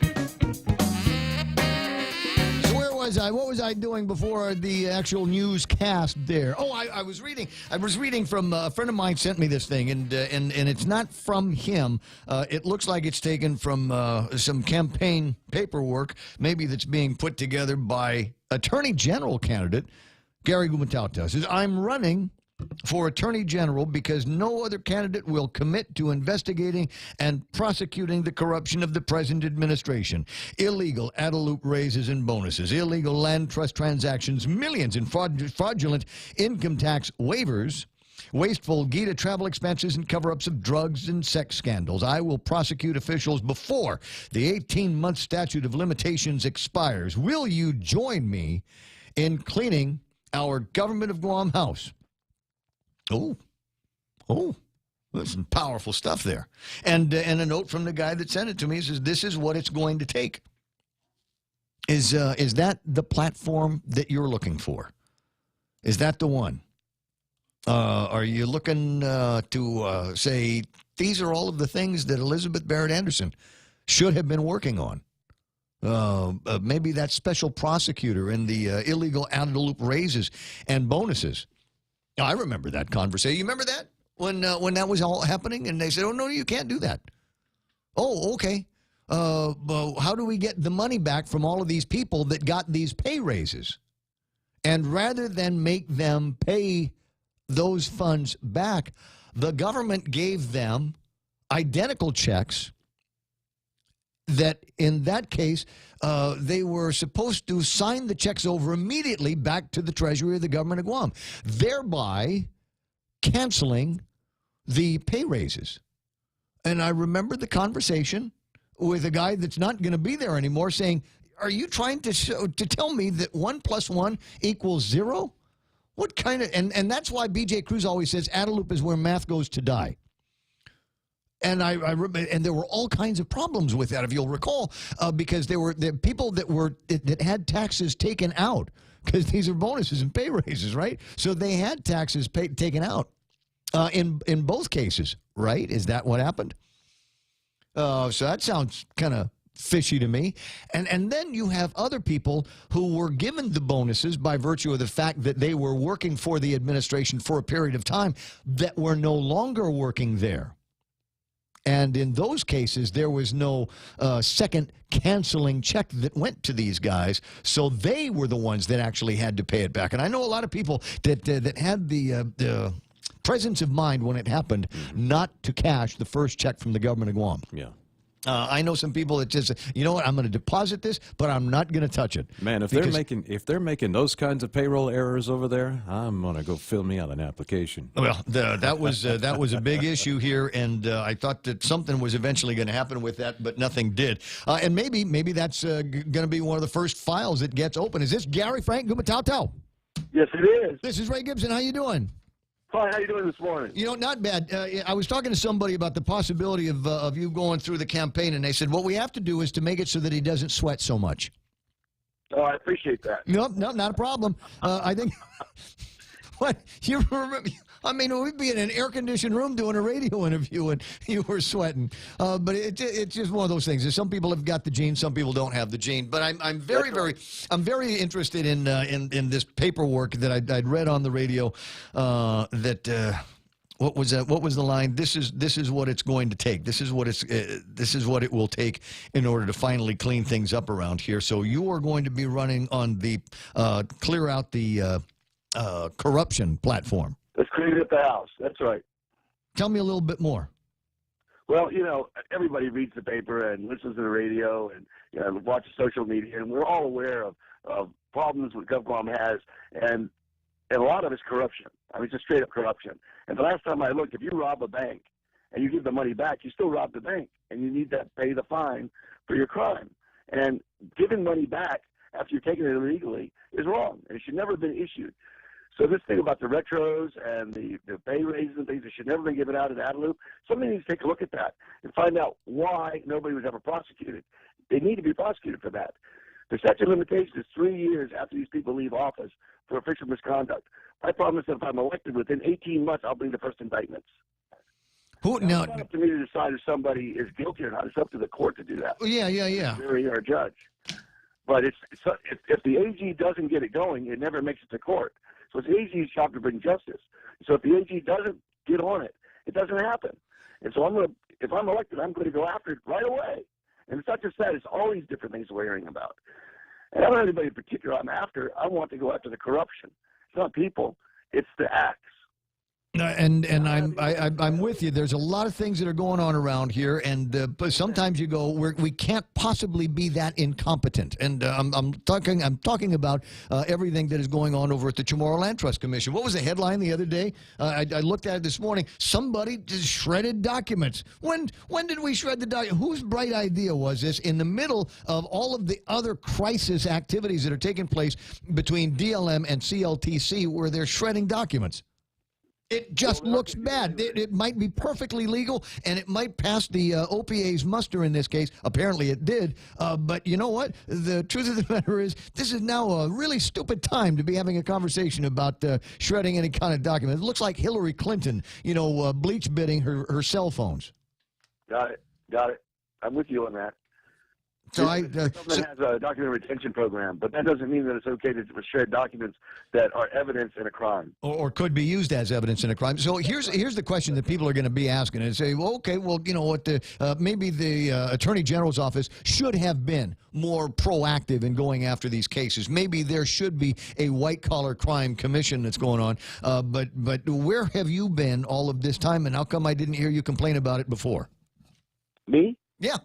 Was I? What was I doing before the actual newscast there? Oh, I was reading. I was reading from a friend of mine sent me this thing, and it's not from him. It looks like it's taken from some campaign paperwork, maybe that's being put together by Attorney General candidate Gary Gumatauta. Says, I'm running for Attorney General because no other candidate will commit to investigating and prosecuting the corruption of the present administration. Illegal Adelup raises and bonuses, illegal land trust transactions, millions in fraudulent income tax waivers, wasteful Gita travel expenses, and cover-ups of drugs and sex scandals. I will prosecute officials before the 18-month statute of limitations expires. Will you join me in cleaning our Government of Guam house? Oh, there's some powerful stuff there. And a note from the guy that sent it to me says, this is what it's going to take. Is that the platform that you're looking for? Is that the one? Are you looking to say, these are all of the things that Elizabeth Barrett Anderson should have been working on? Maybe that special prosecutor in the illegal Adelup raises and bonuses. I remember that conversation. You remember that when that was all happening, and they said, "Oh no, you can't do that." Oh, okay. But how do we get the money back from all of these people that got these pay raises? And rather than make them pay those funds back, the government gave them identical checks that in that case, they were supposed to sign the checks over immediately back to the Treasury of the Government of Guam, thereby canceling the pay raises. And I remember the conversation with a guy that's not going to be there anymore saying, are you trying to tell me that 1 + 1 = 0? What kind of, and that's why B.J. Cruz always says Adelup is where math goes to die. And and there were all kinds of problems with that, if you'll recall, because there were people that had taxes taken out, because these are bonuses and pay raises, right? So they had taxes taken out in both cases, right? Is that what happened? So that sounds kind of fishy to me. And then you have other people who were given the bonuses by virtue of the fact that they were working for the administration for a period of time that were no longer working there. And in those cases, there was no second canceling check that went to these guys, so they were the ones that actually had to pay it back. And I know a lot of people that had the presence of mind when it happened not to cash the first check from the Government of Guam. Yeah. I know some people that just, you know what, I'm going to deposit this, but I'm not going to touch it. Man, if they're making those kinds of payroll errors over there, I'm going to go fill me out an application. Well, that was a big issue here, and I thought that something was eventually going to happen with that, but nothing did. And maybe that's going to be one of the first files that gets open. Is this Gary Frank Gumatauta? Yes, it is. This is Ray Gibson. How you doing? Fine. How you doing this morning? You know, not bad. I was talking to somebody about the possibility of you going through the campaign, and they said, what we have to do is to make it so that he doesn't sweat so much. Oh, I appreciate that. Nope, not a problem. I think, what, you remember, I mean, we'd be in an air-conditioned room doing a radio interview, and you were sweating. But it's just one of those things. Some people have got the gene, some people don't have the gene. But I'm very interested in this paperwork that I'd read on the radio. What was the line? This is what it's going to take. This is what it will take in order to finally clean things up around here. So you are going to be running on the clear out the corruption platform. Let's clean up the house. That's right. Tell me a little bit more. Well, you know, everybody reads the paper and listens to the radio and watches social media, and we're all aware of problems that GovGuam has, and a lot of it's corruption. I mean, just straight up corruption. And the last time I looked, if you rob a bank and you give the money back, you still rob the bank, and you need to pay the fine for your crime. And giving money back after you've taken it illegally is wrong. It should never have been issued. So this thing about the retros and the pay raises and things that should never been given out at Adelup, somebody needs to take a look at that and find out why nobody was ever prosecuted. They need to be prosecuted for that. The statute of limitations is 3 years after these people leave office for official misconduct. My problem is that if I'm elected, within 18 months, I'll bring the first indictments. Who, now, it's not up to me to decide if somebody is guilty or not. It's up to the court to do that. Yeah. Jury or judge. But if the AG doesn't get it going, it never makes it to court. So it's the AG's job to bring justice. So if the AG doesn't get on it, it doesn't happen. And so if I'm elected, I'm going to go after it right away. And it's not just that; it's all these different things we're hearing about. And I don't have anybody in particular I'm after. I want to go after the corruption. It's not people; it's the acts. And I'm with you. There's a lot of things that are going on around here, and but sometimes you go, we can't possibly be that incompetent. And I'm talking about everything that is going on over at the Chamorro Land Trust Commission. What was the headline the other day? I looked at it this morning. Somebody just shredded documents. When did we shred the documents? Whose bright idea was this? In the middle of all of the other crisis activities that are taking place between DLM and CLTC, where they're shredding documents. It just looks bad. It might be perfectly legal, and it might pass the OPA's muster in this case. Apparently it did. But you know what? The truth of the matter is, this is now a really stupid time to be having a conversation about shredding any kind of document. It looks like Hillary Clinton, bleach bidding her cell phones. Got it. I'm with you on that. So government has a document retention program, but that doesn't mean that it's okay to shred documents that are evidence in a crime. Or could be used as evidence in a crime. So here's the question that people are going to be asking and say, well, okay, well, you know what, maybe the Attorney General's office should have been more proactive in going after these cases. Maybe there should be a white-collar crime commission that's going on. But where have you been all of this time, and how come I didn't hear you complain about it before? Me? Yeah.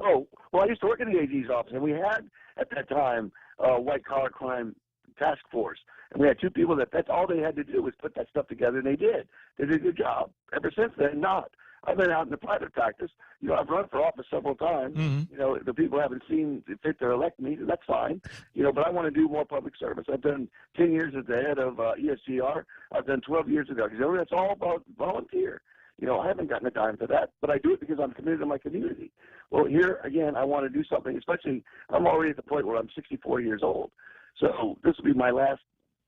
Oh, well, I used to work in the AG's office, and we had, at that time, a white-collar crime task force. And we had two people that's all they had to do was put that stuff together, and they did. They did a good job. Ever since then, not. I've been out in the private practice. I've run for office several times. Mm-hmm. The people haven't seen fit to elect me. That's fine. But I want to do more public service. I've done 10 years as the head of ESGR. I've done 12 years ago. That's all about volunteer. I haven't gotten a dime for that, but I do it because I'm committed to my community. Well, here, again, I want to do something, especially I'm already at the point where I'm 64 years old. So this will be my last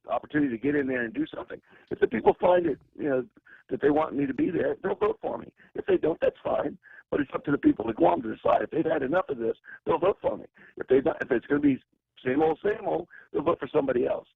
opportunity to get in there and do something. If the people find it, that they want me to be there, they'll vote for me. If they don't, that's fine. But it's up to the people of Guam to decide. If they've had enough of this, they'll vote for me. If it's going to be same old, they'll vote for somebody else.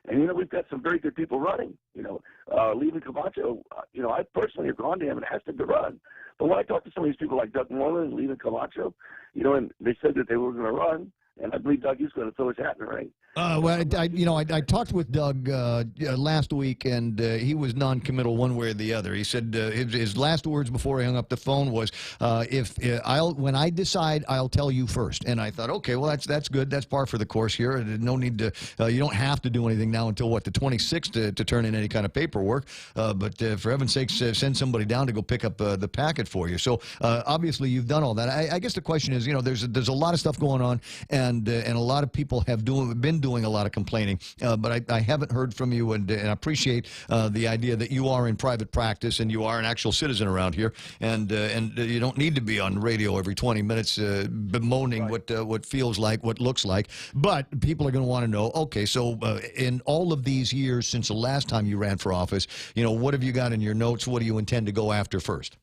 And, we've got some very good people running. Leaving Camacho, I personally have gone to him and asked him to run. But when I talked to some of these people like Doug Moreland and Leaving Camacho, and they said that they were going to run, and I believe Doug is going to throw his hat in the ring. I talked with Doug last week, and he was non-committal one way or the other. He said his last words before he hung up the phone was, when I decide, I'll tell you first. And I thought, okay, well, that's good. That's par for the course here. No need to. You don't have to do anything now until the 26th to turn in any kind of paperwork. But for heaven's sakes, send somebody down to go pick up the packet for you. So obviously, you've done all that. I guess the question is, there's a lot of stuff going on, and a lot of people have been doing a lot of complaining, but I haven't heard from you, and I appreciate the idea that you are in private practice and you are an actual citizen around here, and you don't need to be on radio every 20 minutes bemoaning what feels like, what looks like. But people are going to want to know, okay, so in all of these years since the last time you ran for office, what have you got in your notes? What do you intend to go after first?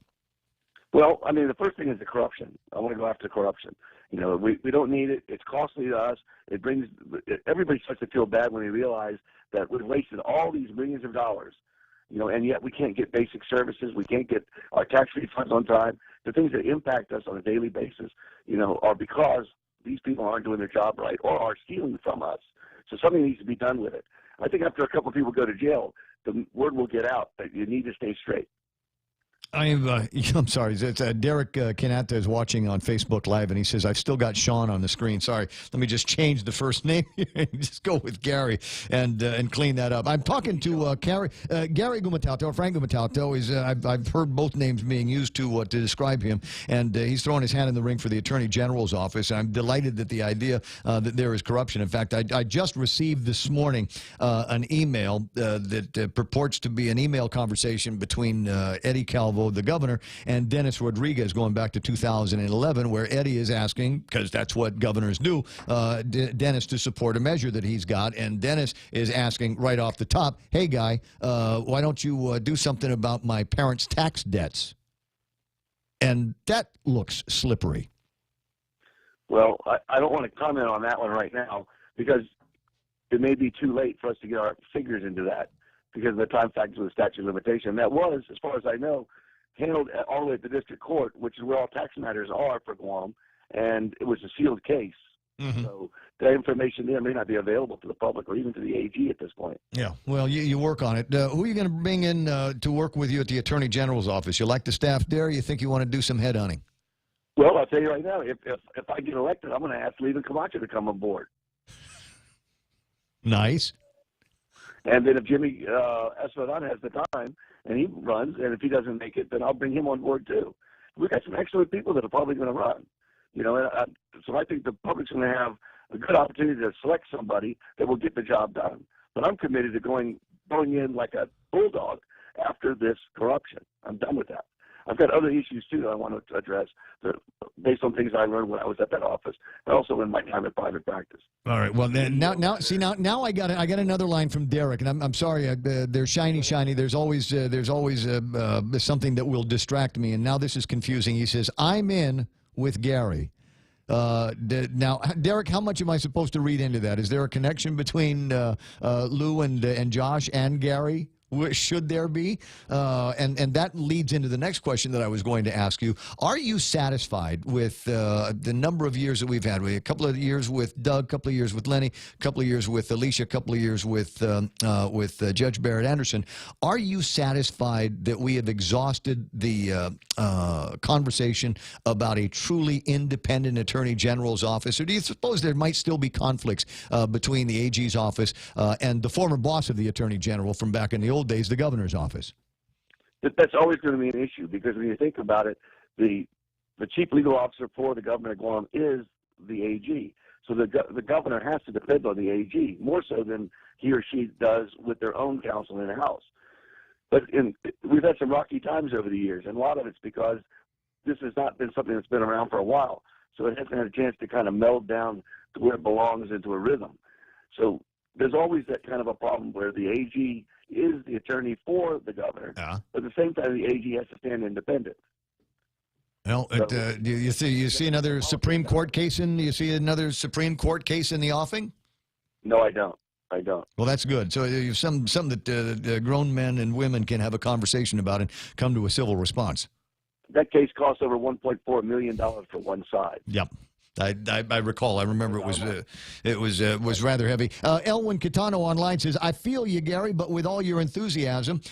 Well, the first thing is the corruption. I want to go after corruption. We don't need it. It's costly to us. Everybody starts to feel bad when they realize that we've wasted all these millions of dollars, and yet we can't get basic services. We can't get our tax refunds on time. The things that impact us on a daily basis, are because these people aren't doing their job right or are stealing from us. So something needs to be done with it. I think after a couple of people go to jail, the word will get out that you need to stay straight. I'm sorry. It's, Derek Canata is watching on Facebook Live, and he says, I've still got Sean on the screen. Sorry. Let me just change the first name and just go with Gary and clean that up. I'm talking to Gary Gumatauto, or Frank Gumatauto. I've heard both names being used to describe him, and he's throwing his hat in the ring for the Attorney General's office. I'm delighted that the idea that there is corruption. In fact, I just received this morning an email that purports to be an email conversation between Eddie Calvo, the governor, and Dennis Rodriguez going back to 2011, where Eddie is asking, because that's what governors do, Dennis to support a measure that he's got, and Dennis is asking right off the top, hey, guy, why don't you do something about my parents' tax debts? And that looks slippery. Well, I don't want to comment on that one right now because it may be too late for us to get our figures into that because of the time factor of the statute of limitation. That was, as far as I know, handled all the way at the district court, which is where all tax matters are for Guam, and it was a sealed case. Mm-hmm. So that information there may not be available to the public or even to the AG at this point. Yeah, well, you work on it. Who are you going to bring in to work with you at the Attorney General's office? You like the staff there? You think you want to do some headhunting? Well, I'll tell you right now, if I get elected, I'm going to ask Levin Camacho to come on board. Nice. And then if Jimmy Espadon has the time and he runs, and if he doesn't make it, then I'll bring him on board too. We've got some excellent people that are probably going to run. You know, so I think the public's going to have a good opportunity to select somebody that will get the job done. But I'm committed to going in like a bulldog after this corruption. I'm done with that. I've got other issues too that I want to address based on things I learned when I was at that office, but also in my time in private practice. All right. Well, then now I got another line from Derek, and I'm sorry. They're shiny. There's always something that will distract me, and now this is confusing. He says, "I'm in with Gary." Now, Derek, how much am I supposed to read into that? Is there a connection between Lou and Josh and Gary? Should there be? And that leads into the next question that I was going to ask you. Are you satisfied with the number of years that we've had? A couple of years with Doug, a couple of years with Lenny, a couple of years with Alicia, a couple of years with Judge Barrett Anderson. Are you satisfied that we have exhausted the conversation about a truly independent Attorney General's office? Or do you suppose there might still be conflicts between the AG's office and the former boss of the Attorney General from back in the old days, the governor's office? That's always going to be an issue because when you think about it, the chief legal officer for the governor of Guam is the AG. So the governor has to depend on the AG more so than he or she does with their own counsel in the House. But we've had some rocky times over the years, and a lot of it's because this has not been something that's been around for a while. So it hasn't had a chance to kind of meld down to where it belongs into a rhythm. So there's always that kind of a problem where the AG is the attorney for the governor, but at the same time, the AG has to stand independent. Well, you see another Supreme Court case in the offing? No, I don't. Well, that's good. So you have some that grown men and women can have a conversation about and come to a civil response. That case cost over $1.4 million for one side. Yep. I recall. I remember it was rather heavy. Elwin Catano online says, "I feel you, Gary, but with all your enthusiasm,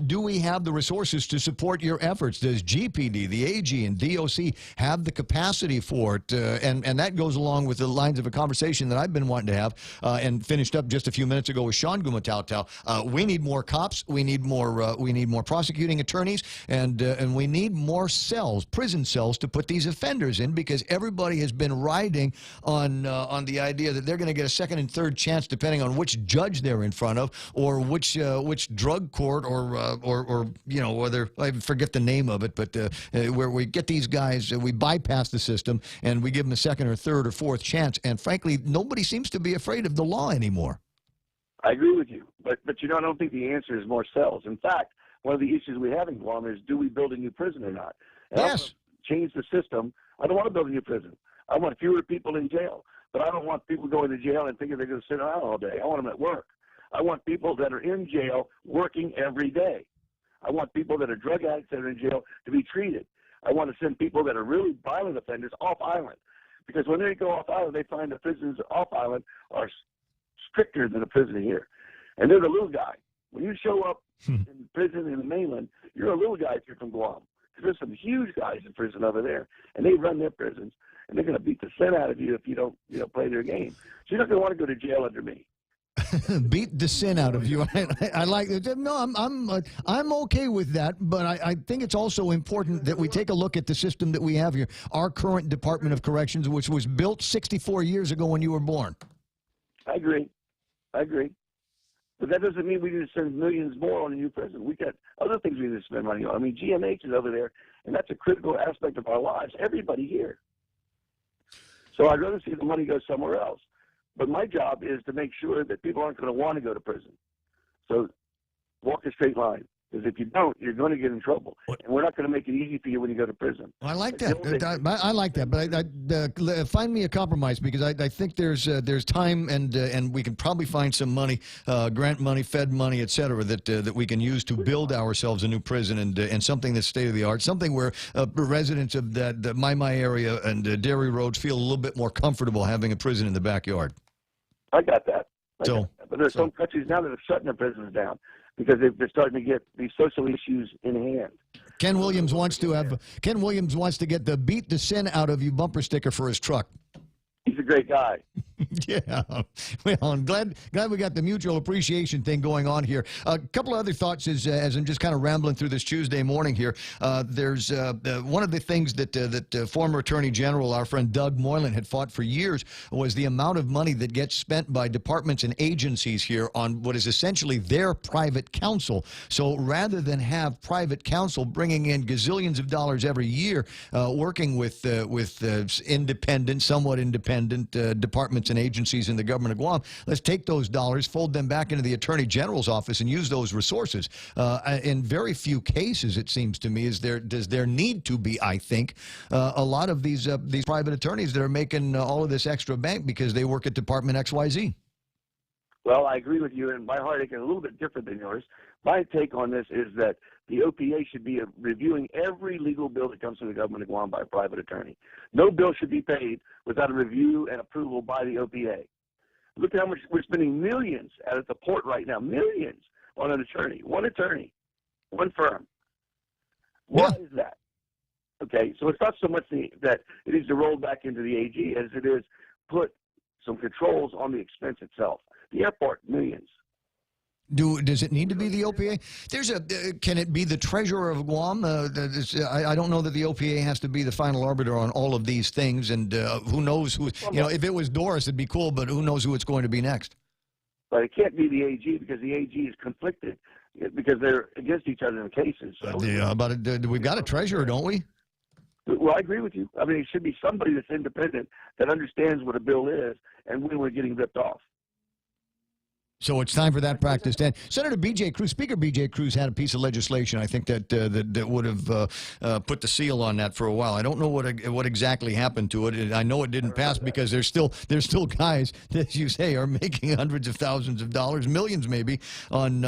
do we have the resources to support your efforts? Does GPD, the AG, and DOC have the capacity for it?" And that goes along with the lines of a conversation that I've been wanting to have and finished up just a few minutes ago with Sean Gumatauto. We need more cops. We need more prosecuting attorneys, and we need more cells, prison cells, to put these offenders in because everybody has been riding on the idea that they're going to get a second and third chance depending on which judge they're in front of or which drug court or whether I forget the name of it, but where we get these guys, we bypass the system and we give them a second or third or fourth chance. And frankly, nobody seems to be afraid of the law anymore. I agree with you, but I don't think the answer is more cells. In fact, one of the issues we have in Guam is, do we build a new prison or not? And yes. Change the system. I don't want to build a new prison. I want fewer people in jail, but I don't want people going to jail and thinking they're going to sit around all day. I want them at work. I want people that are in jail working every day. I want people that are drug addicts that are in jail to be treated. I want to send people that are really violent offenders off island, because when they go off island, they find the prisons off island are stricter than the prison here. And they're the little guy. When you show up in prison in the mainland, you're a little guy if you're from Guam. There's some huge guys in prison over there, and they run their prisons, and they're going to beat the sin out of you if you don't, play their game. So you're not going to want to go to jail under me. Beat the sin out of you. I like it. No, I'm okay with that, but I think it's also important that we take a look at the system that we have here. Our current Department of Corrections, which was built 64 years ago when you were born. I agree. But that doesn't mean we need to spend millions more on a new prison. We got other things we need to spend money on. I mean, GMH is over there, and that's a critical aspect of our lives. Everybody here. So I'd rather see the money go somewhere else. But my job is to make sure that people aren't going to want to go to prison. So walk a straight line. Because if you don't, you're going to get in trouble. And we're not going to make it easy for you when you go to prison. I like that. I like that. But find me a compromise, because I think there's time and we can probably find some money, grant money, Fed money, et cetera, that we can use to build ourselves a new prison and something that's state of the art, something where residents of the my area and Dairy Roads feel a little bit more comfortable having a prison in the backyard. I got that. But there's some countries now that are shutting their prisons down, because they're starting to get these social issues in hand. Ken Williams wants to get the beat the sin out of you bumper sticker for his truck. He's a great guy. Yeah. Well, I'm glad we got the mutual appreciation thing going on here. A couple of other thoughts as I'm just kind of rambling through this Tuesday morning here. There's one of the things that former Attorney General, our friend Doug Moylan, had fought for years was the amount of money that gets spent by departments and agencies here on what is essentially their private counsel. So rather than have private counsel bringing in gazillions of dollars every year, working with independent, somewhat independent departments and agencies in the government of Guam, let's take those dollars, fold them back into the Attorney General's office, and use those resources. In very few cases, it seems to me, does there need to be, I think, a lot of these private attorneys that are making all of this extra bank because they work at Department XYZ. Well, I agree with you, and my heartache is a little bit different than yours. My take on this is that the OPA should be reviewing every legal bill that comes to the government of Guam by a private attorney. No bill should be paid without a review and approval by the OPA. Look at how much we're spending millions at the port right now, millions on an attorney, one firm. Why is that? Okay, so it's not so much that it needs to roll back into the AG as it is put some controls on the expense itself. The airport, millions. Does it need to be the OPA? Can it be the treasurer of Guam? I don't know that the OPA has to be the final arbiter on all of these things, and who knows who? If it was Doris, it'd be cool, but who knows who it's going to be next? But it can't be the AG, because the AG is conflicted because they're against each other in cases. So. We've got a treasurer, don't we? Well, I agree with you. I mean, it should be somebody that's independent, that understands what a bill is and when we're getting ripped off. So it's time for that practice then. Senator B.J. Cruz, Speaker B.J. Cruz had a piece of legislation, I think, that would have put the seal on that for a while. I don't know what exactly happened to it. I know it didn't pass because there's still guys, as you say, are making hundreds of thousands of dollars, millions maybe, on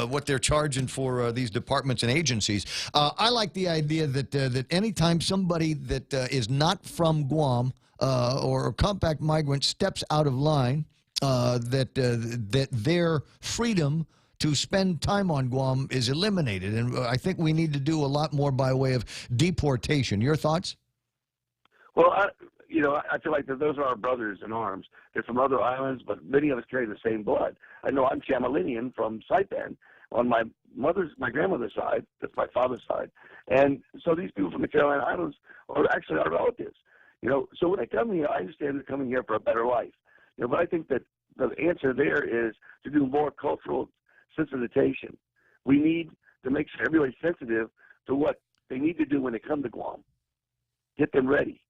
what they're charging for these departments and agencies. I like the idea that anytime somebody that is not from Guam or a compact migrant steps out of line, that their freedom to spend time on Guam is eliminated. And I think we need to do a lot more by way of deportation. Your thoughts? Well, I feel like that those are our brothers in arms. They're from other islands, but many of us carry the same blood. I know I'm Chamalinian from Saipan on my grandmother's side. That's my father's side. And so these people from the Carolina Islands are actually our relatives. So when they come here, I understand they're coming here for a better life. But I think that the answer there is to do more cultural sensitization. We need to make sure everybody's sensitive to what they need to do when they come to Guam. Get them ready.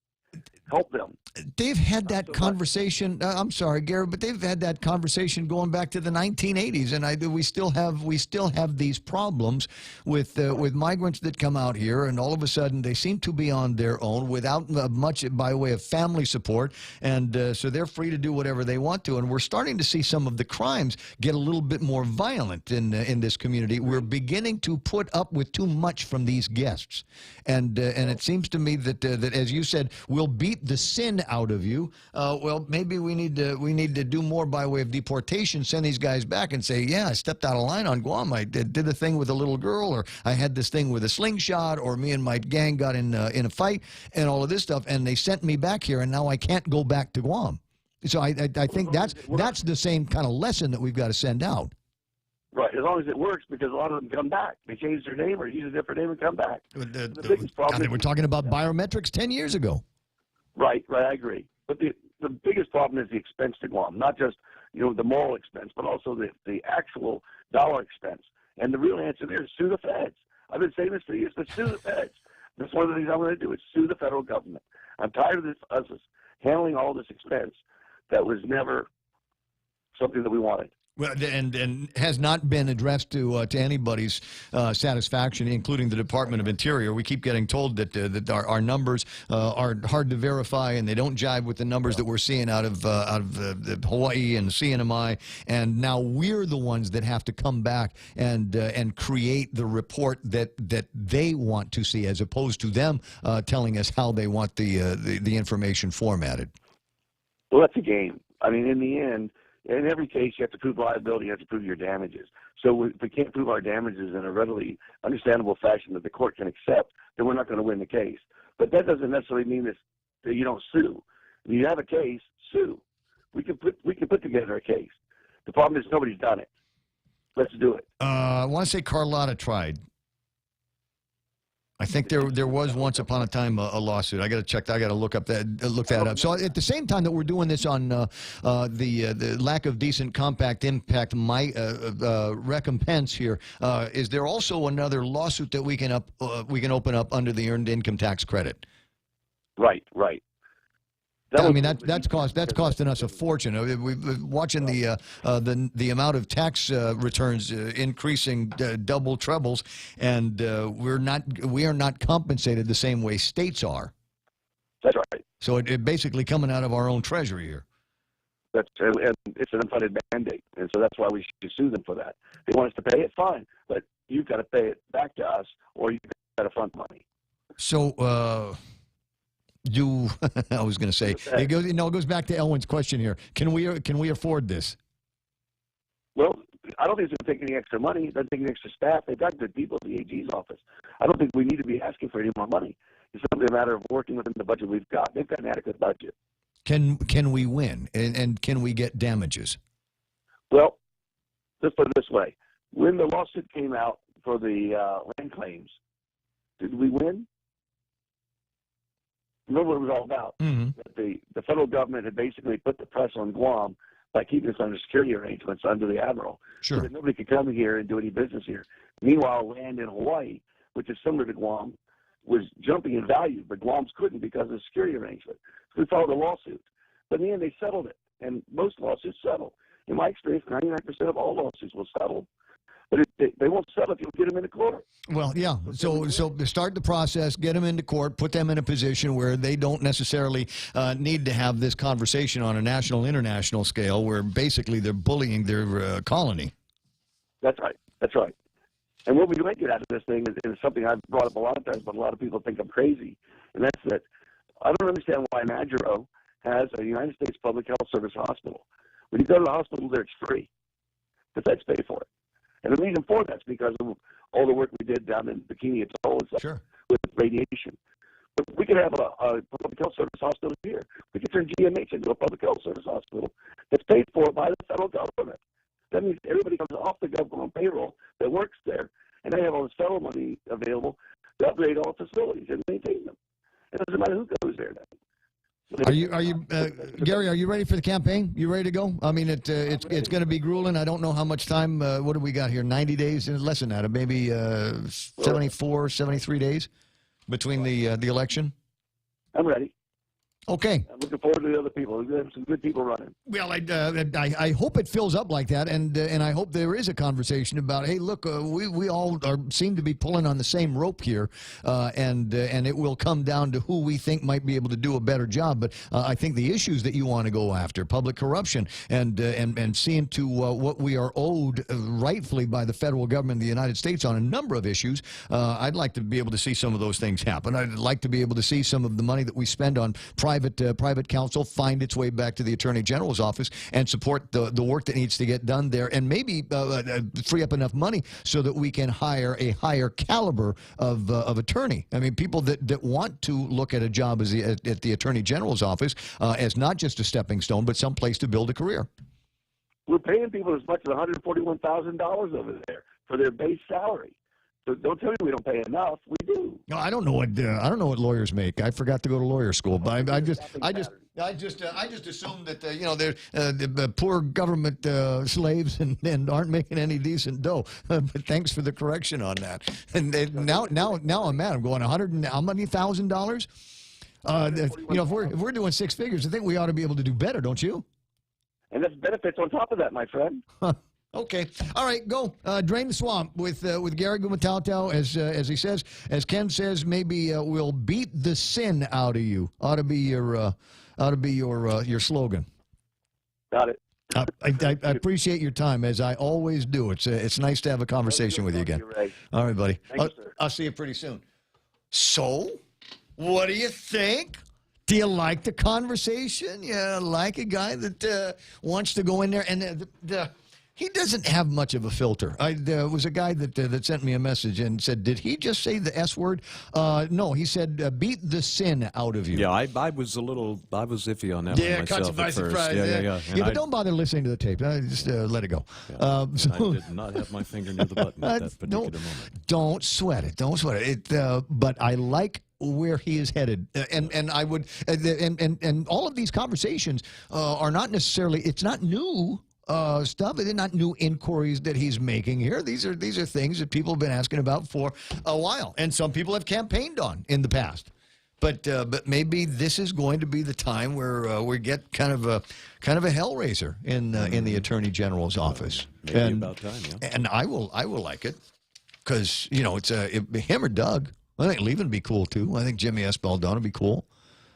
Help them. They've had that conversation. I'm sorry, Gary, but they've had that conversation going back to the 1980s, and we still have these problems with migrants that come out here, and all of a sudden they seem to be on their own without much by way of family support, and so they're free to do whatever they want to. And we're starting to see some of the crimes get a little bit more violent in this community. We're beginning to put up with too much from these guests, and it seems to me that as you said, we'll beat the sin out of you. Well, maybe we need to do more by way of deportation. Send these guys back and say, yeah, I stepped out of line on Guam. I did a thing with a little girl, or I had this thing with a slingshot, or me and my gang got in a fight, and all of this stuff, and they sent me back here, and now I can't go back to Guam. So I think that's the same kind of lesson that we've got to send out. Right, as long as it works, because a lot of them come back. They change their name or use a different name and come back. The biggest problem. They were talking about biometrics 10 years ago. Right, I agree. But the biggest problem is the expense to Guam, not just the moral expense, but also the actual dollar expense. And the real answer there is sue the feds. I've been saying this for years, but sue the feds. That's one of the things I'm going to do is sue the federal government. I'm tired of us handling all this expense that was never something that we wanted. Well, and has not been addressed to anybody's satisfaction, including the Department of Interior. We keep getting told that our numbers are hard to verify, and they don't jive with the numbers that we're seeing out of Hawaii and CNMI. And now we're the ones that have to come back and create the report that they want to see, as opposed to them telling us how they want the information formatted. Well, that's a game. I mean, in the end, in every case, you have to prove liability. You have to prove your damages. So if we can't prove our damages in a readily understandable fashion that the court can accept, then we're not going to win the case. But that doesn't necessarily mean that you don't sue. If you have a case, sue. We can put together a case. The problem is nobody's done it. Let's do it. I want to say Carlotta tried. I think there was once upon a time a lawsuit. I got to check. I got to look that up. So at the same time that we're doing this on the lack of decent compact impact recompense here, is there also another lawsuit that we can open up under the earned income tax credit? Right. I mean that's costing us a fortune. We're watching the amount of tax returns increasing double trebles, and we are not compensated the same way states are. That's right. So it basically coming out of our own treasury here. And it's an unfunded mandate, and so that's why we should sue them for that. They want us to pay it, fine, but you've got to pay it back to us, or you've got to front money. So. I was going to say it goes back to Elwin's question here. Can we afford this? Well, I don't think it's going to take any extra money. It doesn't take any extra staff. They've got good people at the AG's office. I don't think we need to be asking for any more money. It's simply a matter of working within the budget we've got. They've got an adequate budget. Can we win, and can we get damages? Well, let's put it this way: when the lawsuit came out for the land claims, did we win? Remember what it was all about? Mm-hmm. That the federal government had basically put the press on Guam by keeping us under security arrangements under the admiral. Sure. So that nobody could come here and do any business here. Meanwhile, land in Hawaii, which is similar to Guam, was jumping in value, but Guam's couldn't because of the security arrangement. So we filed a lawsuit. But in the end, they settled it, and most lawsuits settle. In my experience, 99% of all lawsuits will settle. But they won't settle if you get them into court. Well, yeah. So start the process, get them into court, put them in a position where they don't necessarily need to have this conversation on a national, international scale, where basically they're bullying their colony. That's right. And what we might get out of this thing is something I've brought up a lot of times, but a lot of people think I'm crazy, and that's that I don't understand why Majuro has a United States Public Health Service hospital. When you go to the hospital there, it's free. The feds pay for it. And the reason for that is because of all the work we did down in Bikini Atoll and stuff with radiation. But we could have a public health service hospital here. We could turn GMH into a public health service hospital that's paid for by the federal government. That means everybody comes off the government payroll that works there, and they have all this federal money available to upgrade all the facilities and maintain them. It doesn't matter who goes there now. Are you, Gary? Are you ready for the campaign? You ready to go? I mean, it's going to be grueling. I don't know how much time. What do we got here? 90 days, less than that. Maybe 74, 73 days between the election. I'm ready. Okay. I'm looking forward to the other people. We have some good people running. Well, I hope it fills up like that, and I hope there is a conversation about, hey, look, we all seem to be pulling on the same rope here, and it will come down to who we think might be able to do a better job. But I think the issues that you want to go after, public corruption, and seeing to what we are owed rightfully by the federal government of the United States on a number of issues, I'd like to be able to see some of those things happen. I'd like to be able to see some of the money that we spend on private private counsel find its way back to the Attorney General's office and support the work that needs to get done there, and maybe free up enough money so that we can hire a higher caliber of attorney. I mean, people that want to look at a job at the Attorney General's office as not just a stepping stone, but some place to build a career. We're paying people as much as $141,000 over there for their base salary. So don't tell me we don't pay enough. We do. No, I don't know what lawyers make. I forgot to go to lawyer school, but I just assumed that they're the poor government slaves and aren't making any decent dough. But thanks for the correction on that. And now I'm mad. I'm going how many $1,000? If we're doing six figures, I think we ought to be able to do better, don't you? And that's benefits on top of that, my friend. Okay. All right, go. Drain the swamp with Gary Gumatautau, as he says. As Ken says, maybe we'll beat the sin out of you. Ought to be your slogan. Got it. I appreciate your time, as I always do. It's nice to have a conversation with you again. All right, buddy. Thank you, sir. I'll see you pretty soon. So, what do you think? Do you like the conversation? You like a guy that wants to go in there and he doesn't have much of a filter. There was a guy that sent me a message and said, "Did he just say the S word?" No, he said, "Beat the sin out of you." Yeah, I was iffy on that one myself. Caught you by at first. surprise. Yeah. But don't bother listening to the tape. Just let it go. I did not have my finger near the button at that particular moment. Don't sweat it. Don't sweat it. But I like where he is headed, and I would, and all of these conversations are not necessarily. It's not new stuff. They're not new inquiries that he's making here. These are things that people have been asking about for a while, and some people have campaigned on in the past. But maybe this is going to be the time where we get kind of a hellraiser in the Attorney General's office. Maybe about time, yeah. And I will like it because it's him or Doug. I think Levin would be cool too. I think Jimmy S. Baldon would be cool.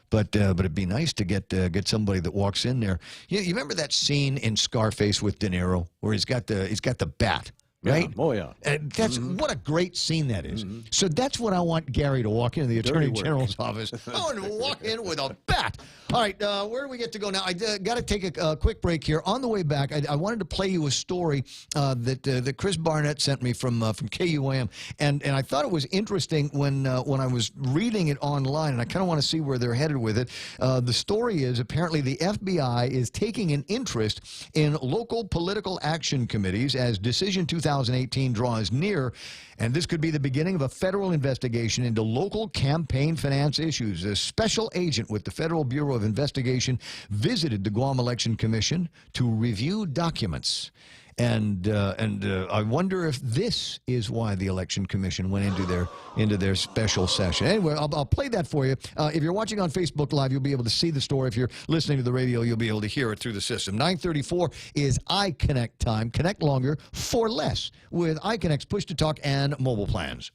But it'd be nice to get somebody that walks in there. You remember that scene in Scarface with De Niro where he's got the bat, right? Yeah. Oh yeah. And that's what a great scene that is. So that's what I want Gary to walk into the Attorney General's office. I want to walk in with a bat. All right, where do we get to go now? I got to take a quick break here. On the way back, I wanted to play you a story that Chris Barnett sent me from KUAM, and I thought it was interesting when I was reading it online, and I kind of want to see where they're headed with it. The story is apparently the FBI is taking an interest in local political action committees as Decision 2018 draws near, and this could be the beginning of a federal investigation into local campaign finance issues. A special agent with the Federal Bureau of Investigation visited the Guam Election Commission to review documents. And I wonder if this is why the Election Commission went into their special session. Anyway, I'll play that for you. If you're watching on Facebook Live, you'll be able to see the story. If you're listening to the radio, you'll be able to hear it through the system. 9:34 is iConnect time. Connect longer for less with iConnect's push-to-talk and mobile plans.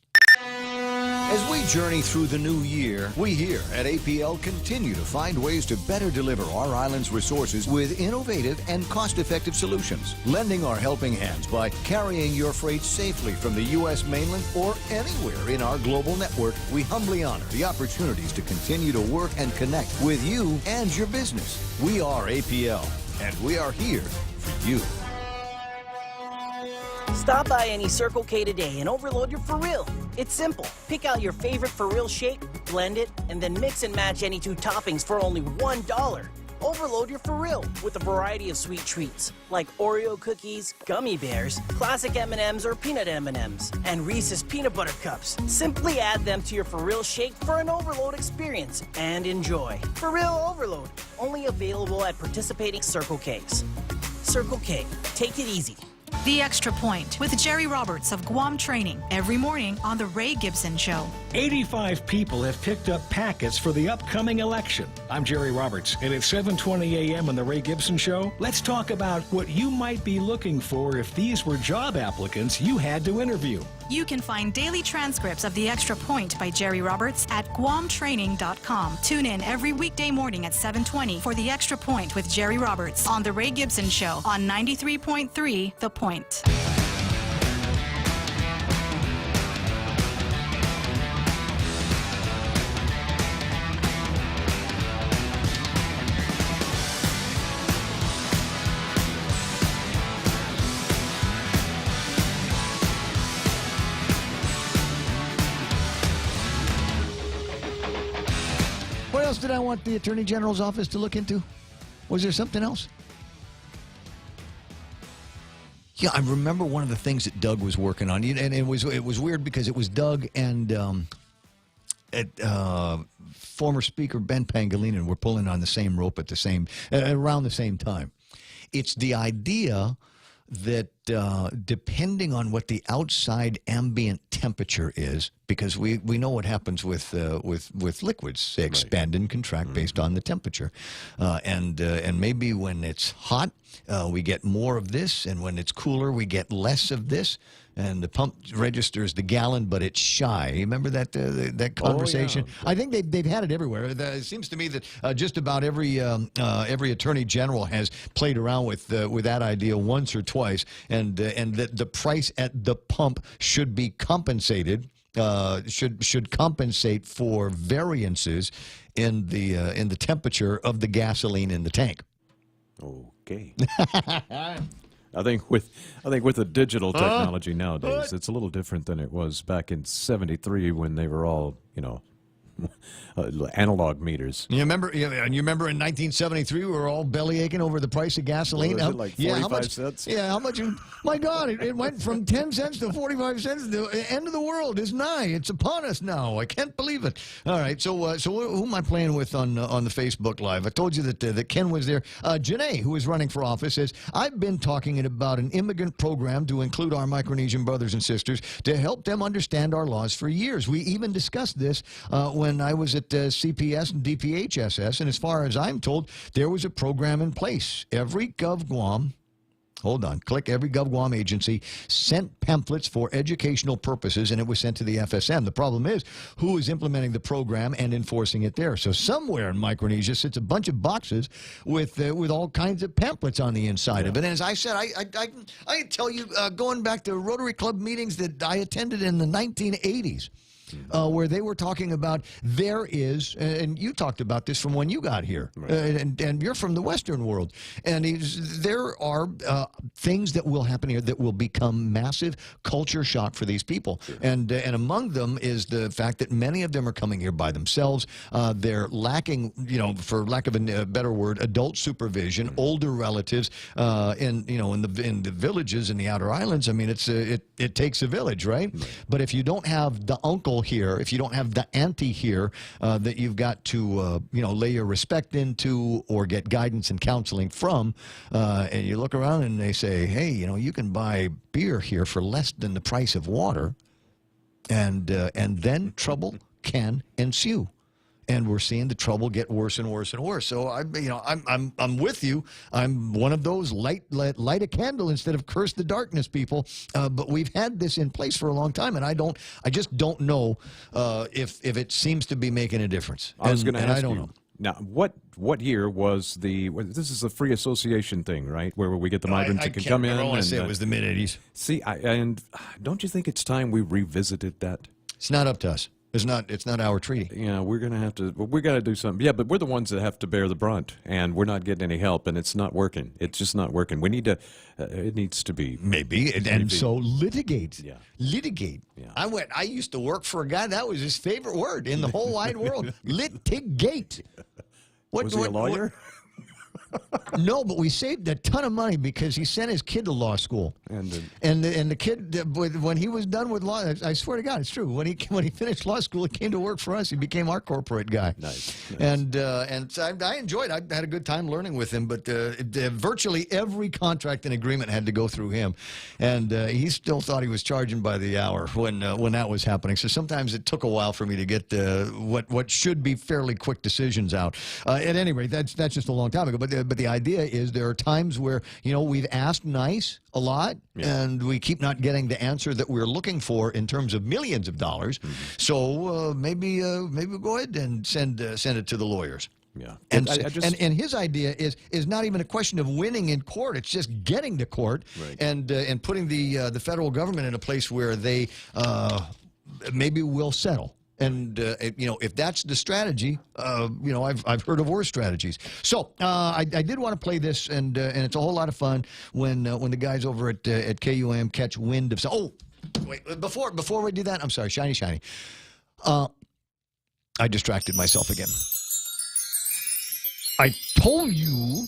As we journey through the new year, we here at APL continue to find ways to better deliver our island's resources with innovative and cost-effective solutions, lending our helping hands by carrying your freight safely from the U.S. mainland or anywhere in our global network. We humbly honor the opportunities to continue to work and connect with you and your business. We are APL, and we are here for you. Stop by any Circle K today and overload your For Real. It's simple. Pick out your favorite For Real shake, blend it, and then mix and match any two toppings for only $1. Overload your For Real with a variety of sweet treats like Oreo cookies, gummy bears, classic M&Ms or peanut M&Ms, and Reese's peanut butter cups. Simply add them to your For Real shake for an overload experience and enjoy. For Real Overload, only available at participating Circle Ks. Circle K, take it easy. The Extra Point with Jerry Roberts of Guam Training every morning on The Ray Gibson Show. 85 people have picked up packets for the upcoming election. I'm Jerry Roberts, and at 7:20 a.m. on The Ray Gibson Show, let's talk about what you might be looking for if these were job applicants you had to interview. You can find daily transcripts of The Extra Point by Jerry Roberts at GuamTraining.com. Tune in every weekday morning at 7:20 for The Extra Point with Jerry Roberts on The Ray Gibson Show on 93.3 The Point. did I want the Attorney General's office to look into? Was there something else? Yeah, I remember one of the things that Doug was working on, and it was weird because it was Doug and former Speaker Ben Pangilinan were pulling on the same rope at around the same time. It's the idea that depending on what the outside ambient temperature is, because we know what happens with liquids, they expand and contract based on the temperature, and maybe when it's hot we get more of this, and when it's cooler we get less of this. And the pump registers the gallon, but it's shy. You remember that conversation? Oh, yeah. I think they've had it everywhere. It seems to me that just about every attorney general has played around with that idea once or twice, and that the price at the pump should be compensated. Should compensate for variances in the temperature of the gasoline in the tank. Okay. I think with the digital technology nowadays, it's a little different than it was back in '73 when they were all, analog meters. You remember? And you remember in 1973 we were all belly aching over the price of gasoline. Was it like 45 cents? Yeah, how much? My God, it went from 10 cents to 45 cents. The end of the world is nigh. It's upon us now. I can't believe it. All right, so who am I playing with on the Facebook Live? I told you that Ken was there. Janae, who is running for office, says, I've been talking about an immigrant program to include our Micronesian brothers and sisters to help them understand our laws for years. We even discussed this when I was at CPS and DPHSS, and as far as I'm told, there was a program in place. Every GovGuam agency sent pamphlets for educational purposes, and it was sent to the FSM. The problem is, who is implementing the program and enforcing it there? So somewhere in Micronesia sits a bunch of boxes with all kinds of pamphlets on the inside of it. And as I said, I can tell you, going back to Rotary Club meetings that I attended in the 1980s, where they were talking about there is, and you talked about this from when you got here, and you're from the Western world, and there are things that will happen here that will become massive culture shock for these people, and among them is the fact that many of them are coming here by themselves. They're lacking, for lack of a better word, adult supervision, older relatives, in the villages in the outer islands. I mean, it takes a village, right? But if you don't have the uncle here, if you don't have the auntie here that you've got to lay your respect into or get guidance and counseling from, and you look around and they say, hey, you can buy beer here for less than the price of water, and then trouble can ensue. And we're seeing the trouble get worse and worse and worse. So I'm with you. I'm one of those light a candle instead of curse the darkness people. But we've had this in place for a long time, and I just don't know if it seems to be making a difference. I was going to ask I don't you. know. Now, what year was this is a free association thing, right? Where we get the migrants that can come in. I want to say it was the mid-'80s. See, and don't you think it's time we revisited that? It's not up to us. It's not our treaty. Yeah, we got to do something. Yeah, but we're the ones that have to bear the brunt, and we're not getting any help, and it's not working. It's just not working. We need to. It needs to be So litigate. Yeah, litigate. Yeah. I used to work for a guy that was his favorite word in the whole wide world. Litigate. Was he a lawyer? No, but we saved a ton of money because he sent his kid to law school, and the kid, when he was done with law, I swear to God, it's true. When he finished law school, he came to work for us. He became our corporate guy. Nice. And so I enjoyed. I had a good time learning with him. But virtually every contract and agreement had to go through him, and he still thought he was charging by the hour when that was happening. So sometimes it took a while for me to get what should be fairly quick decisions out. At any rate, that's just a long time ago. But the idea is there are times where we've asked nice a lot, and we keep not getting the answer that we're looking for in terms of millions of dollars. So maybe we'll go ahead and send it to the lawyers. Yeah, and his idea is not even a question of winning in court; it's just getting to court and putting the federal government in a place where they maybe will settle. And if that's the strategy, I've heard of worse strategies. So I did want to play this, and it's a whole lot of fun when the guys over at KUAM catch wind of. Oh, wait! Before we do that, I'm sorry, shiny. I distracted myself again. I told you,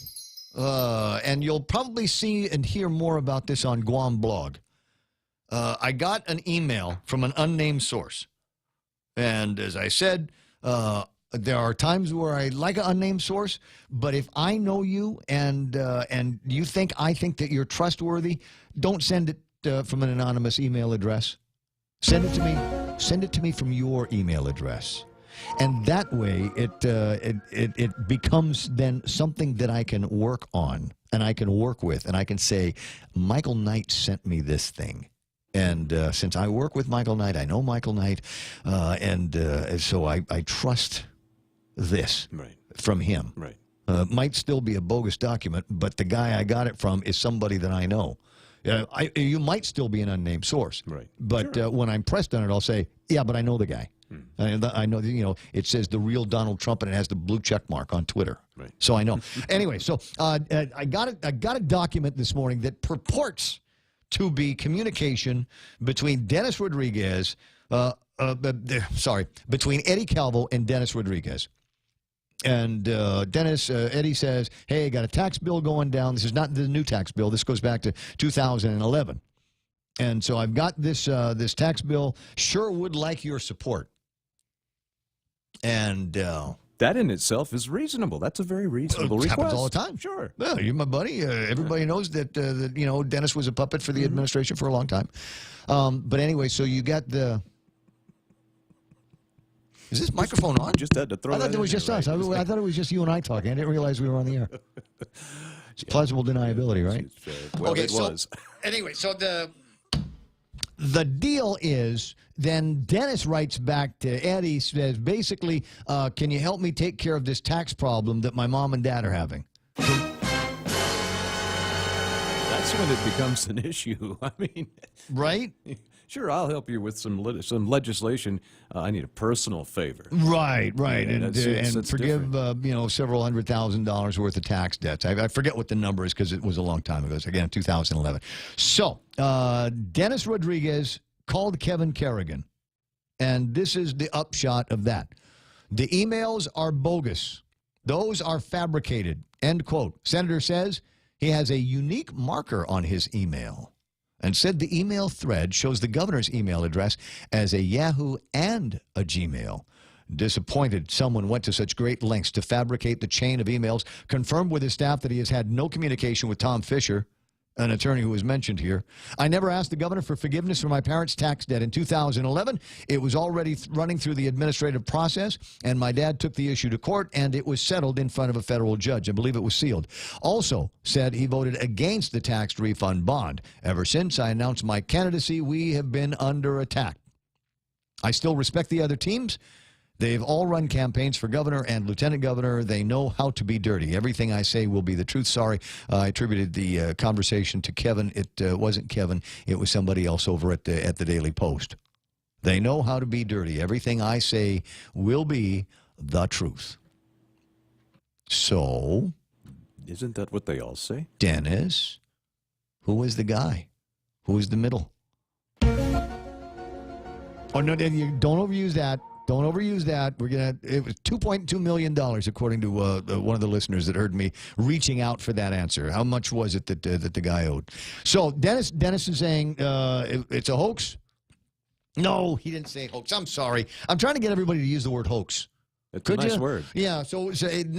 and you'll probably see and hear more about this on Guam Blog. I got an email from an unnamed source. And as I said, there are times where I like an unnamed source, but if I know you and you think I think that you're trustworthy, don't send it from an anonymous email address. Send it to me. Send it to me from your email address. And that way, it becomes then something that I can work on and I can work with, and I can say, Michael Knight sent me this thing. And since I work with Michael Knight, I know Michael Knight, and so I trust this from him. Right. Might still be a bogus document, but the guy I got it from is somebody that I know. You might still be an unnamed source. Right. But when I'm pressed on it, I'll say, yeah, but I know the guy. I know, it says the real Donald Trump, and it has the blue check mark on Twitter. Right. So I know. Anyway, so I got a document this morning that purports to be communication between Dennis Rodriguez, between Eddie Calvo and Dennis Rodriguez. And Eddie says, hey, I got a tax bill going down. This is not the new tax bill. This goes back to 2011. And so I've got this this tax bill. Sure would like your support. And that in itself is reasonable. That's a very reasonable request. Happens all the time. Sure. Yeah, you're my buddy. Everybody knows that, Dennis was a puppet for the administration for a long time. But anyway, so you got the... Is this microphone on? Just had to throw I thought it was just us. I thought it was just you and I talking. I didn't realize we were on the air. It's plausible deniability, right? Well, okay, it was. Anyway, so the deal is, then Dennis writes back to Eddie, says, basically, can you help me take care of this tax problem that my mom and dad are having? That's when it becomes an issue. I mean, right? Sure, I'll help you with some legislation. I need a personal favor. Right. And forgive, several $100,000 worth of tax debts. I forget what the number is because it was a long time ago. It's, again, 2011. So, Dennis Rodriguez called Kevin Kerrigan, and this is the upshot of that. The emails are bogus. Those are fabricated, end quote. Senator says he has a unique marker on his email, and said the email thread shows the governor's email address as a Yahoo and a Gmail. Disappointed someone went to such great lengths to fabricate the chain of emails, confirmed with his staff that he has had no communication with Tom Fisher, an attorney who was mentioned here. I never asked the governor for forgiveness for my parents' tax debt in 2011. It was already running through the administrative process, and my dad took the issue to court, and it was settled in front of a federal judge. I believe it was sealed. Also said he voted against the tax refund bond. Ever since I announced my candidacy, we have been under attack. I still respect the other teams. They've all run campaigns for governor and lieutenant governor. They know how to be dirty. Everything I say will be the truth. Sorry, I attributed the conversation to Kevin. It wasn't Kevin. It was somebody else over at the Daily Post. They know how to be dirty. Everything I say will be the truth. So, isn't that what they all say? Dennis, who is the guy? Who is the middle? Oh no! You don't overuse that. Don't overuse that. It was $2.2 million, according to one of the listeners that heard me reaching out for that answer. How much was it that the guy owed? So Dennis is saying it's a hoax. No, he didn't say hoax. I'm sorry. I'm trying to get everybody to use the word hoax. It's a nice word. Yeah, so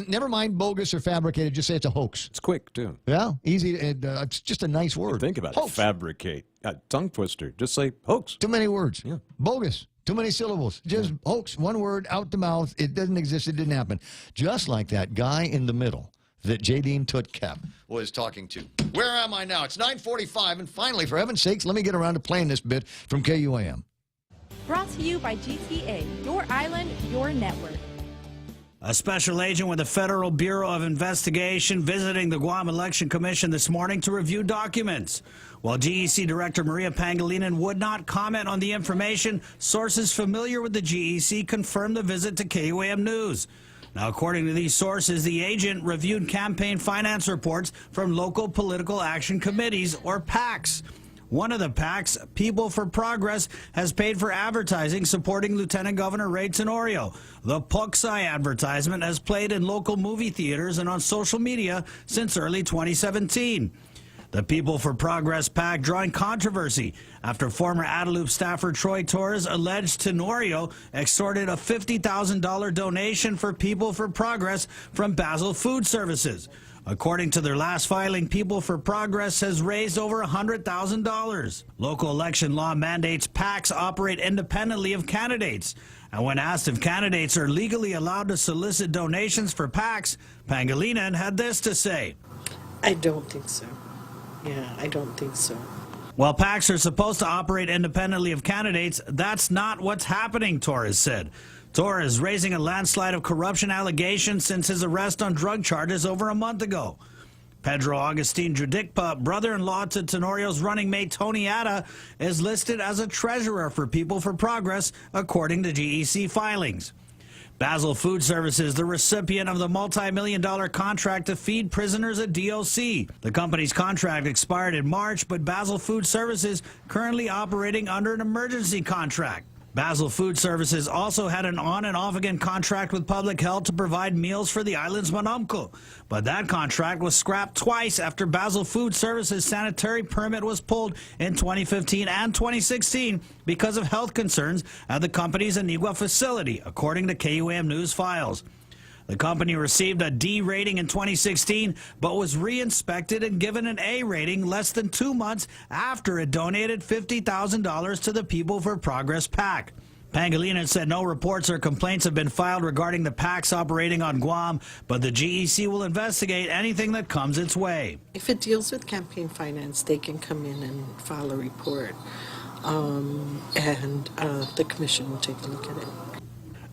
never mind bogus or fabricated. Just say it's a hoax. It's quick, too. Yeah, easy. It's just a nice word. Think about it. Fabricate. Tongue twister. Just say hoax. Too many words. Yeah. Bogus. Too many syllables. Just hoax. One word out the mouth. It doesn't exist. It didn't happen. Just like that guy in the middle that J.D. Tutcap was talking to. Where am I now? It's 9:45, and finally, for heaven's sakes, let me get around to playing this bit from KUAM. Brought to you by GTA, your island, your network. A special agent with the Federal Bureau of Investigation visiting the Guam Election Commission this morning to review documents. While GEC Director Maria Pangilinan would not comment on the information, sources familiar with the GEC confirmed the visit to KUAM News. Now, according to these sources, the agent reviewed campaign finance reports from local political action committees, or PACs. One of the PACs, People for Progress, has paid for advertising supporting Lieutenant Governor Ray Tenorio. The Puksai advertisement has played in local movie theaters and on social media since early 2017. The People for Progress PAC drawing controversy after former Adelup staffer Troy Torres alleged Tenorio extorted a $50,000 donation for People for Progress from Basil Food Services. According to their last filing, People for Progress has raised over $100,000. Local election law mandates PACs operate independently of candidates. And when asked if candidates are legally allowed to solicit donations for PACs, Pangilinan had this to say. I don't think so. Yeah, I don't think so. While PACs are supposed to operate independently of candidates, that's not what's happening, Torres said. Torres raising a landslide of corruption allegations since his arrest on drug charges over a month ago. Pedro Agustin Judicpa, brother-in-law to Tenorio's running mate Tony Atta, is listed as a treasurer for People for Progress, according to GEC filings. Basil Food Services, the recipient of the multi-million-dollar contract to feed prisoners at DOC. The company's contract expired in March, but Basil Food Services currently operating under an emergency contract. Basil Food Services also had an on- and off-again contract with Public Health to provide meals for the island's Manamco. But that contract was scrapped twice after Basil Food Services' sanitary permit was pulled in 2015 and 2016 because of health concerns at the company's Anigua facility, according to KUAM News files. The company received a D rating in 2016, but was re-inspected and given an A rating less than 2 months after it donated $50,000 to the People for Progress PAC. Pangilinan said no reports or complaints have been filed regarding the PACs operating on Guam, but the GEC will investigate anything that comes its way. If it deals with campaign finance, they can come in and file a report, and the commission will take a look at it.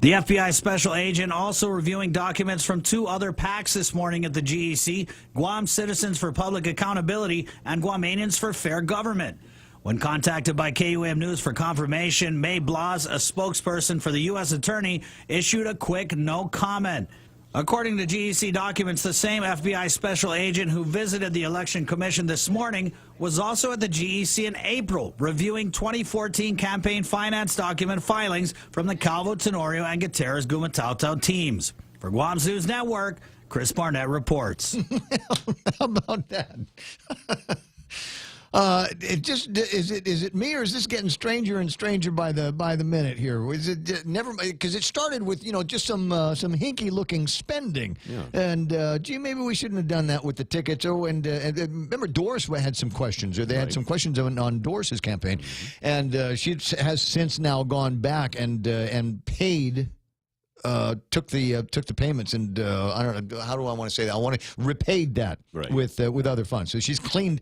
The FBI special agent also reviewing documents from 2 other PACs this morning at the GEC, Guam Citizens for Public Accountability and Guamanians for Fair Government. When contacted by KUAM News for confirmation, May Blas, a spokesperson for the U.S. Attorney, issued a quick no comment. According to GEC documents, the same FBI special agent who visited the Election Commission this morning was also at the GEC in April, reviewing 2014 campaign finance document filings from the Calvo, Tenorio, and Gutierrez Gumatao teams. For Guam's News Network, Chris Barnett reports. How about that? Is it me, or is this getting stranger and stranger by the minute here? Is it never? Because it started with just some hinky looking spending, and gee, maybe we shouldn't have done that with the tickets. Oh, and remember Doris had some questions, or they had some questions on Doris's campaign, and she has since now gone back and paid. Took the payments and I don't know, how do I want to say that? I want to repaid that with other funds. So she's cleaned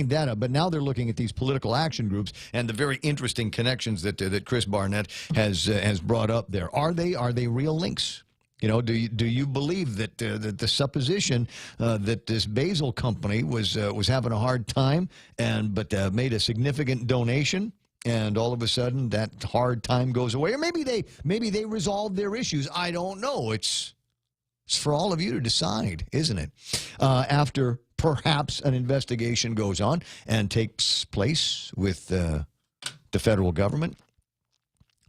that up. But now they're looking at these political action groups and the very interesting connections that Chris Barnett has brought up there. Are they real links? Do you believe that the supposition that this Basil company was having a hard time but made a significant donation? And all of a sudden, that hard time goes away, or maybe they resolve their issues. I don't know. It's for all of you to decide, isn't it? After perhaps an investigation goes on and takes place with the federal government.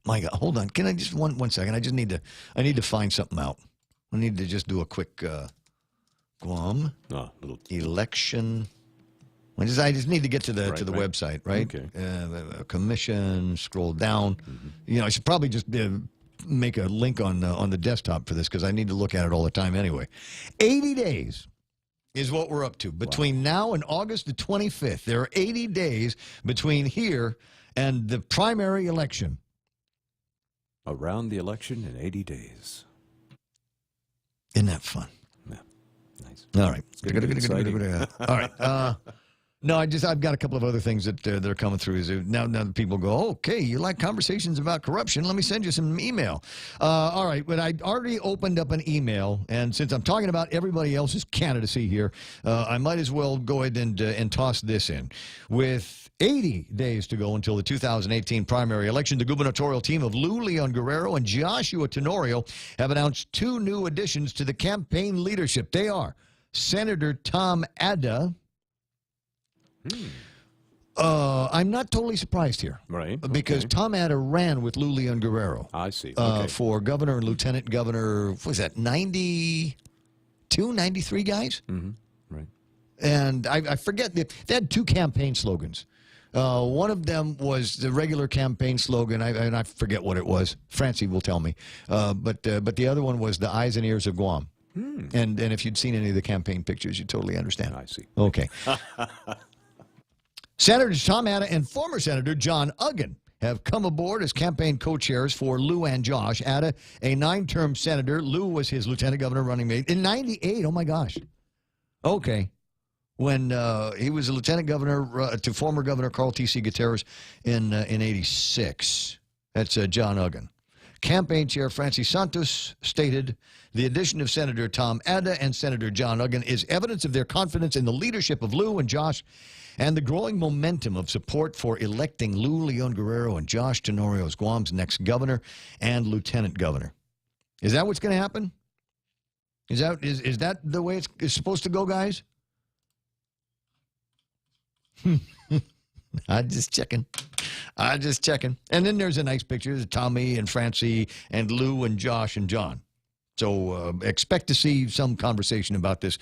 My God, hold on. Can I just one second? I need to find something out. I need to just do a quick Guam election. I just need to get to the website, right? Okay. Commission, scroll down. I should probably just make a link on the desktop for this because I need to look at it all the time anyway. 80 days is what we're up to. Between now and August the 25th, there are 80 days between here and the primary election. Around the election in 80 days. Isn't that fun? Yeah. Nice. All right. All right. No, I've got a couple of other things that are coming through. Now that people go, okay, you like conversations about corruption? Let me send you some email. All right, but I already opened up an email, and since I'm talking about everybody else's candidacy here, I might as well go ahead and toss this in. With 80 days to go until the 2018 primary election, the gubernatorial team of Lou Leon Guerrero and Joshua Tenorio have announced 2 new additions to the campaign leadership. They are Senator Tom Adda I'm not totally surprised here. Right. Because Tom Atta ran with Lou Leon Guerrero. I see. For governor and lieutenant governor, what was that, 92, 93 guys? Mm-hmm. Right. And I forget, they had two campaign slogans. One of them was the regular campaign slogan, and I forget what it was. Francie will tell me. But the other one was the eyes and ears of Guam. And if you'd seen any of the campaign pictures, you'd totally understand. I see. Okay. Senators Tom Atta and former Senator John Uggan have come aboard as campaign co-chairs for Lou and Josh. Atta, a 9-term senator. Lou was his lieutenant governor running mate in 98. Oh, my gosh. Okay. When he was a lieutenant governor to former Governor Carl T.C. Gutierrez in 86. That's John Uggan. Campaign chair Francis Santos stated, the addition of Senator Tom Atta and Senator John Uggan is evidence of their confidence in the leadership of Lou and Josh and the growing momentum of support for electing Lou Leon Guerrero and Josh Tenorio as Guam's next governor and lieutenant governor. Is that what's going to happen? Is that the way it's supposed to go, guys? I'm just checking. And then there's a nice picture of Tommy and Francie and Lou and Josh and John. So expect to see some conversation about this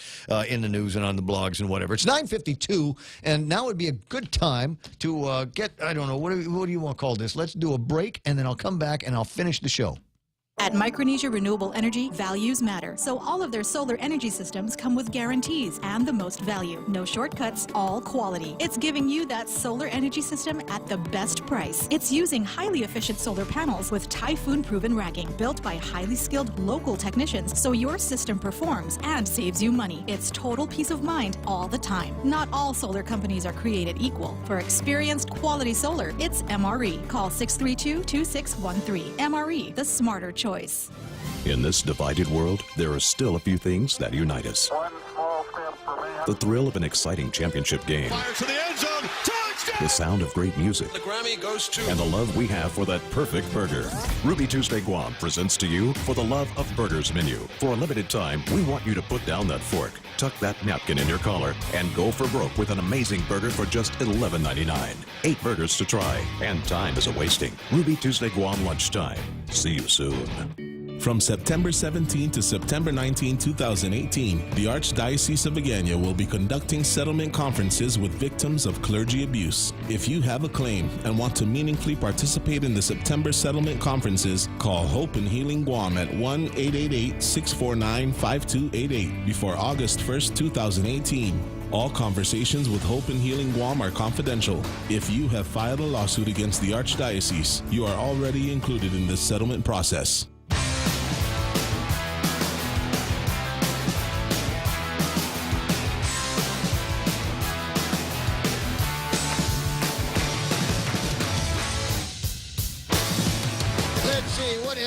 in the news and on the blogs and whatever. It's 9:52, and now would be a good time to get, I don't know, what do you want to call this? Let's do a break, and then I'll come back and I'll finish the show. At Micronesia Renewable Energy, values matter. So all of their solar energy systems come with guarantees and the most value. No shortcuts, all quality. It's giving you that solar energy system at the best price. It's using highly efficient solar panels with typhoon-proven racking, built by highly skilled local technicians, so your system performs and saves you money. It's total peace of mind all the time. Not all solar companies are created equal. For experienced quality solar, it's MRE. Call 632-2613. MRE, the smarter choice. In this divided world, there are still a few things that unite us. The thrill of an exciting championship game. Fires to the end zone. Touchdown! The sound of great music. The Grammy goes to... And the love we have for that perfect burger. Ruby Tuesday Guam presents to you For the Love of Burgers menu. For a limited time, we want you to put down that fork, tuck that napkin in your collar, and go for broke with an amazing burger for just $11.99. 8 burgers to try, and time is a-wasting. Ruby Tuesday Guam lunchtime. See you soon. From September 17 to September 19, 2018, the Archdiocese of Agana will be conducting settlement conferences with victims of clergy abuse. If you have a claim and want to meaningfully participate in the September settlement conferences, call Hope and Healing Guam at 1-888-649-5288 before August 1st, 2018. All conversations with Hope and Healing Guam are confidential. If you have filed a lawsuit against the Archdiocese, you are already included in this settlement process.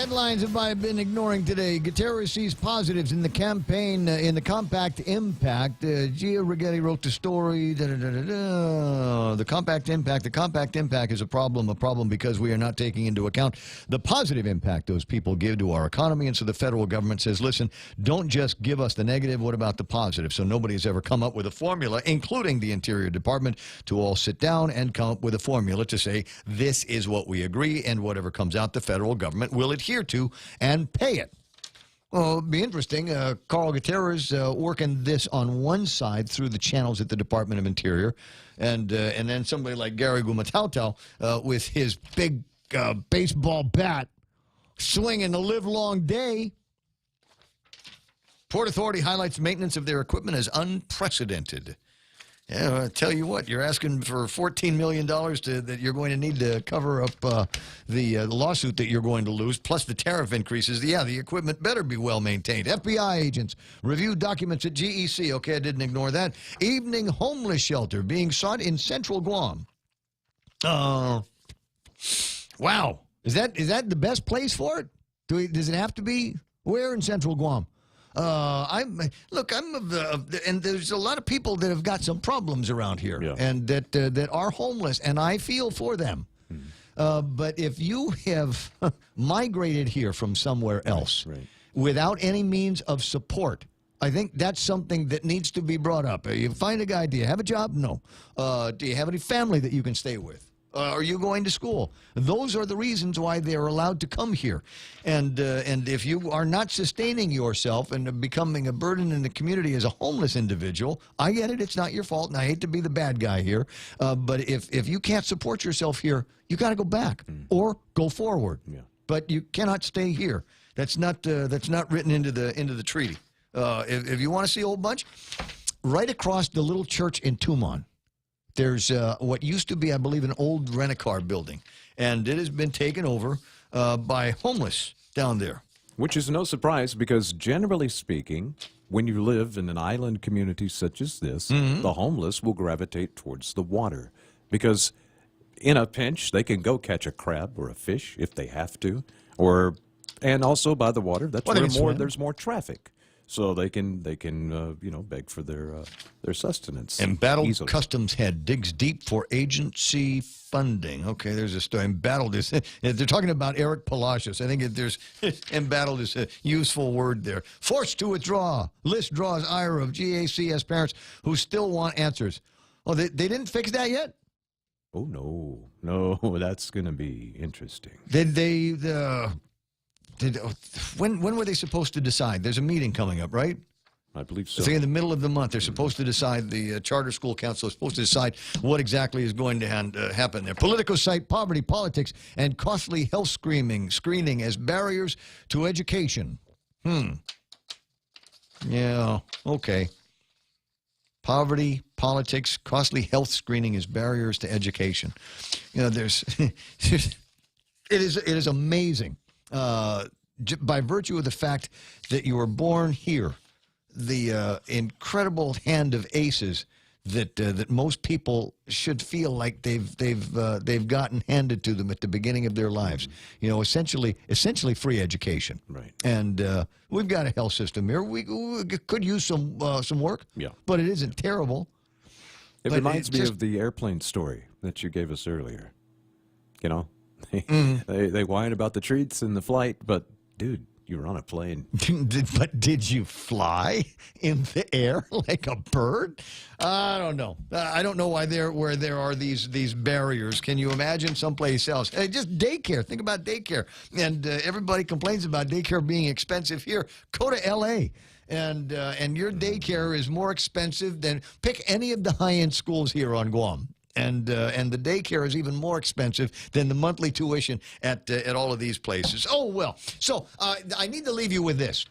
Headlines have I been ignoring today? Gutierrez sees positives in the campaign, in the Compact Impact. Gia Rigetti wrote the story. The Compact Impact is a problem because we are not taking into account the positive impact those people give to our economy. And so the federal government says, listen, don't just give us the negative. What about the positive? So nobody has ever come up with a formula, including the Interior Department, to all sit down and come up with a formula to say, this is what we agree, and whatever comes out, the federal government will adhere to and pay it. Well, it'd be interesting. Carl Gutierrez working this on one side through the channels at the Department of Interior, and then somebody like Gary Gumatautal with his big baseball bat swinging the livelong day. Port Authority highlights maintenance of their equipment as unprecedented. Yeah, I'll tell you what, you're asking for $14 million that you're going to need to cover up the lawsuit that you're going to lose, plus the tariff increases. Yeah, the equipment better be well maintained. FBI agents review documents at GEC. Okay, I didn't ignore that. Evening homeless shelter being sought in central Guam. Wow. Is that the best place for it? Does it have to be? Where in central Guam? And there's a lot of people that have got some problems around here, and that are homeless, and I feel for them. But if you have migrated here from somewhere else without any means of support, I think that's something that needs to be brought up. You find a guy, do you have a job? No. Do you have any family that you can stay with? Are you going to school? Those are the reasons why they're allowed to come here. And if you are not sustaining yourself and becoming a burden in the community as a homeless individual, I get it. It's not your fault, and I hate to be the bad guy here. But if you can't support yourself here, you got to go back or go forward. Yeah. But you cannot stay here. That's not written into the treaty. If you want to see Old Bunch, right across the little church in Tumon, there's what used to be, I believe, an old rent-a-car building, and it has been taken over by homeless down there. Which is no surprise because, generally speaking, when you live in an island community such as this, the homeless will gravitate towards the water because in a pinch, they can go catch a crab or a fish if they have to, and also by the water, that's where there's more traffic. So they can beg for their sustenance. Embattled easily. Customs head digs deep for agency funding. Okay, there's a story. Embattled is they're talking about Eric Palacios. I think there's embattled is a useful word there. Forced to withdraw. List draws ire of GACS parents who still want answers. Oh, they didn't fix that yet? Oh no, that's going to be interesting. When were they supposed to decide? There's a meeting coming up, right? I believe so. I think in the middle of the month, they're supposed to decide, the Charter School Council is supposed to decide what exactly is going to happen there. Politico cite poverty, politics, and costly health screening as barriers to education. Yeah, okay. Poverty, politics, costly health screening as barriers to education. You know, it is amazing. By virtue of the fact that you were born here, the incredible hand of aces that most people should feel like they've gotten handed to them at the beginning of their lives. You know, essentially free education. Right. And we've got a health system here. We could use some work. Yeah. But it isn't terrible. It reminds me of the airplane story that you gave us earlier. You know. They whine about the treats and the flight, but dude, you were on a plane. But did you fly in the air like a bird? I don't know. I don't know where there are these barriers. Can you imagine someplace else? Just daycare. Think about daycare. And everybody complains about daycare being expensive here. Go to L.A. And your daycare is more expensive than pick any of the high-end schools here on Guam. And the daycare is even more expensive than the monthly tuition at all of these places. Oh, well. So I need to leave you with this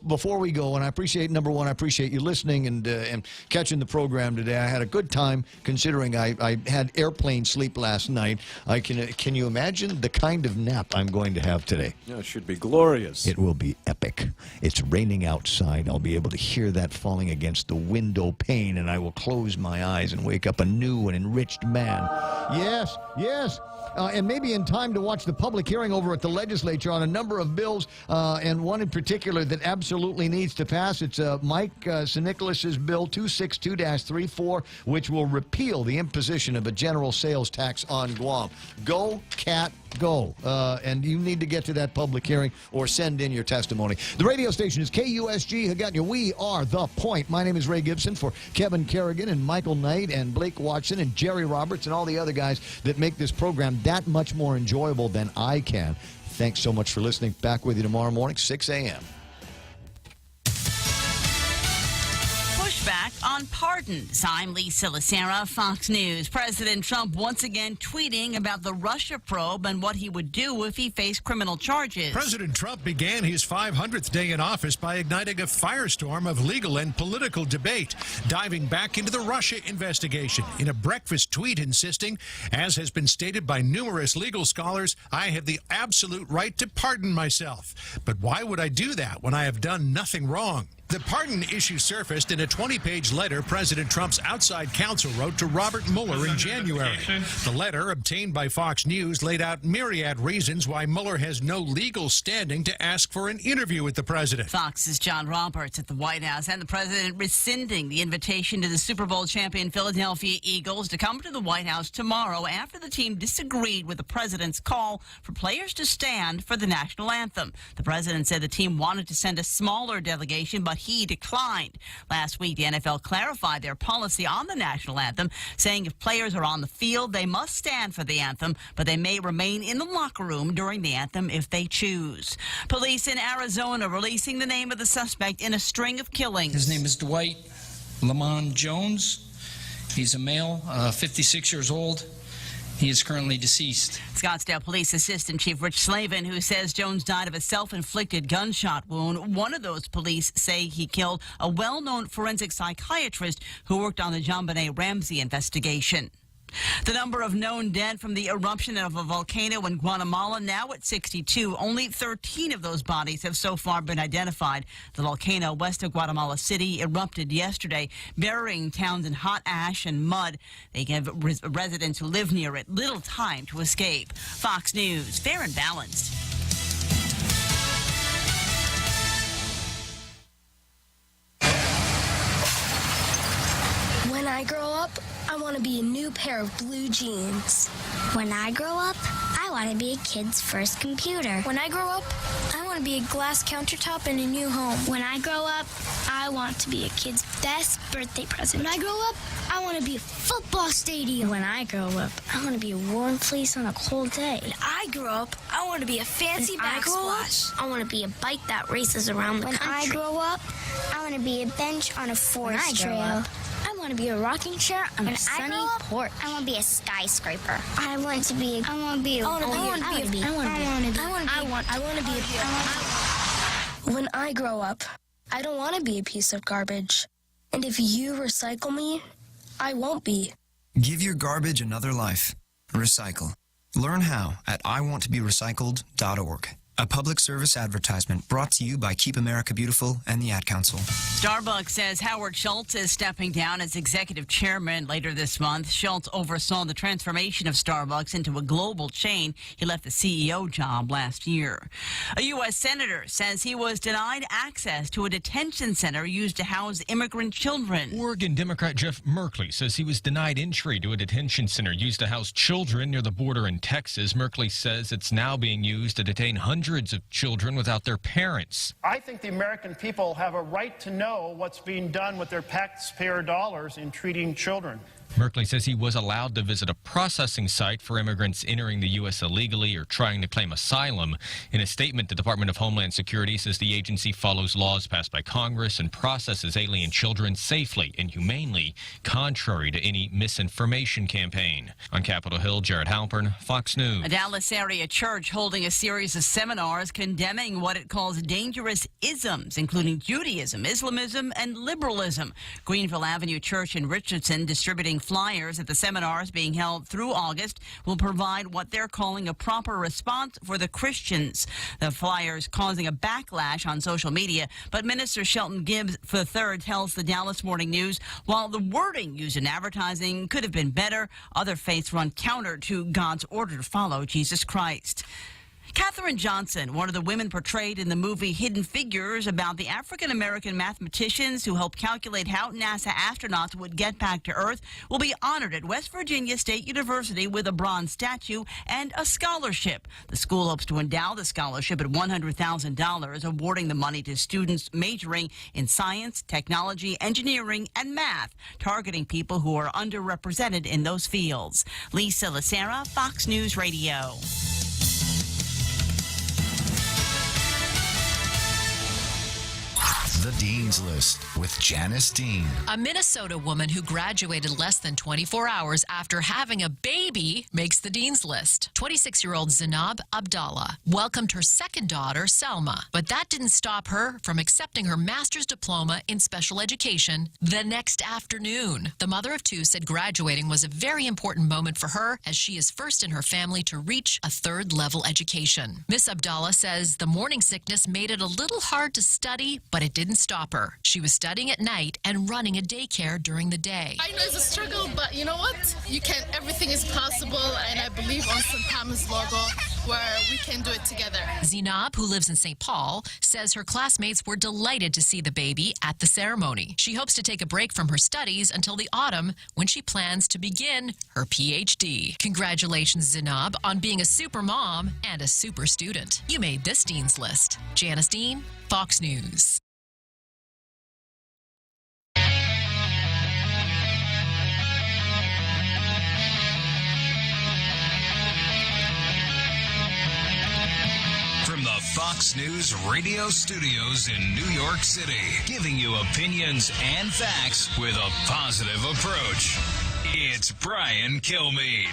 before we go. And I appreciate, number one, I appreciate you listening and catching the program today. I had a good time considering I had airplane sleep last night. Can you imagine the kind of nap I'm going to have today? Yeah, it should be glorious. It will be epic. It's raining outside. I'll be able to hear that falling against the window pane, and I will close my eyes and wake up a new and enriched man. Yes, yes. And maybe in time to watch the public hearing over at the legislature on a number of bills, and one in particular that absolutely needs to pass. It's Mike St-Nicholas's Bill 262-34, which will repeal the imposition of a general sales tax on Guam. Go, Cat, go. And you need to get to that public hearing or send in your testimony. The radio station is KUSG Hagåtña. We are The Point. My name is Ray Gibson for Kevin Kerrigan and Michael Knight and Blake Watson and Jerry Roberts and all the other guys that make this program that much more enjoyable than I can. Thanks so much for listening. Back with you tomorrow morning, 6 a.m. Pushback on pardons. I'm Lisa Lacera, Fox News. President Trump once again tweeting about the Russia probe and what he would do if he faced criminal charges. President Trump began his 500th day in office by igniting a firestorm of legal and political debate, diving back into the Russia investigation in a breakfast tweet insisting, as has been stated by numerous legal scholars, I have the absolute right to pardon myself. But why would I do that when I have done nothing wrong? The pardon issue surfaced in a 20-page letter President Trump's outside counsel wrote to Robert Mueller in January. The letter, obtained by Fox News, laid out myriad reasons why Mueller has no legal standing to ask for an interview with the president. Fox's John Roberts at the White House and the president rescinding the invitation to the Super Bowl champion Philadelphia Eagles to come to the White House tomorrow after the team disagreed with the president's call for players to stand for the national anthem. The president said the team wanted to send a smaller delegation, but but he declined. Last week, the NFL clarified their policy on the national anthem, saying if players are on the field, they must stand for the anthem, but they may remain in the locker room during the anthem if they choose. Police in Arizona releasing the name of the suspect in a string of killings. His name is Dwight Lamont Jones. He's a male, 56 years old. He is currently deceased. Scottsdale Police Assistant Chief Rich Slavin, who says Jones died of a self-inflicted gunshot wound. One of those police say he killed a well-known forensic psychiatrist who worked on the JonBenet Ramsey investigation. The number of known dead from the eruption of a volcano in Guatemala now at 62. Only 13 of those bodies have so far been identified. The volcano west of Guatemala City erupted yesterday, burying towns in hot ash and mud. They give residents who live near it little time to escape. Fox News, fair and balanced. When I grow up, I want to be a new pair of blue jeans. When I grow up, I want to be a kid's first computer. When I grow up, I want to be a glass countertop in a new home. When I grow up, I want to be a kid's best birthday present. When I grow up, I want to be a football stadium. When I grow up, I want to be a warm fleece on a cold day. When I grow up, I want to be a fancy backsplash. I want to be a bike that races around the country. When I grow up, I want to be a bench on a forest trail. I want to be a rocking chair on a sunny porch. I want to be a skyscraper. I want to be When I grow up, I don't want to be a piece of garbage. And if you recycle me, I won't be. Give your garbage another life. Recycle. Learn how at iwanttoberecycled.org. A public service advertisement brought to you by Keep America Beautiful and the Ad Council. Starbucks says Howard Schultz is stepping down as executive chairman later this month. Schultz oversaw the transformation of Starbucks into a global chain. He left the CEO job last year. A U.S. senator says he was denied access to a detention center used to house immigrant children. Oregon Democrat Jeff Merkley says he was denied entry to a detention center used to house children near the border in Texas. Merkley says it's now being used to detain hundreds of children without their parents. I think the American people have a right to know what's being done with their taxpayer dollars in treating children. Merkley says he was allowed to visit a processing site for immigrants entering the U.S. illegally or trying to claim asylum. In a statement, the Department of Homeland Security says the agency follows laws passed by Congress and processes alien children safely and humanely, contrary to any misinformation campaign. On Capitol Hill, Jared Halpern, Fox News. A Dallas area church holding a series of seminars condemning what it calls dangerous isms, including Judaism, Islamism, and liberalism. Greenville Avenue Church in Richardson distributing flyers at the seminars being held through August will provide what they're calling a proper response for the Christians. The flyers causing a backlash on social media, but Minister Shelton Gibbs III tells the Dallas Morning News while the wording used in advertising could have been better, other faiths run counter to God's order to follow Jesus Christ. Katherine Johnson, one of the women portrayed in the movie Hidden Figures about the African-American mathematicians who helped calculate how NASA astronauts would get back to Earth, will be honored at West Virginia State University with a bronze statue and a scholarship. The school hopes to endow the scholarship at $100,000, awarding the money to students majoring in science, technology, engineering, and math, targeting people who are underrepresented in those fields. Lisa Lacera, Fox News Radio. The Dean's List with Janice Dean. A Minnesota woman who graduated less than 24 hours after having a baby makes the Dean's List. 26-year-old Zainab Abdallah welcomed her second daughter, Selma, but that didn't stop her from accepting her master's diploma in special education the next afternoon. The mother of two said graduating was a very important moment for her as she is first in her family to reach a third-level education. Miss Abdallah says the morning sickness made it a little hard to study, but it didn't stop her. She was studying at night and running a daycare during the day. I know it's a struggle, but you know what? Everything is possible, and I believe on St. Thomas logo where we can do it together. Zainab, who lives in St. Paul, says her classmates were delighted to see the baby at the ceremony. She hopes to take a break from her studies until the autumn when she plans to begin her PhD. Congratulations, Zainab, on being a super mom and a super student. You made this Dean's List. Janice Dean, Fox News. Fox News radio studios in New York City, giving you opinions and facts with a positive approach. It's Brian Kilmeade.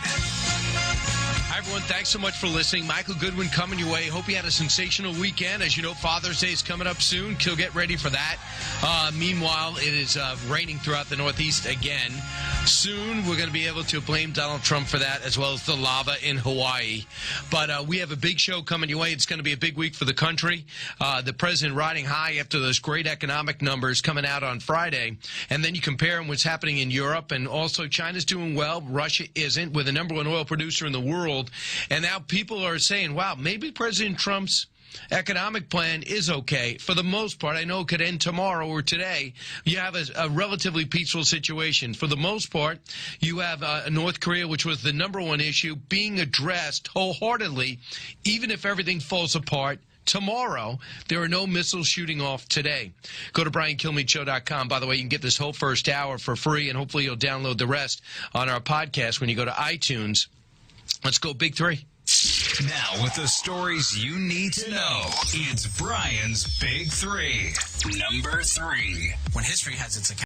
Hi, everyone. Thanks so much for listening. Michael Goodwin coming your way. Hope you had a sensational weekend. As you know, Father's Day is coming up soon. Get ready for that. Meanwhile, it is raining throughout the Northeast again. Soon, we're going to be able to blame Donald Trump for that, as well as the lava in Hawaii. But we have a big show coming your way. It's going to be a big week for the country. The president riding high after those great economic numbers coming out on Friday. And then you compare them what's happening in Europe. And also, China's doing well. Russia isn't. We're the #1 oil producer in the world. And now people are saying, wow, maybe President Trump's economic plan is okay. For the most part, I know it could end tomorrow or today. You have a relatively peaceful situation. For the most part, you have North Korea, which was the #1 issue, being addressed wholeheartedly, even if everything falls apart. Tomorrow, there are no missiles shooting off today. Go to BrianKilmeadeShow.com. By the way, you can get this whole first hour for free, and hopefully you'll download the rest on our podcast when you go to iTunes. Let's go Big Three. Now, with the stories you need to know, it's Brian's Big Three. Number 3. When history has its account.